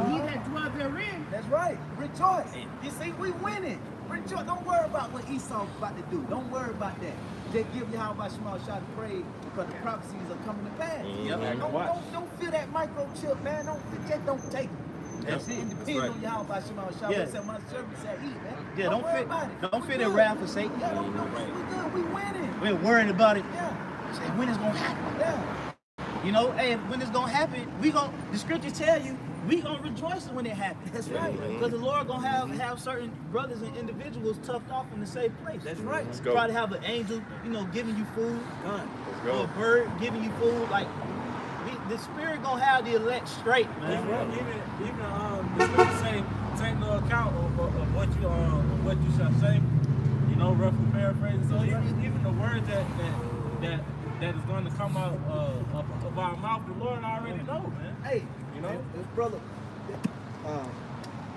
He that dwell therein. That's right. Rejoice. You see, we winning. Rejoice. Don't worry about what Esau's about to do. Don't worry about that. Just give Yahweh Shema Shah to pray because the prophecies are coming to pass. Don't feel that microchip, man. Don't take it. That's it. And depend on Yahweh Shema Shah. Yeah. Said my servant said eat, man. Yeah, don't fit that wrath for sake. Yeah, we good. We winning. We ain't worrying about it. Yeah. Say when it's gonna happen. Yeah. You know, hey, when it's gonna happen, the scriptures tell you we gonna rejoice when it happens. That's right. Because the Lord gonna have certain brothers and individuals tucked off in the safe place. That's right. Let's go. Try to have an angel, you know, giving you food, Let's or a go. bird giving you food. Like the Spirit gonna have the elect straight, man. Even the scripture say, take no account of what you shall say. You know, roughly paraphrasing. So even the words that is going to come out of our mouth, the Lord already knows, man. Hey, You know? his brother,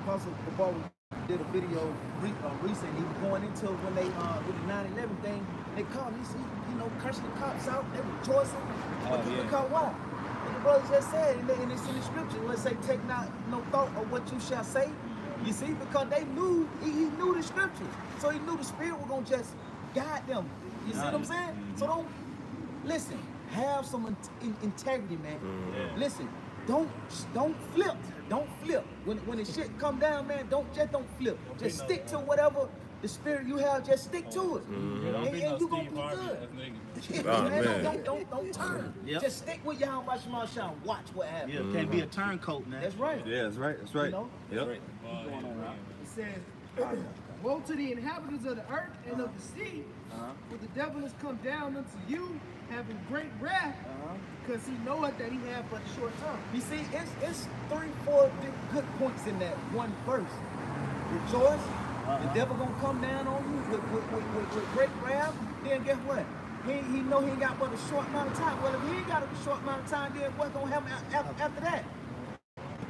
Apostle Kabbalah did a video recently. He was going into when they with the 9/11 thing. They called him. He cursing the cops out. They rejoicing. Because why? And the brother just said, and it's in the scripture. Let's say, take not no thought of what you shall say. You see, because they knew he knew the scriptures, so he knew the Spirit was gonna just guide them. You see what I'm saying? So don't listen. Have some integrity, man. Listen. Don't flip. Don't flip. When the shit come down, man, don't flip. Just stick to whatever the Spirit you have. Just stick to it, and you gonna be good. Man, don't turn. Yep. Just stick with Yahweh Shema Shah. Watch what happens. Yeah, can't be a turncoat, man. That's right. Yeah, that's right. That's right. You know? Yep. It says, woe to the inhabitants of the earth and of the sea, for the devil has come down unto you, having great wrath, because he knoweth that he hath but a short time. You see, it's 3-4 good points in that one verse. Rejoice. The devil gonna come down on you with great wrath. Then guess what? He know he ain't got but a short amount of time. Well, if he ain't got a short amount of time, then what's gonna happen after that?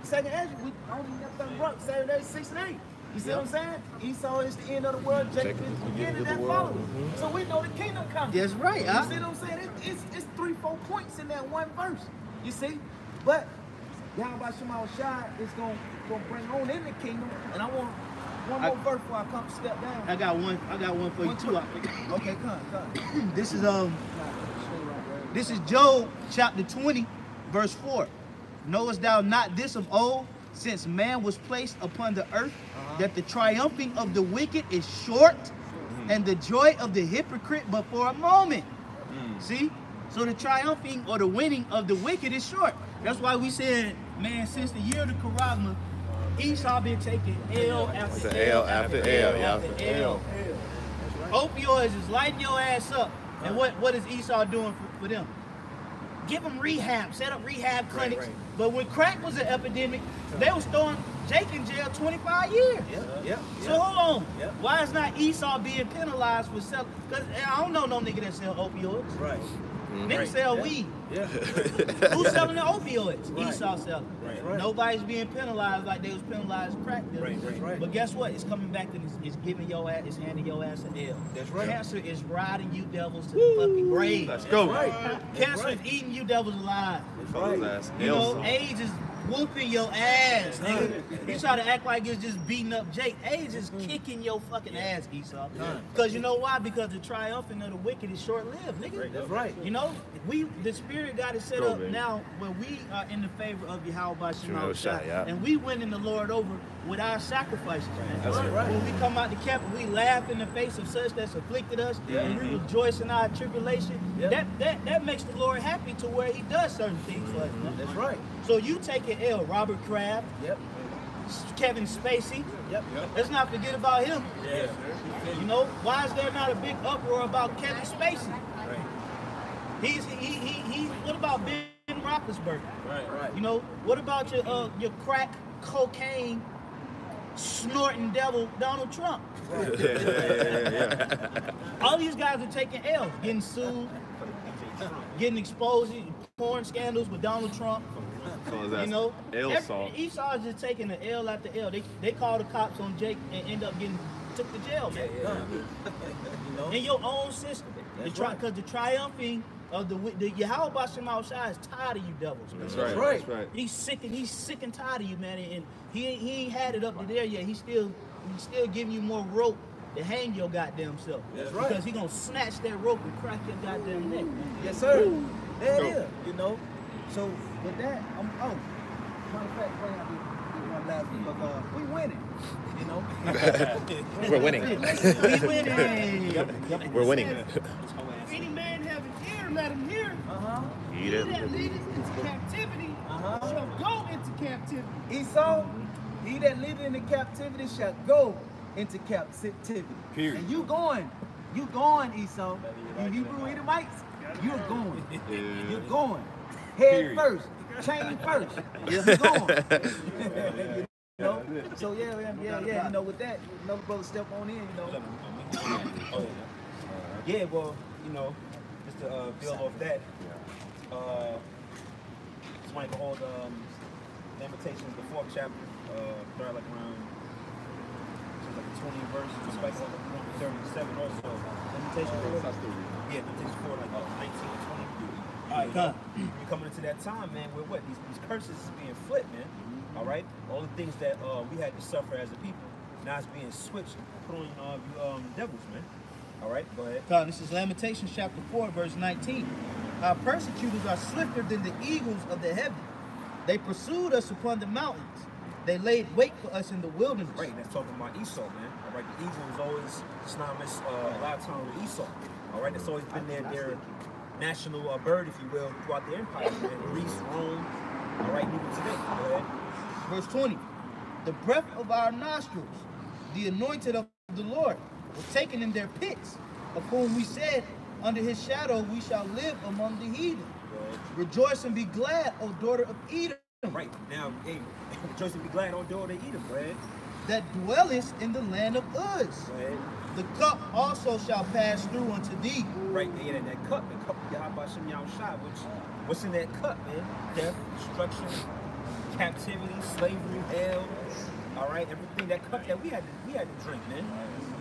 Second Ezra, we only have done rough. Saturday 6 and 8. You see what I'm saying? Esau is the end of the world. Jacob is the beginning that follows. So we know the kingdom coming. That's right. You see what I'm saying? It's 3-4 points in that one verse. You see? But Yahweh Shema Shai is gonna bring on in the kingdom. And I want one more verse before I come step down. I got one for you too. Okay, come. This is Job chapter 20, verse 4. Knowest thou not this of old, since man was placed upon the earth, that the triumphing of the wicked is short, and the joy of the hypocrite but for a moment. See? So the triumphing or the winning of the wicked is short. That's why we said, man, since the year of the Charisma, Esau been taking L after L after L after L. Opioids is lighting your ass up. And what is Esau doing for them? Give them rehab, set up rehab clinics. But when crack was an epidemic, they was throwing Jake in jail 25 years. So hold on. Why is not Esau being penalized for selling? Because I don't know no nigga that sell opioids. Right. Niggas sell weed. Who's selling the opioids? Esau selling. Nobody's being penalized like they was penalized crack dealers. But guess what? It's coming back and it's giving your ass, it's handing your ass an L. That's right. Cancer is riding you devils to the fucking grave. Let's go. Cancer is eating you devils alive. That's You know, AIDS is whooping your ass, nigga. You try to act like it's just beating up Jake. AIDS is kicking your fucking ass, Esau. Because you know why? Because the triumphing of the wicked is short-lived, nigga. That's right. You know, the Spirit got it set up now where we are in the favor of Yahweh Shema Shai, and we winning the Lord over with our sacrifices, man. That's right. When we come out the camp and we laugh in the face of such that's afflicted us, and we rejoice in our tribulation, that makes the Lord happy to where he does certain things for us, man. That's right. So you take an L, Robert Kraft, Kevin Spacey. Let's not forget about him. You know, why is there not a big uproar about Kevin Spacey? He's what about Ben Roethlisberger? You know, what about your crack cocaine snorting devil Donald Trump? All these guys are taking L's, getting sued, getting exposed, porn scandals with Donald Trump. You know, Esau is just taking an L after L. They call the cops on Jake and end up took to jail, man. You know? In your own system. Because the triumphing of the Yahweh Shema Shai is tired of you devils, man. That's right. He's sick and tired of you, man. And he ain't had it up to there yet. He's still giving you more rope to hang your goddamn self. That's right. Because he gonna snatch that rope and crack your goddamn neck, man. Yes, sir. There it is. You know. So with that, matter of fact, bring out the one last one, because we winning. You know. We're winning. We winning. We're winning. If any man have an ear, here, let him hear. He that leadeth into captivity shall go into captivity. Esau, he that leadeth into captivity shall go into captivity. Period. And you going, Esau. You Hebrew Edomites, you're going. You're going. Head first, chain first. You're going. You know? So yeah, you know, with that, another brother step on in, you know. Yeah, well, you know, just to build off that, just wanted to hold Lamentations, the 4th chapter, start like around, like the 20th verse, just like 37 also. Lamentations 4? Yeah, Lamentations 4, like 19 and 20. All right, we're coming into that time, man, where what? These curses is being flipped, man. All right? All the things that we had to suffer as a people, now it's being switched and put on you devils, man. All right, go ahead. This is Lamentations chapter 4, verse 19. Our persecutors are swifter than the eagles of the heaven. They pursued us upon the mountains. They laid wait for us in the wilderness. Right, that's talking about Esau, man. All right, the eagle is always synonymous a lot of times with Esau. All right, it's always been their national bird, if you will, throughout the empire, man. Greece, Rome, all right, even today. Go ahead. Verse 20. The breath of our nostrils, the anointed of the Lord, was taken in their pits, of whom we said, under his shadow we shall live among the heathen. Rejoice and be glad, O daughter of Edom. Right, now, hey, rejoice and be glad, O daughter of Edom, right? That dwellest in the land of Uz. Right. The cup also shall pass through unto thee. Right, yeah, that cup, the cup of Yahweh Shem Yahushua, which, what's in that cup, man? Death, destruction, captivity, slavery, hell, all right, everything, that cup that we had to drink, man.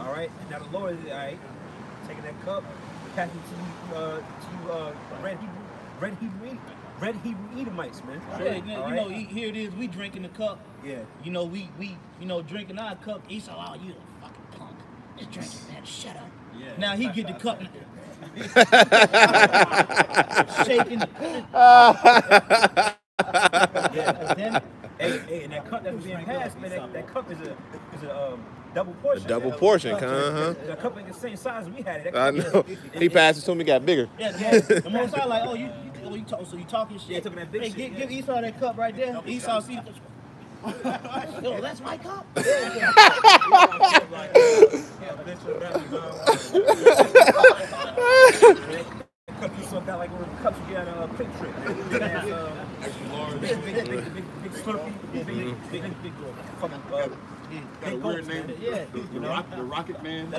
All right, and now the Lord is, all right, taking that cup, passing to red Hebrew Edomites, man. Yeah, you know, here it is, we drinking the cup. Yeah. You know, we drinking our cup. Esau, oh, you a fucking punk. Just drink it, man. Shut up. Yeah. Now he get the cup. Shaking the cup. Yeah. Then, hey, and that cup that's being passed, man, that cup is a double portion. A double portion, The cup ain't the same size as we had it. I know. He passed it to me, got bigger. Yeah, the most I like, you talking shit. Yeah, talking that big shit. Give Esau that cup right there. Esau, see. Yo, that's my cup. Cup you saw got like one of the cups you get on a quick trip. Big slurpee, big fucking Got a weird name. Yeah, The Rocket Man. He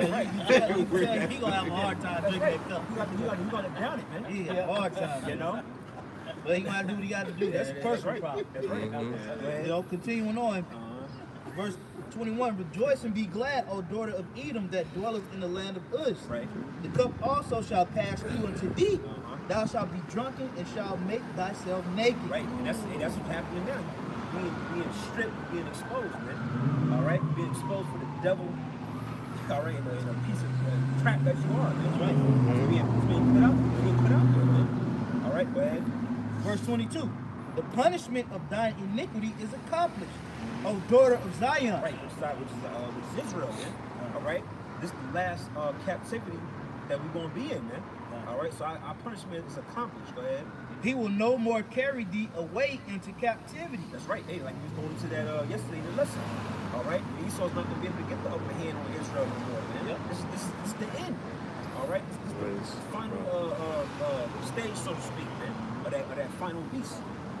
gonna have a hard time drinking that cup. You gotta down it, man. He got a hard time, you know. But he gotta do what he gotta do. That's a personal problem. That's right. You know, continuing on. Verse 21, rejoice and be glad, O daughter of Edom, that dwelleth in the land of Uz. Right. The cup also shall pass through unto thee. Thou shalt be drunken and shalt make thyself naked. Right, and that's what's happening now. Being stripped, being exposed, man. All right, being exposed for the devil. All right, in a piece of crap that you are, man. That's right. It's being put out there, man. All right, go ahead. Verse 22, the punishment of thine iniquity is accomplished, O daughter of Zion. Right, which is Israel, man. All right, this is the last captivity that we're gonna be in, man. All right, so our punishment is accomplished. Go ahead. He will no more carry thee away into captivity. That's right. Hey, like we was going into that yesterday, the lesson. All right, Esau's not gonna be able to get the upper hand on Israel anymore, man. Yep. This is the end. All right, this is the final stage, so to speak, man, of that final beast.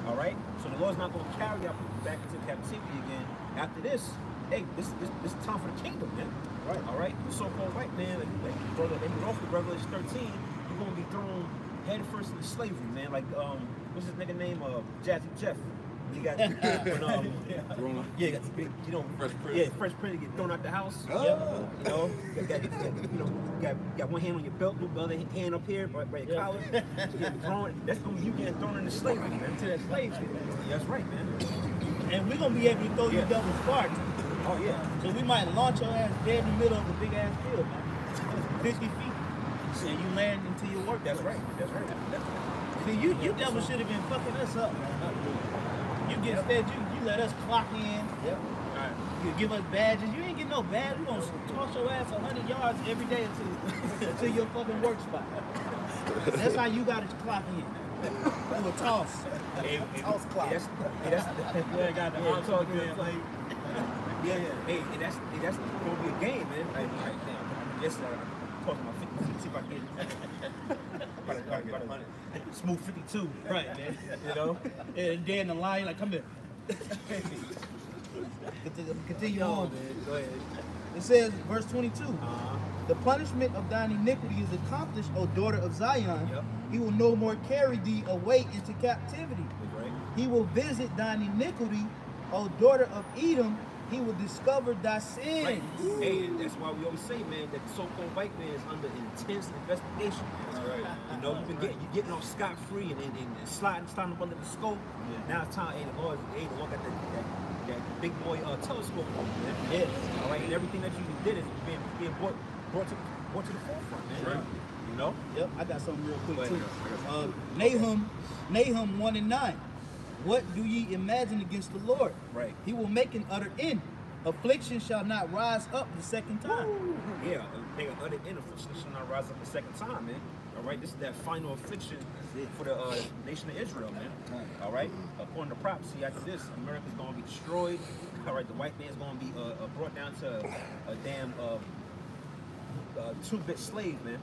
All right, so the Lord's not gonna carry our people back into captivity again. After this, hey, this is time for the kingdom, man. Right. All right, the so-called white man, like brother, and off the Revelation 13, you're gonna be thrown head first into slavery, man. Like what's his nigga name? Jazzy Jeff. He got when, yeah, got the big, you know, Fresh Prince get thrown out the house. Oh. You know, got one hand on your belt, the other hand up here, by your collar. Getting thrown. That's gonna be you getting thrown into slavery, man. To that slave shit. Yeah, that's right, man. And we're gonna be able to throw you double spark. Oh yeah. So we might launch your ass dead in the middle of a big ass field, man. 50 feet. And you land into your work. That's right. That's right. See, you devil should have been fucking us up, man. You get fed, you You let us clock in. Yep. You give us badges. You ain't get no badge. We gonna toss your ass 100 yards every day until your fucking work spot. That's how you got to clock in. Do a toss. Toss clock. Yeah, got the hot talk in play. Yeah. Hey, that's gonna be a game, man. Yes, I'm talking about 50. See if I can get it. Smooth 52. Right, man. You know? And then the line, like, come here. Continue on, man. Go ahead. It says, verse 22. The punishment of thine iniquity is accomplished, O daughter of Zion. Yep. He will no more carry thee away into captivity. That's right. He will visit thine iniquity, O daughter of Edom. He will discover thy sins. Right. Hey, that's why we always say, man, that the so-called white man is under intense investigation. That's right. You know, you're getting off scot-free and sliding up under the scope. Yeah. Now it's time, hey, the Lord got that big boy telescope on, man. Yeah. All right, and everything that you did is being brought to the forefront, man. Right. You know? Yep, I got something real quick too. Nahum 1:9. What do ye imagine against the Lord? Right. He will make an utter end. Affliction shall not rise up the second time. Yeah, make an utter end. Affliction shall not rise up the second time, man. All right, this is that final affliction for the nation of Israel, man. All right, according to prophecy, after this, America's going to be destroyed. All right, the white man's going to be brought down to a damn 2-bit slave, man.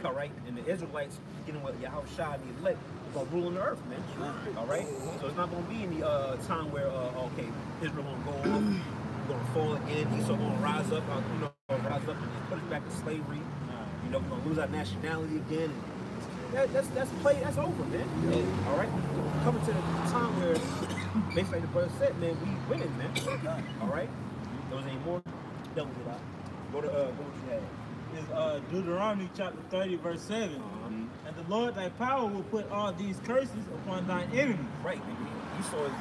All right, and the Israelites, beginning with Yahushua and the elect, are ruling the earth, man. All right, so it's not going to be any time where okay, Israel going to go off, we're going to fall again, Esau going to rise up, rise up and put us back to slavery. You know, we're going to lose our nationality again. And that's over, man. Yeah. All right, coming to the time where, basically like the brother said, man, we winning, man. All right, there was any more? Double it out. Go to what you had. Is Deuteronomy chapter 30, verse 7. And the Lord thy power will put all these curses upon thine enemies. Right, man. Esau is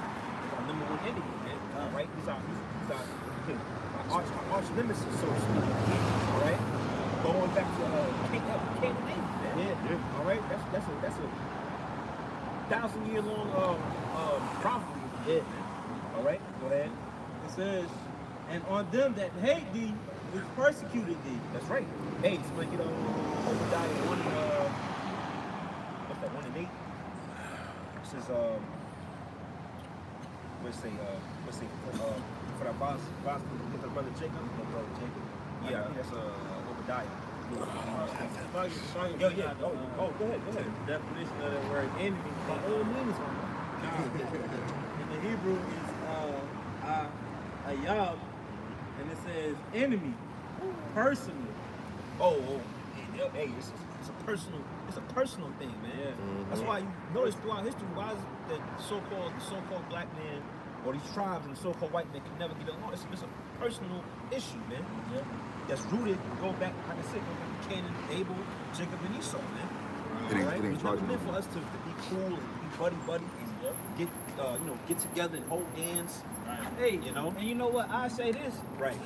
our number one enemy, man. All right, he's our arch nemesis, so to speak. All right, going back to King David, man. Yeah. All right, that's a 1,000-year-long prophecy. Yeah, man. All right, go ahead. It says, and on them that hate thee, which persecuted thee. That's right. Hey, somebody get Obadiah 1 what's that, 1 and 8? It says let's say for that boss with the brother Jacob. Yeah, I think that's Obadiah. Yeah. Oh, go ahead. The definition of that word enemy. In the Hebrew is ayab, and it says enemy, personally. Hey, it's a personal thing, man. Yeah. That's why you notice throughout history why is the so-called black man or these tribes and the so-called white man can never get along. It's a personal issue, man. Yeah. That's rooted, go back, like I said, go back to Cain, Abel, Jacob, and Esau, man. Right? It's never meant for us to be cool and be buddy and get together and hold hands. Right. Hey, and you know what? I say this. Right.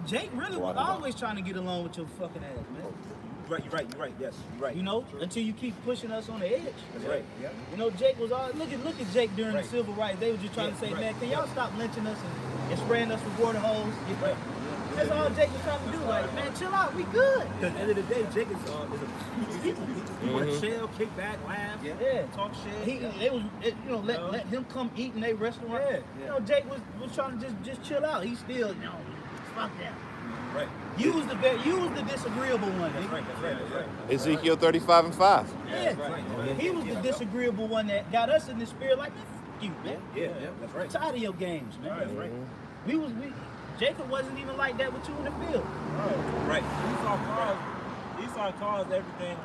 Jake really was always trying to get along with your fucking ass, man. You're right. Yes, you're right. You know, until you keep pushing us on the edge. That's right. Yeah. You know, Jake was all look at Jake during the civil rights. They were just trying to say, man, can y'all stop lynching us and spraying us with water hose? Right. That's all Jake was trying to do. Like, man, chill out, we good. Because at the end of the day, Jake is he want to chill, kick back, laugh, talk shit. Let him come eat in their restaurant. Yeah. You know, Jake was trying to just chill out. He still, fuck that. Right. You was the disagreeable one. That's right. Ezekiel 35:5. Yeah. Right. He was the disagreeable one that got us in the spirit like, man, fuck you, man. Yeah, that's right. I'm tired of your games, man. That's right. Jacob wasn't even like that with you in the field. Right. Esau caused everything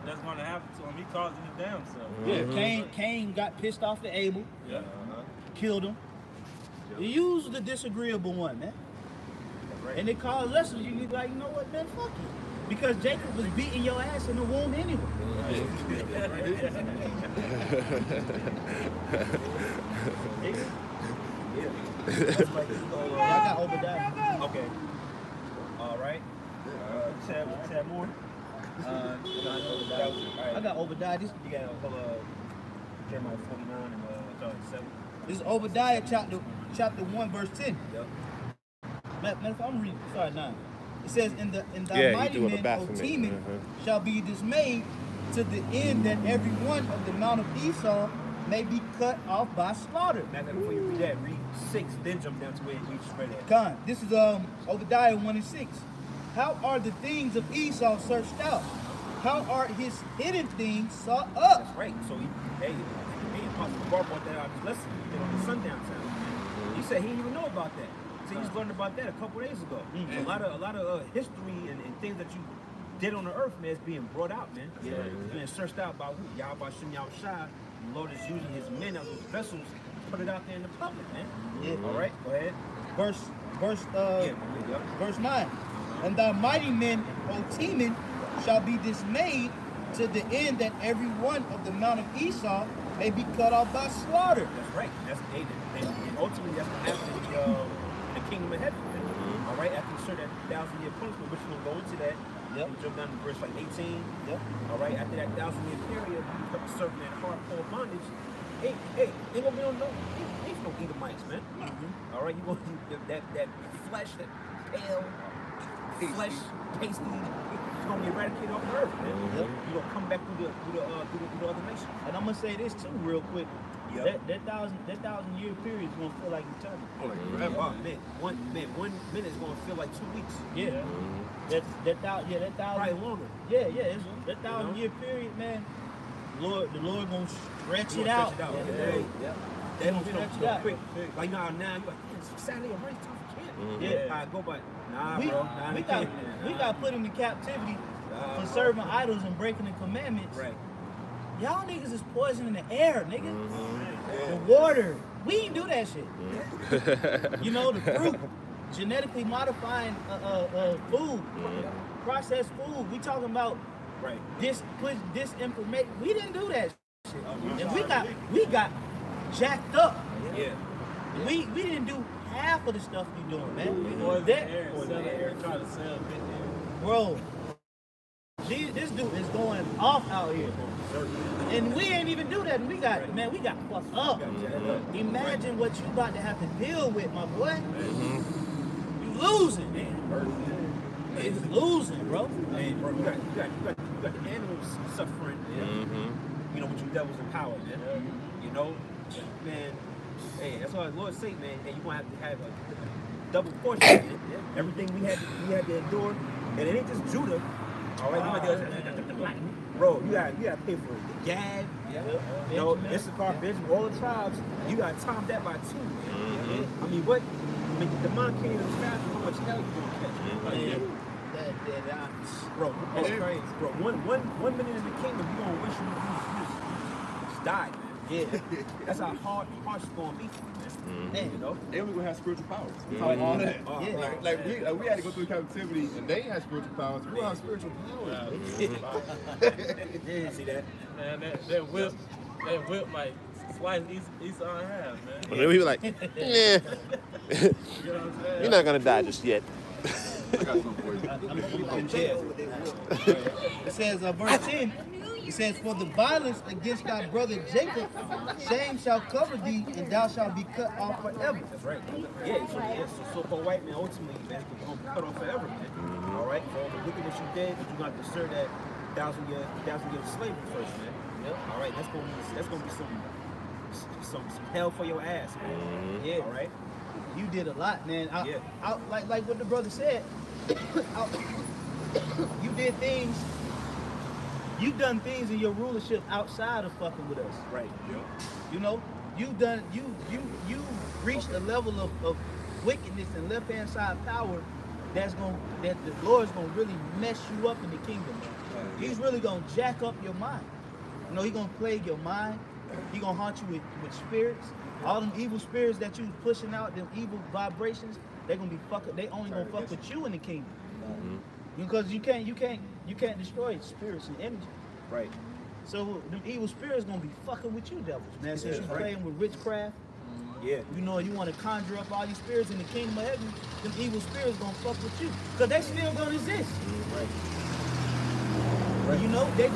that's going to happen to him. He caused it his damn self. Yeah, Cain got pissed off at Abel. Yeah. Killed him. You was the disagreeable one, man. Right. And it caused us to be like, you know what, man, fuck you. Because Jacob was beating your ass in the womb anyway. I got Obadiah. Okay. All right. Tab more? I got Obadiah. You got Jeremiah 49 and 7. This is Obadiah chapter 1 verse 10. Yep. Matter of fact, I'm reading. Sorry, 9. It says, "And the Yeah, mighty doing the men, O baptism. Teman, shall be dismayed to the end that every one of the mount of Esau may be cut off by slaughter." Matter of fact, before you read that, read 6, then jump down to where we just read that. Con, this is Obadiah 1 and 6. "How are the things of Esau searched out? How are his hidden things sought up?" That's right. So hey, Apostle Bar brought that out. Let's the sundown time. He said he didn't even know about that. So he just learned about that a couple days ago. So a lot of history and things that you did on the earth, man, is being brought out, man. Yeah. It's being searched out by Yahweh Shem Yahushai. The Lord is using his men as those vessels to put it out there in the public, man. Yeah. All right, go ahead. Verse 9. "And thy mighty men, O Teman, shall be dismayed to the end that every one of the mount of Esau may be cut off by slaughter." That's right. That's and ultimately that's what happened in the kingdom of heaven. All right, after you serve that 1,000-year punishment, which we'll go into that. Yep. You jump down to verse like 18. Yep. All right, after that 1,000-year period, you kept serving that hardcore bondage. Hey, ain't gonna be ain't no Edomites, man. All right, you gonna that flesh, that pale flesh, pasty, it's gonna be eradicated off the earth, man. You gonna come back through the other nations. And I'm gonna say this too, real quick. Yep. That thousand-year period is gonna feel like eternity. Oh, like forever. Oh, man, 1 minute is gonna feel like 2 weeks. Yeah. That thousand. Probably longer. Yeah. It's that 1,000-year period, man. The Lord gonna stretch it out. They don't stretch it out quick. Like now, you like it's Saturday already. Yeah. I go by. Nah, bro. Nah, we got put into captivity for serving idols and breaking the commandments. Right. Y'all niggas is poisoning the air, nigga. The water. We ain't do that shit. You know, the fruit, genetically modifying food, processed food. We talking about disinformation. We didn't do that shit. And we got jacked up. Yeah. We didn't do half of the stuff you doing, man. Bro, this dude is going off out here. And we ain't even do that. We got fucked up. Imagine what you about to have to deal with, my boy. You losing, man. It's losing, bro. Hey, bro, you got the animals suffering. You know, with you devils in power, man. You know, man. Hey, that's why the Lord say, man. Hey, you gonna have to have a double portion. Man. Everything we had to endure, and it ain't just Judah. All right, bro, you gotta pay for it. The Gad, you know, Issachar, Benjamin, all the tribes. You gotta time that by 2. I mean, what? I mean, the man can't even fathom how much hell you gonna catch. Bro, that's crazy. Bro, one minute in the kingdom, you gonna wish you just died, man. Yeah, that's how harsh it's gonna be for you, man. You know, And we're gonna have spiritual powers. All that. Like we had to go through captivity, and they had spiritual powers. We have spiritual powers. See that? Man, that whip might slice Esau in half, man. And then we were like, You know what I'm saying? you're not gonna die just yet. I got something for you. It says, verse 10, it says, "For the violence against thy brother Jacob, shame shall cover thee, and thou shalt be cut off forever." That's right. Yeah, so for white man, ultimately, man, it's gonna be cut off forever, man. All right, for all the wickedness you did, but you got to serve that 1,000 years of slavery first, man. All right, that's gonna be some hell for your ass, man. Yeah. All right. You did a lot, man. Like what the brother said. You did things. You've done things in your rulership outside of fucking with us. Right. You know, you reached a level of wickedness and left hand side power that the Lord's gonna really mess you up in the kingdom. He's really gonna jack up your mind. You know, he's gonna plague your mind. He's gonna haunt you with spirits. All them evil spirits that you was pushing out, them evil vibrations, they only gonna fuck with you in the kingdom. Because you can't destroy spirits and energy. Right. So them evil spirits gonna be fucking with you devils, man. Since you're playing with witchcraft, Yeah. you know, you want to conjure up all these spirits in the kingdom of heaven, them evil spirits gonna fuck with you. Because they still gonna exist. Right. But you know, they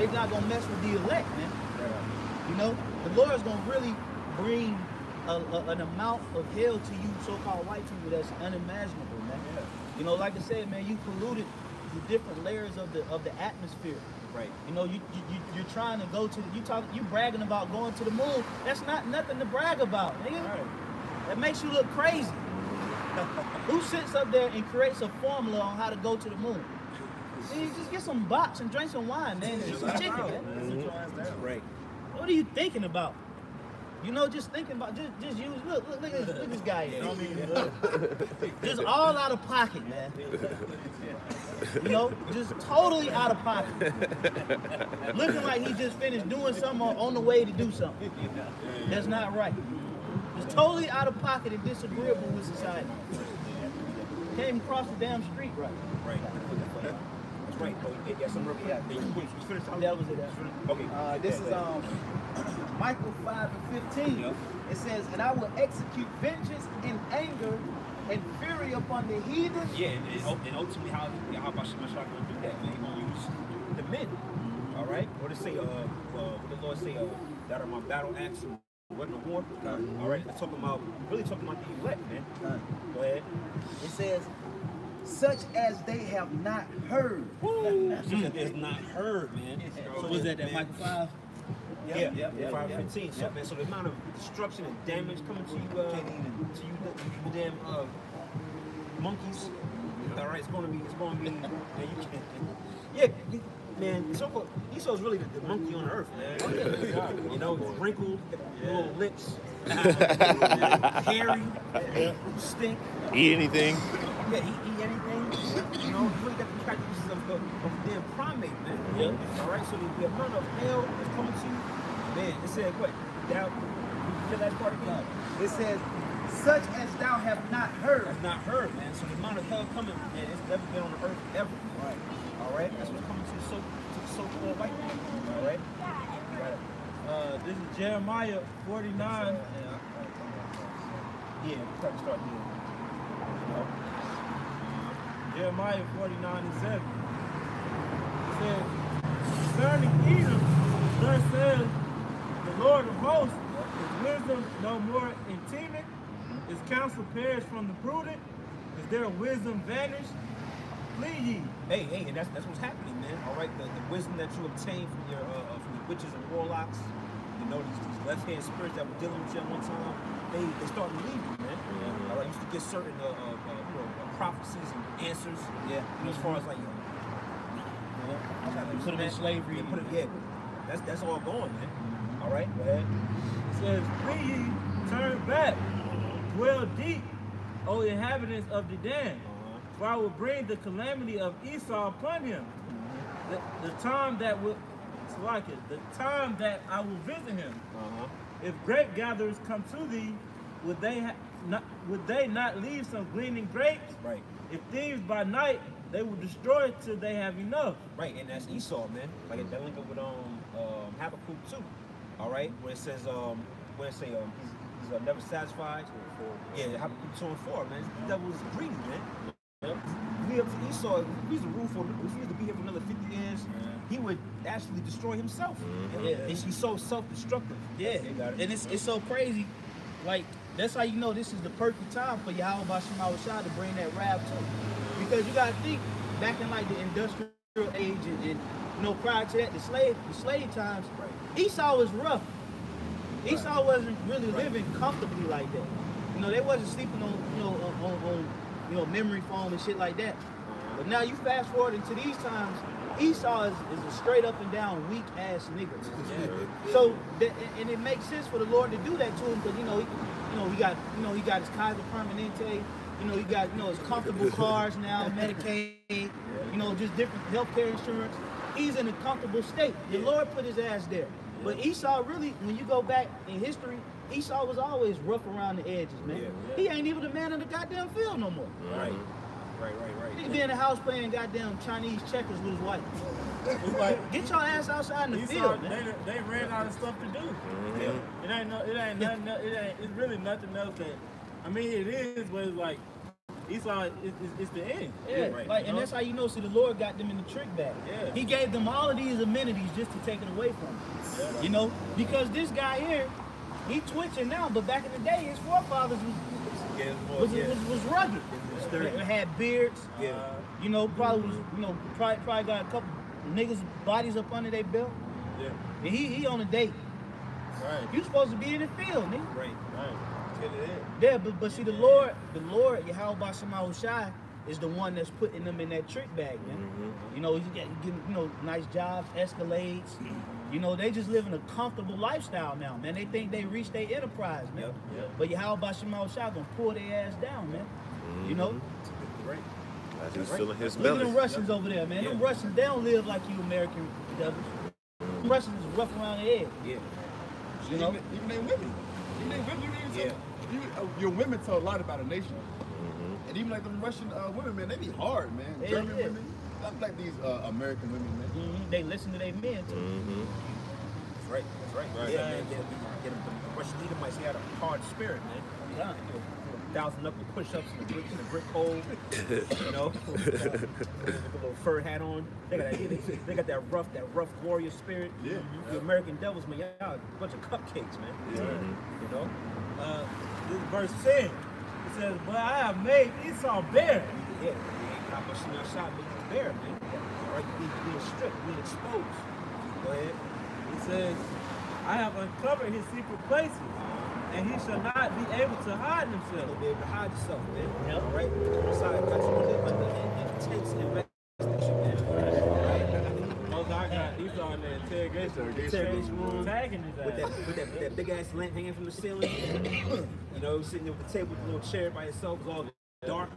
not gonna mess with the elect, man. You know, the Lord's gonna really bring an amount of hell to you so-called white people that's unimaginable, man. Yeah. You know, like I said, man, you polluted the different layers of the atmosphere. Right. You know, you're trying to go to you bragging about going to the moon. That's not nothing to brag about, nigga. Right. That makes you look crazy. Who sits up there and creates a formula on how to go to the moon? Man, you just get some box and drink some wine, man. And some chicken, man. Right. What are you thinking about? You know, just thinking about just use look at this guy here. You know what I mean? Just all out of pocket, man. You know, just totally out of pocket. Looking like he just finished doing something or on the way to do something. That's not right. Just totally out of pocket and disagreeable with society. Can't even cross the damn street right. Right. That's right. Oh, yeah, some real quick. You finished talking? That was it. Okay. This is Michael 5:15. Yep. It says, "And I will execute vengeance in anger and fury upon the heathen." Yeah, and ultimately, how about Shemashah going to do that? Man, he's going to use the men. All right. What does it say? What the Lord say? That are my battle axe and weapon of war. All right. It's talking about really talking about the elect, man. Go ahead. It says, "Such as they have not heard." Such as they have not heard, man. So was that Michael 5? Yeah, 5:15. So, man, so the amount of destruction and damage coming to you damn monkeys. All right, it's gonna be. Man, you can't. Yeah, man. Esau's really the monkey on earth, man. You know, wrinkled, little lips, hairy, stink. Eat anything. Yeah, eat anything. You know, you really got the characteristics of the damn primate, man. Yeah. All right, so the amount of hell that's coming to you, man. It said, what? Down. You that part again? It says, "Such as thou have not heard." That's not heard, man. So the amount of hell coming, man, it's never been on the earth ever. Right. All right, that's what's coming to the so-called white man. All right. This is Jeremiah 49. Yeah, we probably start here. Jeremiah 49:7. It says, "Concerning Edom, thus says the Lord of hosts, is wisdom no more intimate? Is counsel perished from the prudent? Is their wisdom vanished? Flee ye." Hey, and that's what's happening, man. All right, the wisdom that you obtain from your witches and warlocks, you know, these left-hand spirits that were dealing with you at one time, they start to leave you, man. All right, you used to get certain prophecies and answers. Yeah. You know, as far as like, Put them in slavery. That's all gone, man. All right, go ahead. It says, "Flee ye, turn back, dwell deep, O inhabitants of the den, for I will bring the calamity of Esau upon him. The time that I will visit him. If grape gatherers come to thee, would they not leave some gleaning grapes? Right. If thieves by night, they will destroy it till they have enough." Right, and that's Esau, man. Like that link up with Habakkuk 2. All right, where it says he's never satisfied. Yeah, Habakkuk 2 and 4, man. The devil is greedy, man. Yep. If we up to Esau, if he was to be here for another 50 years, he would actually destroy himself. Yeah. And he's so self-destructive. Yeah, You got it. and it's so crazy. Like, that's how you know this is the perfect time for Yahweh Shemashah to bring that wrath to. Because you gotta think, back in like the industrial age and you know, prior to that, the slave times, Esau was rough. Esau wasn't really living comfortably like that. You know, they wasn't sleeping on memory foam and shit like that. But now you fast forward into these times, Esau is a straight up and down weak ass nigga. So and it makes sense for the Lord to do that to him because he got his Kaiser Permanente. He got his comfortable cars now, Medicaid. Just different healthcare insurance. He's in a comfortable state. The Lord put his ass there. But Esau really, when you go back in history, Esau was always rough around the edges, man. He ain't even the man in the goddamn field no more. Right. He be in the house playing goddamn Chinese checkers with his wife. Like, get your ass outside in the field, man. They ran out of stuff to do. It's really nothing else that. I mean, it is, but it's like Esau it's the end. Yeah, and that's how you know. See, the Lord got them in the trick bag. Yeah. He gave them all of these amenities just to take it away from them. Because this guy here, he twitching now, but back in the day, his forefathers was rugged. They had beards. Yeah. You know, probably was, you know, probably got a couple niggas' bodies up under their belt. Yeah. And he on a date. Right. You supposed to be in the field, nigga. Right. Get it in. Yeah, but see, the Lord, Yahweh Shai, is the one that's putting them in that trick bag, man. You know, he's getting, you know, nice jobs, Escalades. You know, they just living a comfortable lifestyle now, man. They think they reached their enterprise, man. But Yahweh Shai gonna pull their ass down, man. You know? Right. He's filling his Look at belly. them Russians over there, man. Them Russians, they don't live like you American devils. Them Russians is rough around the head. Yeah. You know? Even they women. Your women tell a lot about a nation. And even like them Russian women, man, they be hard, man. Yeah, German yeah. women, not like these American women, man. They listen to their men, too. That's right. Yeah, man. The Russian leader might say had a hard spirit, man. Yeah. 1,000 knuckle push-ups in the brick hole, you know, with a little fur hat on. They got that rough warrior spirit. Yeah. The American devils, man, y'all a bunch of cupcakes, man. You know. This is verse 10. It says, "But I have made Esau bare." Yeah. How much you shot me bare, man. Right, being stripped, being exposed. Go ahead. It says, "I have uncovered his secret places, and he shall not be able to hide You'll himself." be able to hide yourself, man. Yep. All right? Besides, got you under intense investigation, man. Most I got Esau in the interrogation room, tagging his With ass. that big ass lamp hanging from the ceiling. You know, sitting there with the table with a little chair by yourself, it's all dark.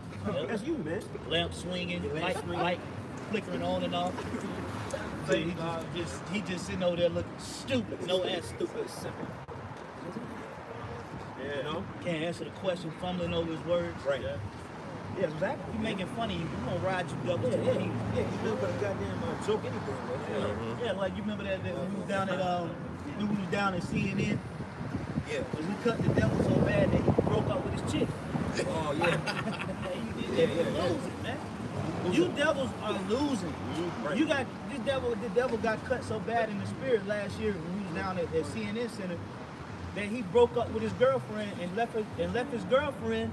That's you, man. Lamp swinging, light flickering on and off. So he just sitting over there looking stupid. No ass stupid. Simple. Yeah. You know? Can't answer the question, fumbling over his words. Right. Yeah, exactly. He making fun of you. We gonna ride you up. Yeah, you know, but a goddamn joke anything, man. Yeah, like you remember that when we was down at CNN. Yeah. When we cut the devil so bad that he broke up with his chick. Oh, yeah. You're losing, man. You devils are losing. Right. You got the devil got cut so bad in the spirit last year when we was down at CNN Center that he broke up with his girlfriend and left his girlfriend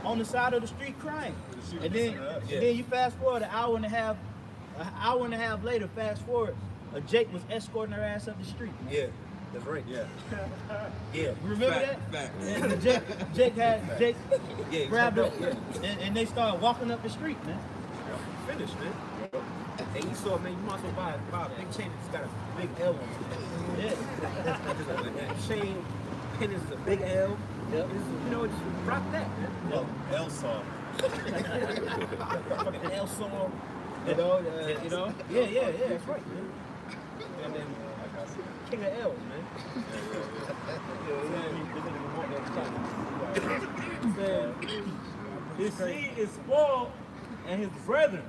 on the side of the street crying. And then you fast forward an hour and a half later, fast forward, Jake was escorting her ass up the street. Yeah, that's right. Yeah. You remember that? Fact. And Jake grabbed her and they started walking up the street, man. Finish, man. Hey, you saw, man, you might as well buy a big chain that's got a big L on it. Yeah. That chain pin is a big L. Yep. You know, just rock that, man. L saw. Fucking L saw. You know. Yeah, that's right, man. And then king of L's, man. His seed is spoiled, and his brethren,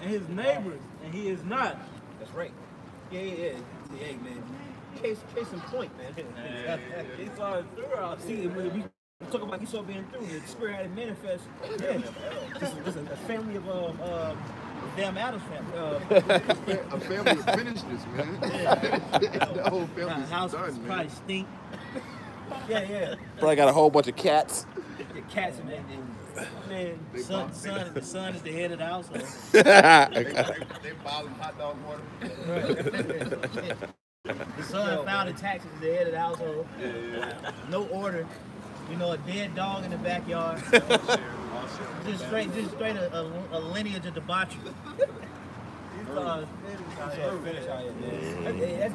and his neighbors, and he is not. That's right. Yeah. Hey, man. Case in point, man. Esau is throughout. See, when we talk about Esau being through, the spirit had to manifest. Yeah. Just a family of Damn Adams family. A family of finishness, man. The whole family's House done, man. probably stink. yeah. Probably got a whole bunch of cats. The cats and man. The son is the head of the household. They boiling hot dog water. The son found the taxes is the head of the household. No order. You know, a dead dog in the backyard. Just straight a lineage of debauchery. Finish out here, man.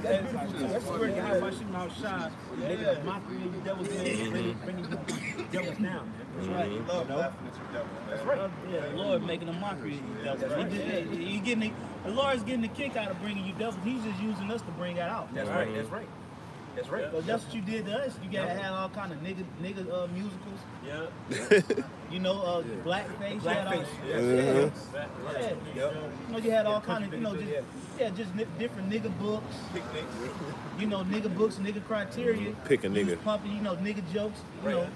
That's where you have my shooting out shine. Making a mockery of you devils, man. Bringing you devils down, man. That's right. You love laughing at your devil, man. That's right. Yeah, the Lord making a mockery of you devils. The Lord's getting a kick out of bringing you devils. He's just using us to bring that out. That's right. Because that's what you did to us. You gotta have all kind of nigga musicals. Yeah. You know, blackface. Blackface. You know, you had all kind of, just different nigga books. You know, nigga books, nigga criteria. Pick a You nigga. was pumping, nigga jokes. You know.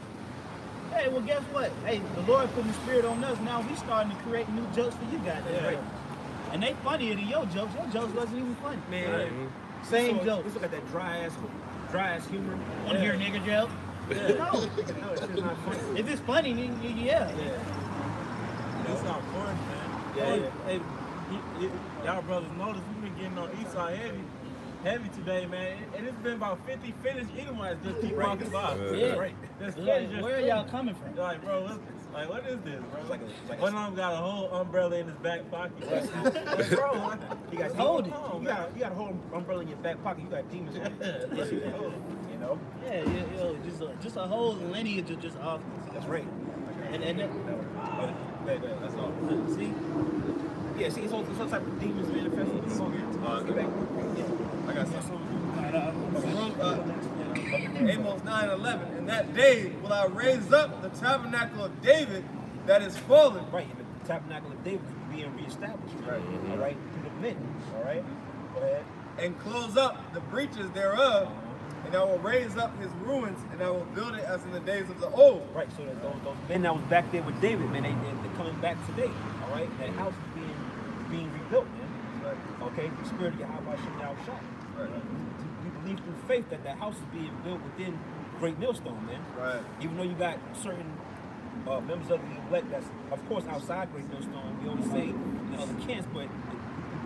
Hey, well, guess what? Hey, the Lord putting the spirit on us. Now we starting to create new jokes for you guys. Right. And they funnier than your jokes. Your jokes wasn't even funny. Man. Same so, joke. Let's look at that dry ass dry ass humor. Want to hear a nigga joke? No, no, it's just not funny. If it's funny, then yeah. It's not fun, man. Hey, y'all brothers notice we've been getting on Eastside heavy today, man. And it's been about 50 finished Edomites just keep walking by. Yeah. That's Like, where are y'all coming from? Like, bro, what is this, bro? One of them got a whole umbrella in his back pocket. Like, bro, you got Hold it. You got a whole umbrella in your back pocket. You got demons in it. You know? Yeah, just a whole lineage of just off. That's right. And That's all. See? Yeah, see, it's some type of demons manifesting. Get back. I got something. Amos 9:11. In that day will I raise up the tabernacle of David that is fallen. Right, and the tabernacle of David is being reestablished. Right. All right, through the men. All right, go ahead. And close up the breaches thereof, and I will raise up his ruins, and I will build it as in the days of the old. Right, so that those men that was back there with David, man, they're coming back today. All right, that house is being rebuilt, man. Right. Okay, the spirit of Yahweh Shem Yahushua. Right. We believe through faith that house is being built within Great Millstone, man. Right. Even though you got certain members of the elect that's, of course, outside Great Millstone, we always say in other camps, but we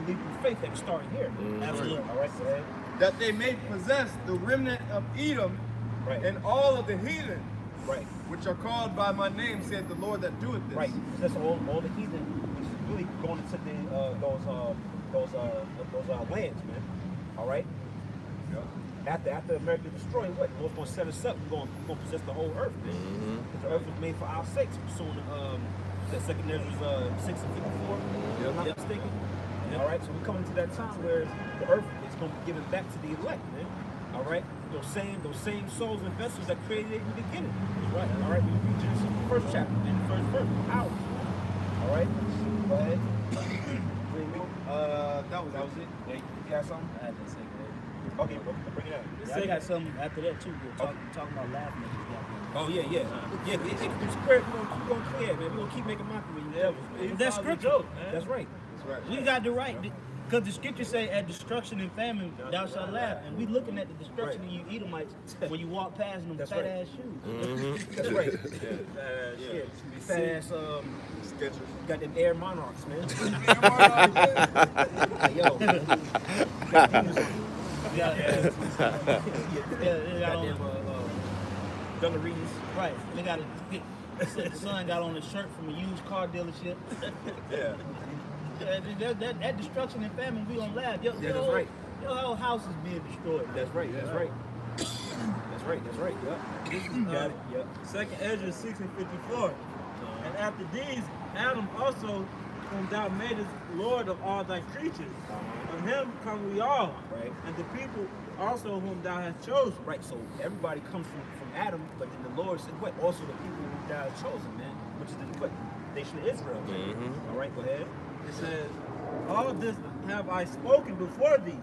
believe through faith that it's starting here. Absolutely. All right, go ahead. That they may possess the remnant of Edom, right, and all of the heathen, right, which are called by my name, said the Lord that doeth this. Right. That's all the heathen, which is really going into those lands, man. All right. After America destroyed, what? The Lord's going to set us up. We're going to possess the whole earth, man. Because the earth was made for our sakes. Pursuing the second Ezra 6 and 54. If I'm not mistaken. All right. So we're coming to that time where the earth is going to be given back to the elect, man. All right. Those same souls and vessels that created it in the beginning. Right. All right. We read Genesis, the first chapter, and the first verse. Ours. All right. Go ahead. That was it. Wait, you got something? I had to say that. Okay, bring it out. I got something after that too. We're talking about laughing at you. Oh yeah. It's square. We're gonna clear, man. We're gonna keep making mockery of you devils, man. That's scripture. That's right. We got the right, because the scriptures say, "At destruction and famine, thou shalt laugh." And we looking at the destruction of you Edomites when you walk past them fat ass shoes. That's right. Fat ass got them Air Monarchs, man. Dungarees. Right. They got the son got on a shirt from a used car dealership. That destruction and famine, we gonna laugh. That's right. Your whole house is being destroyed. That's right. That's right. Yep. This is Second Ezra 6 and 54. And after these, Adam also, whom thou madest Lord of all thy creatures, of him come we all, right? And the people also whom thou hast chosen. Right. So everybody comes from Adam, but then the Lord said, what? Also the people whom thou hast chosen, man, which is the nation of Israel. All right. Go ahead. It says, all this have I spoken before thee,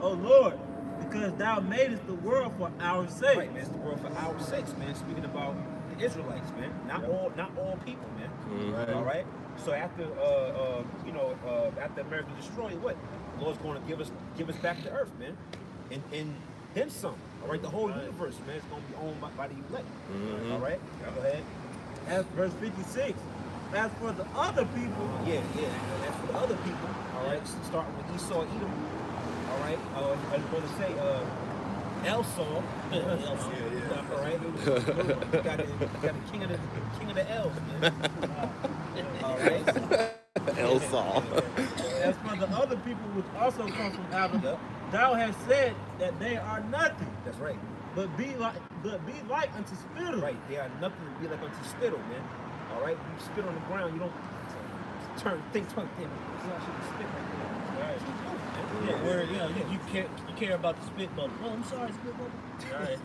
O Lord, because thou madest the world for our sake. Right, man, it's the world for our sakes, man. Speaking about the Israelites, man. Not all people, man. Right. All right. So after after America destroyed, what? The Lord's going to give us back the earth, man. And then some. All right, the whole universe, man, is going to be owned by the elect. All right. Go ahead. As verse 56. As for the other people, as for the other people, all right, starting with Esau, Edom, all right, as the brother say, Esau, all right, got the king of the elves, man. All right, Esau. As for the other people which also come from Adam, thou hast said that they are nothing. That's right. But be like unto spittle. Right, they are nothing to be like unto spittle, man. All right, you spit on the ground, you don't think. You spit right there. You care about the spit bubble. Oh, I'm sorry, spit bubble. All right.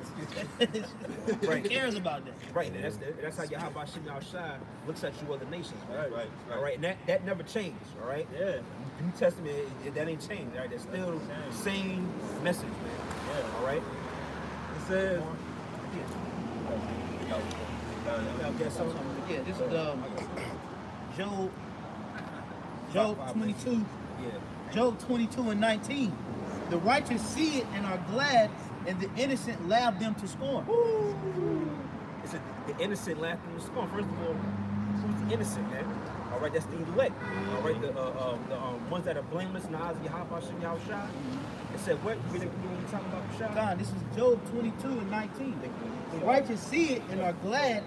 Right. Who cares about that? Right, and that's how Yahweh Shem Yahushua looks at you other nations, right? All right, and that never changed, all right? Yeah. New Testament, that ain't changed, all right? That's still the same message, man. Yeah. All right? It says... Yeah, this is Job 22. Yeah. Job 22 and 19. The righteous see it and are glad, and the innocent laughed them to scorn. It's the innocent laughed them to scorn. First of all, who's the innocent, man? All right, that's the elect. All right, the ones that are blameless in the eyes of Yahweh Shem Yahushua. It said, what? We talking about Shah? God, this is Job 22:19. The righteous see it and are glad,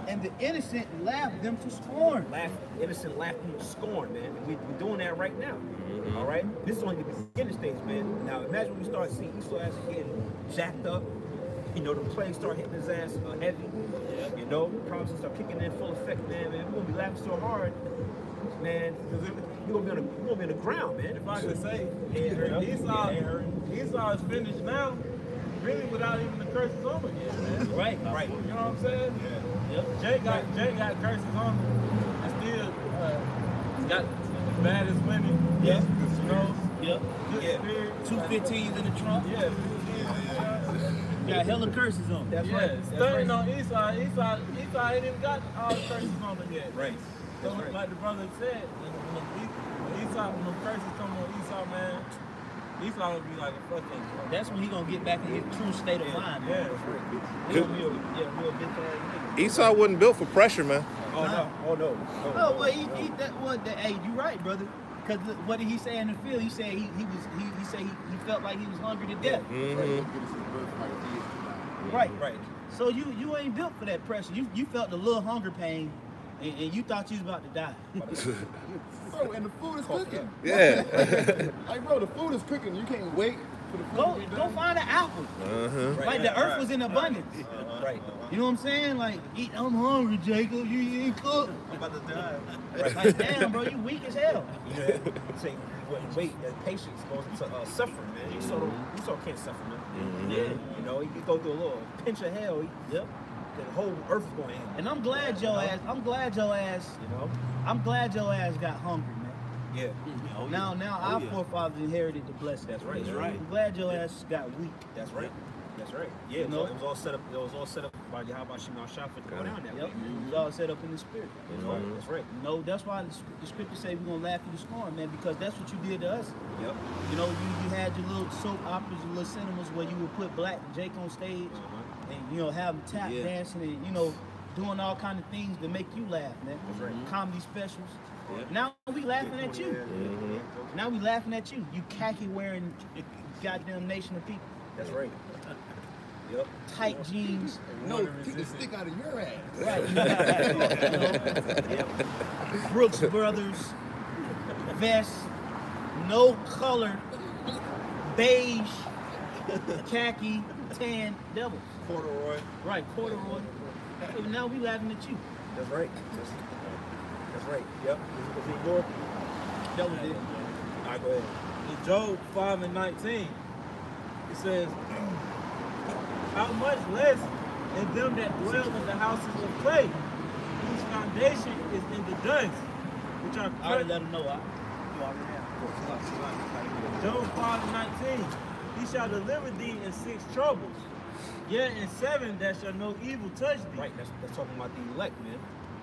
and the innocent laugh them to scorn. Innocent laugh them to scorn, man. And we're doing that right now. All right? This is only the beginning stage, man. Now, imagine when we start seeing Esau as getting jacked up. You know, the plagues start hitting his ass heavy. You know, promises start kicking in full effect, man. We're going to be laughing so hard, man. We're going to be on the ground, man. If I could say, Esau is finished now, really without even the curses on him yet, man. Right. You know what I'm saying? Yeah. Yep. Jay got curses on him, and still got the baddest women. Yeah. You know? Yep. Good spirit. 215s in the trunk. Yeah. Got hella curses on him. That's right. Stunning on Esau ain't even got all the curses on him yet. Right. So like the brother said, when the curses come on Esau, man, Esau would be like a fucking. That's when he gonna get back in his true state of mind. Yeah. He'll be real bitch ass nigga. Esau wasn't built for pressure, man. Oh no. Oh well, hey, you right, brother. Because what did he say in the field? He said he felt like he was hungry to death. Right. So you ain't built for that pressure. You felt the little hunger pain, and you thought you was about to die. Bro, and the food is cooking. Yeah. Like, bro, the food is cooking. You can't wait for the food to be Go done. find an apple. Like the earth was in abundance. Right. You know what I'm saying? Like, I'm hungry, Jacob. You ain't cooked. I'm about to die. Like, damn, bro, you weak as hell. Yeah. Say, wait, patience goes into suffering, man. Esau can't suffer, man. Yeah. You know, you go through a little pinch of hell. Yep. The whole earth is going to end. And I'm glad your ass. You know. I'm glad your ass got hungry, man. Yeah. Now our forefathers inherited the blessing. That's right. I'm glad your ass got weak. That's right. Yeah, You know? it was all set up by Yahweh Shem Yahushua for to go down that way. It was all set up in the spirit. You know? That's right. You know, that's why the scripture say we're gonna laugh you to scorn, man, because that's what you did to us. Yep. You know, you had your little soap operas, your little cinemas where you would put Black Jake on stage and have him tap dancing and doing all kind of things to make you laugh, man. That's right. Comedy specials. Now we laughing at you. Now we laughing at you. You khaki wearing goddamn nation of people. That's right. Yep. Tight jeans. No, take the stick out of your ass. Right. Brooks Brothers vest, no color, beige, khaki, tan devils. Corduroy. Right, corduroy. Now we laughing at you. That's right. That's right. Yep. Is it your? That was it. All right, go ahead. In Job 5:19, it says, how much less in them that dwell in the houses of clay, whose foundation is in the dust, which are I already let them know. Job 5:19, he shall deliver thee in 6 troubles, yet in 7 that shall no evil touch thee. Right. That's talking about the elect, man.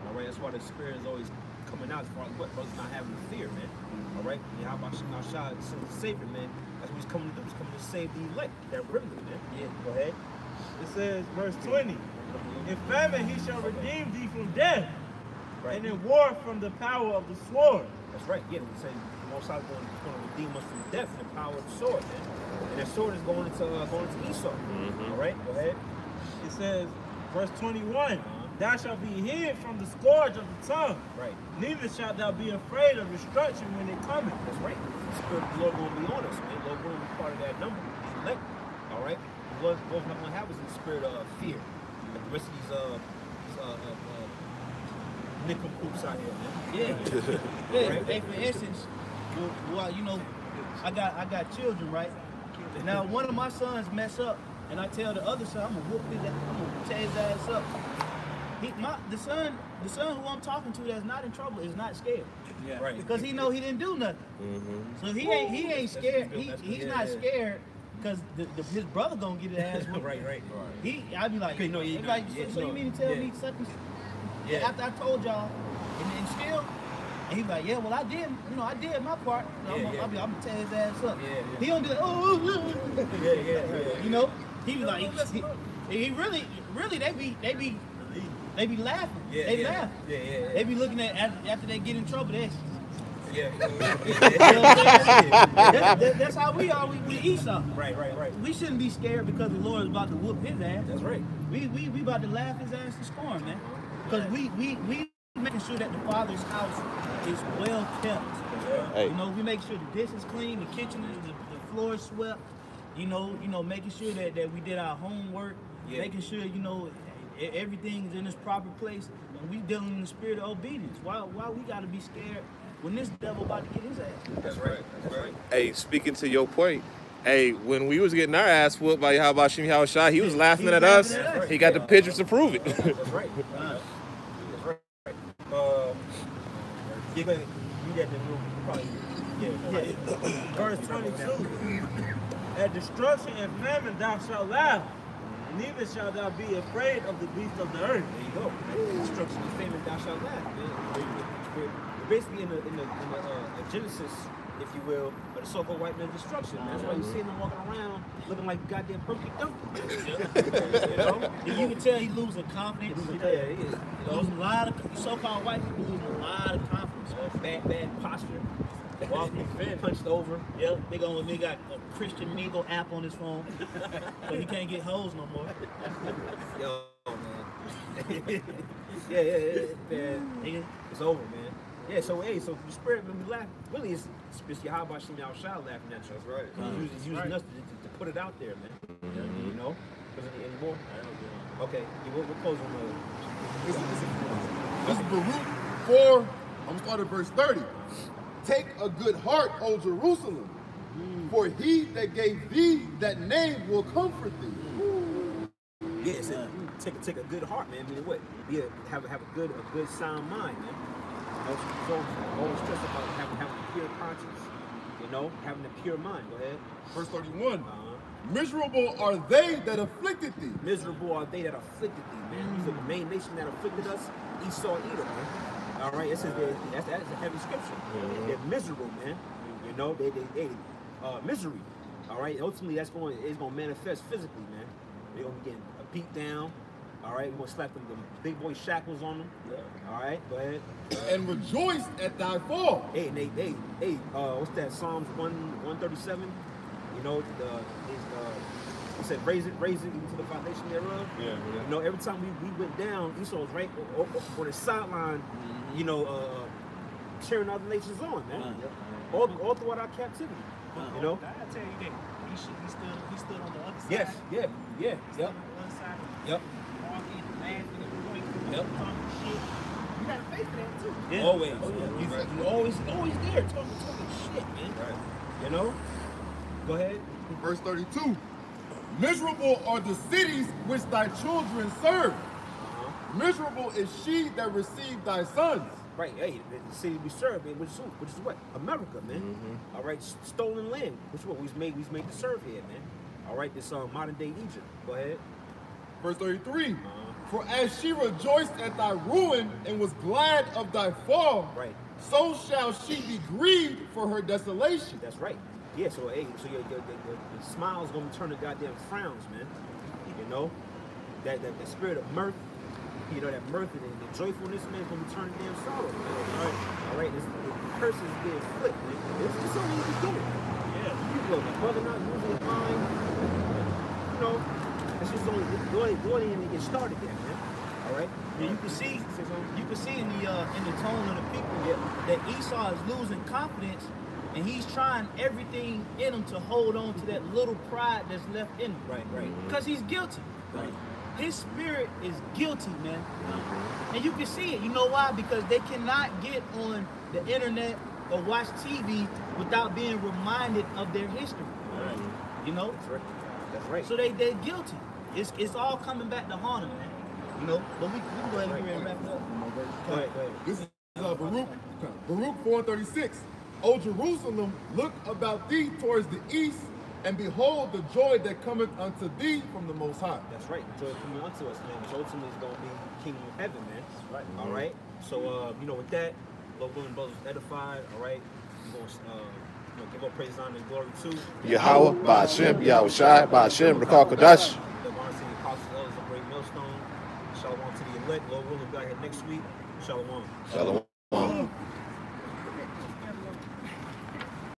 All right. That's why the spirit is always coming out as far as what brothers not having fear, man. All right. Yahweh Shem Yahushua is the Savior, man. That's what he's coming to do. He's coming to save the elect, that remnant, man. Yeah. Go ahead. It says, verse 20, in famine he shall redeem thee from death, and in war from the power of the sword. That's right. Yeah. We say Most High is going to redeem us from death and the power of the sword, man. And that sword is going into Esau. All right. Go ahead. It says, verse 21, thou shalt be hid from the scourge of the tongue. Right. Neither shalt thou be afraid of destruction when it cometh. That's right. The Spirit of the Lord going to be on us, man. The Lord going to be part of that number. He's elect. All right. The Lord's not going to have us in the spirit of fear. Like the rest of these nincompoops out here, man. Yeah. Right? Hey, for instance, well, I got children, right? Now one of my sons mess up, and I tell the other son, I'm gonna whoop his ass, I'm gonna tear his ass up. The son who I'm talking to that's not in trouble is not scared. Yeah. Right. Because he know he didn't do nothing. So he ain't scared. He's not scared because his brother gonna get his ass whooped. Right. I'd be like, so you mean to tell me such and such? After I told y'all, and still. And he's like, yeah, well, I did my part. I'm gonna tear his ass up. He don't do that. Yeah. He was like, he really, they be laughing. Yeah, They yeah. laugh. Yeah. They be looking at after they get in trouble. That's Yeah. that's how we are with Esau. Right. We shouldn't be scared because the Lord is about to whoop his ass. That's right. We about to laugh his ass to scorn, man. Because we making sure that the Father's house is well kept. Hey. You know, we make sure the dish is clean, the kitchen is the floor is swept. You know, making sure that we did our homework, making sure, everything is in its proper place, and we dealing in the spirit of obedience. Why we gotta be scared when this devil about to get his ass? That's right. Hey, speaking to your point, hey, when we was getting our ass whooped by Yahweh Shem Yahushua, he was laughing at us. He got the pictures to prove it. That's right. You get that in the room, probably. Yeah. Verse 22. At destruction and famine thou shalt laugh, neither shalt thou be afraid of the beasts of the earth. There you go. Destruction and famine thou shalt laugh. We're basically in the Genesis, if you will, of the so-called white man's destruction. That's why you see them walking around looking like goddamn perfect dumpy. You know? And you can tell he losing confidence. Yeah, he is. Losing a lot of so-called white people losing a lot of confidence. Bad posture. Walking, punched over. Yep, they got a Christian Mingle app on his phone, so he can't get hoes no more. Yo, man. yeah. It's over, man. Yeah, so the spirit when we laugh, really it's Yahweh Shem Yahushua laughing at you. That's right. He's using us to put it out there, man. You know? Any more? Okay, we'll close on This is Baruch 4. I'm gonna start at verse 30. Take a good heart, O Jerusalem, for he that gave thee that name will comfort thee. Yeah, so take a good heart, man. I mean, what? Have a good sound mind, man. Always stress about having a pure conscience. Having a pure mind. Go ahead. Verse 31. Miserable are they that afflicted thee. Miserable are they that afflicted thee, man. These are the main nation that afflicted us, Esau, Edom, man. All right, that's a heavy scripture. They're miserable, man. They misery. All right, ultimately it's gonna manifest physically, man. They're gonna be getting beat down. All right, we're gonna slap them big boy shackles on them. All right, go ahead. And rejoice at thy fall. Hey, what's that? Psalms 137. He said, raise it into the foundation thereof. Yeah. Every time we went down, Esau was right on the sideline, cheering other nations on, man. All throughout our captivity. I tell you that he stood on the other side. Yes, yeah. On the other side. Yep. Walking, laughing, and pointing, talking shit. You got to pay for that too. Yeah. Always. Oh, yeah. He's always there talking shit, man. Right. Go ahead. Verse 32. Miserable are the cities which thy children serve. Miserable is she that received thy sons. Right, hey, the city we serve, man, which is what? America, man. All right, stolen land, which is what we was made to serve here, man. All right, this modern day Egypt. Go ahead. Verse 33. For as she rejoiced at thy ruin and was glad of thy fall, right, so shall she be grieved for her desolation. That's right. Yeah, so hey, your smile's gonna turn to goddamn frowns, man. That spirit of mirth, that mirth and the joyfulness, man, is gonna be turning to damn sorrow, man. All right, the curse is being flipped, man. It's just only the beginning. Yeah, people are brother not losing his mind. It's just only even get started there, man. All right. Yeah, you can see in the tone of the people that Esau is losing confidence. And he's trying everything in him to hold on to that little pride that's left in him. Right. Because he's guilty. Right. His spirit is guilty, man. And you can see it. You know why? Because they cannot get on the internet or watch TV without being reminded of their history. Right. That's right. So they're guilty. It's all coming back to haunt them, man. But we can go ahead and wrap it up. Go ahead. This is Baruch 4:36. O Jerusalem, look about thee towards the east, and behold the joy that cometh unto thee from the Most High. That's right, the joy coming unto us, man, which ultimately is going to be the kingdom of heaven, man. That's right. All right, so, with that, Lord willing, brothers edified, all right, we're going to give up praise, honor, and glory to Yahweh, Ba'ashem, Yahushai, Ba'ashem, Rakal Kodash. the honor to the apostles, elders of Great Millstone. Shalom to the elect. Lord willing, we'll be back here next week. Shalom. Shalom.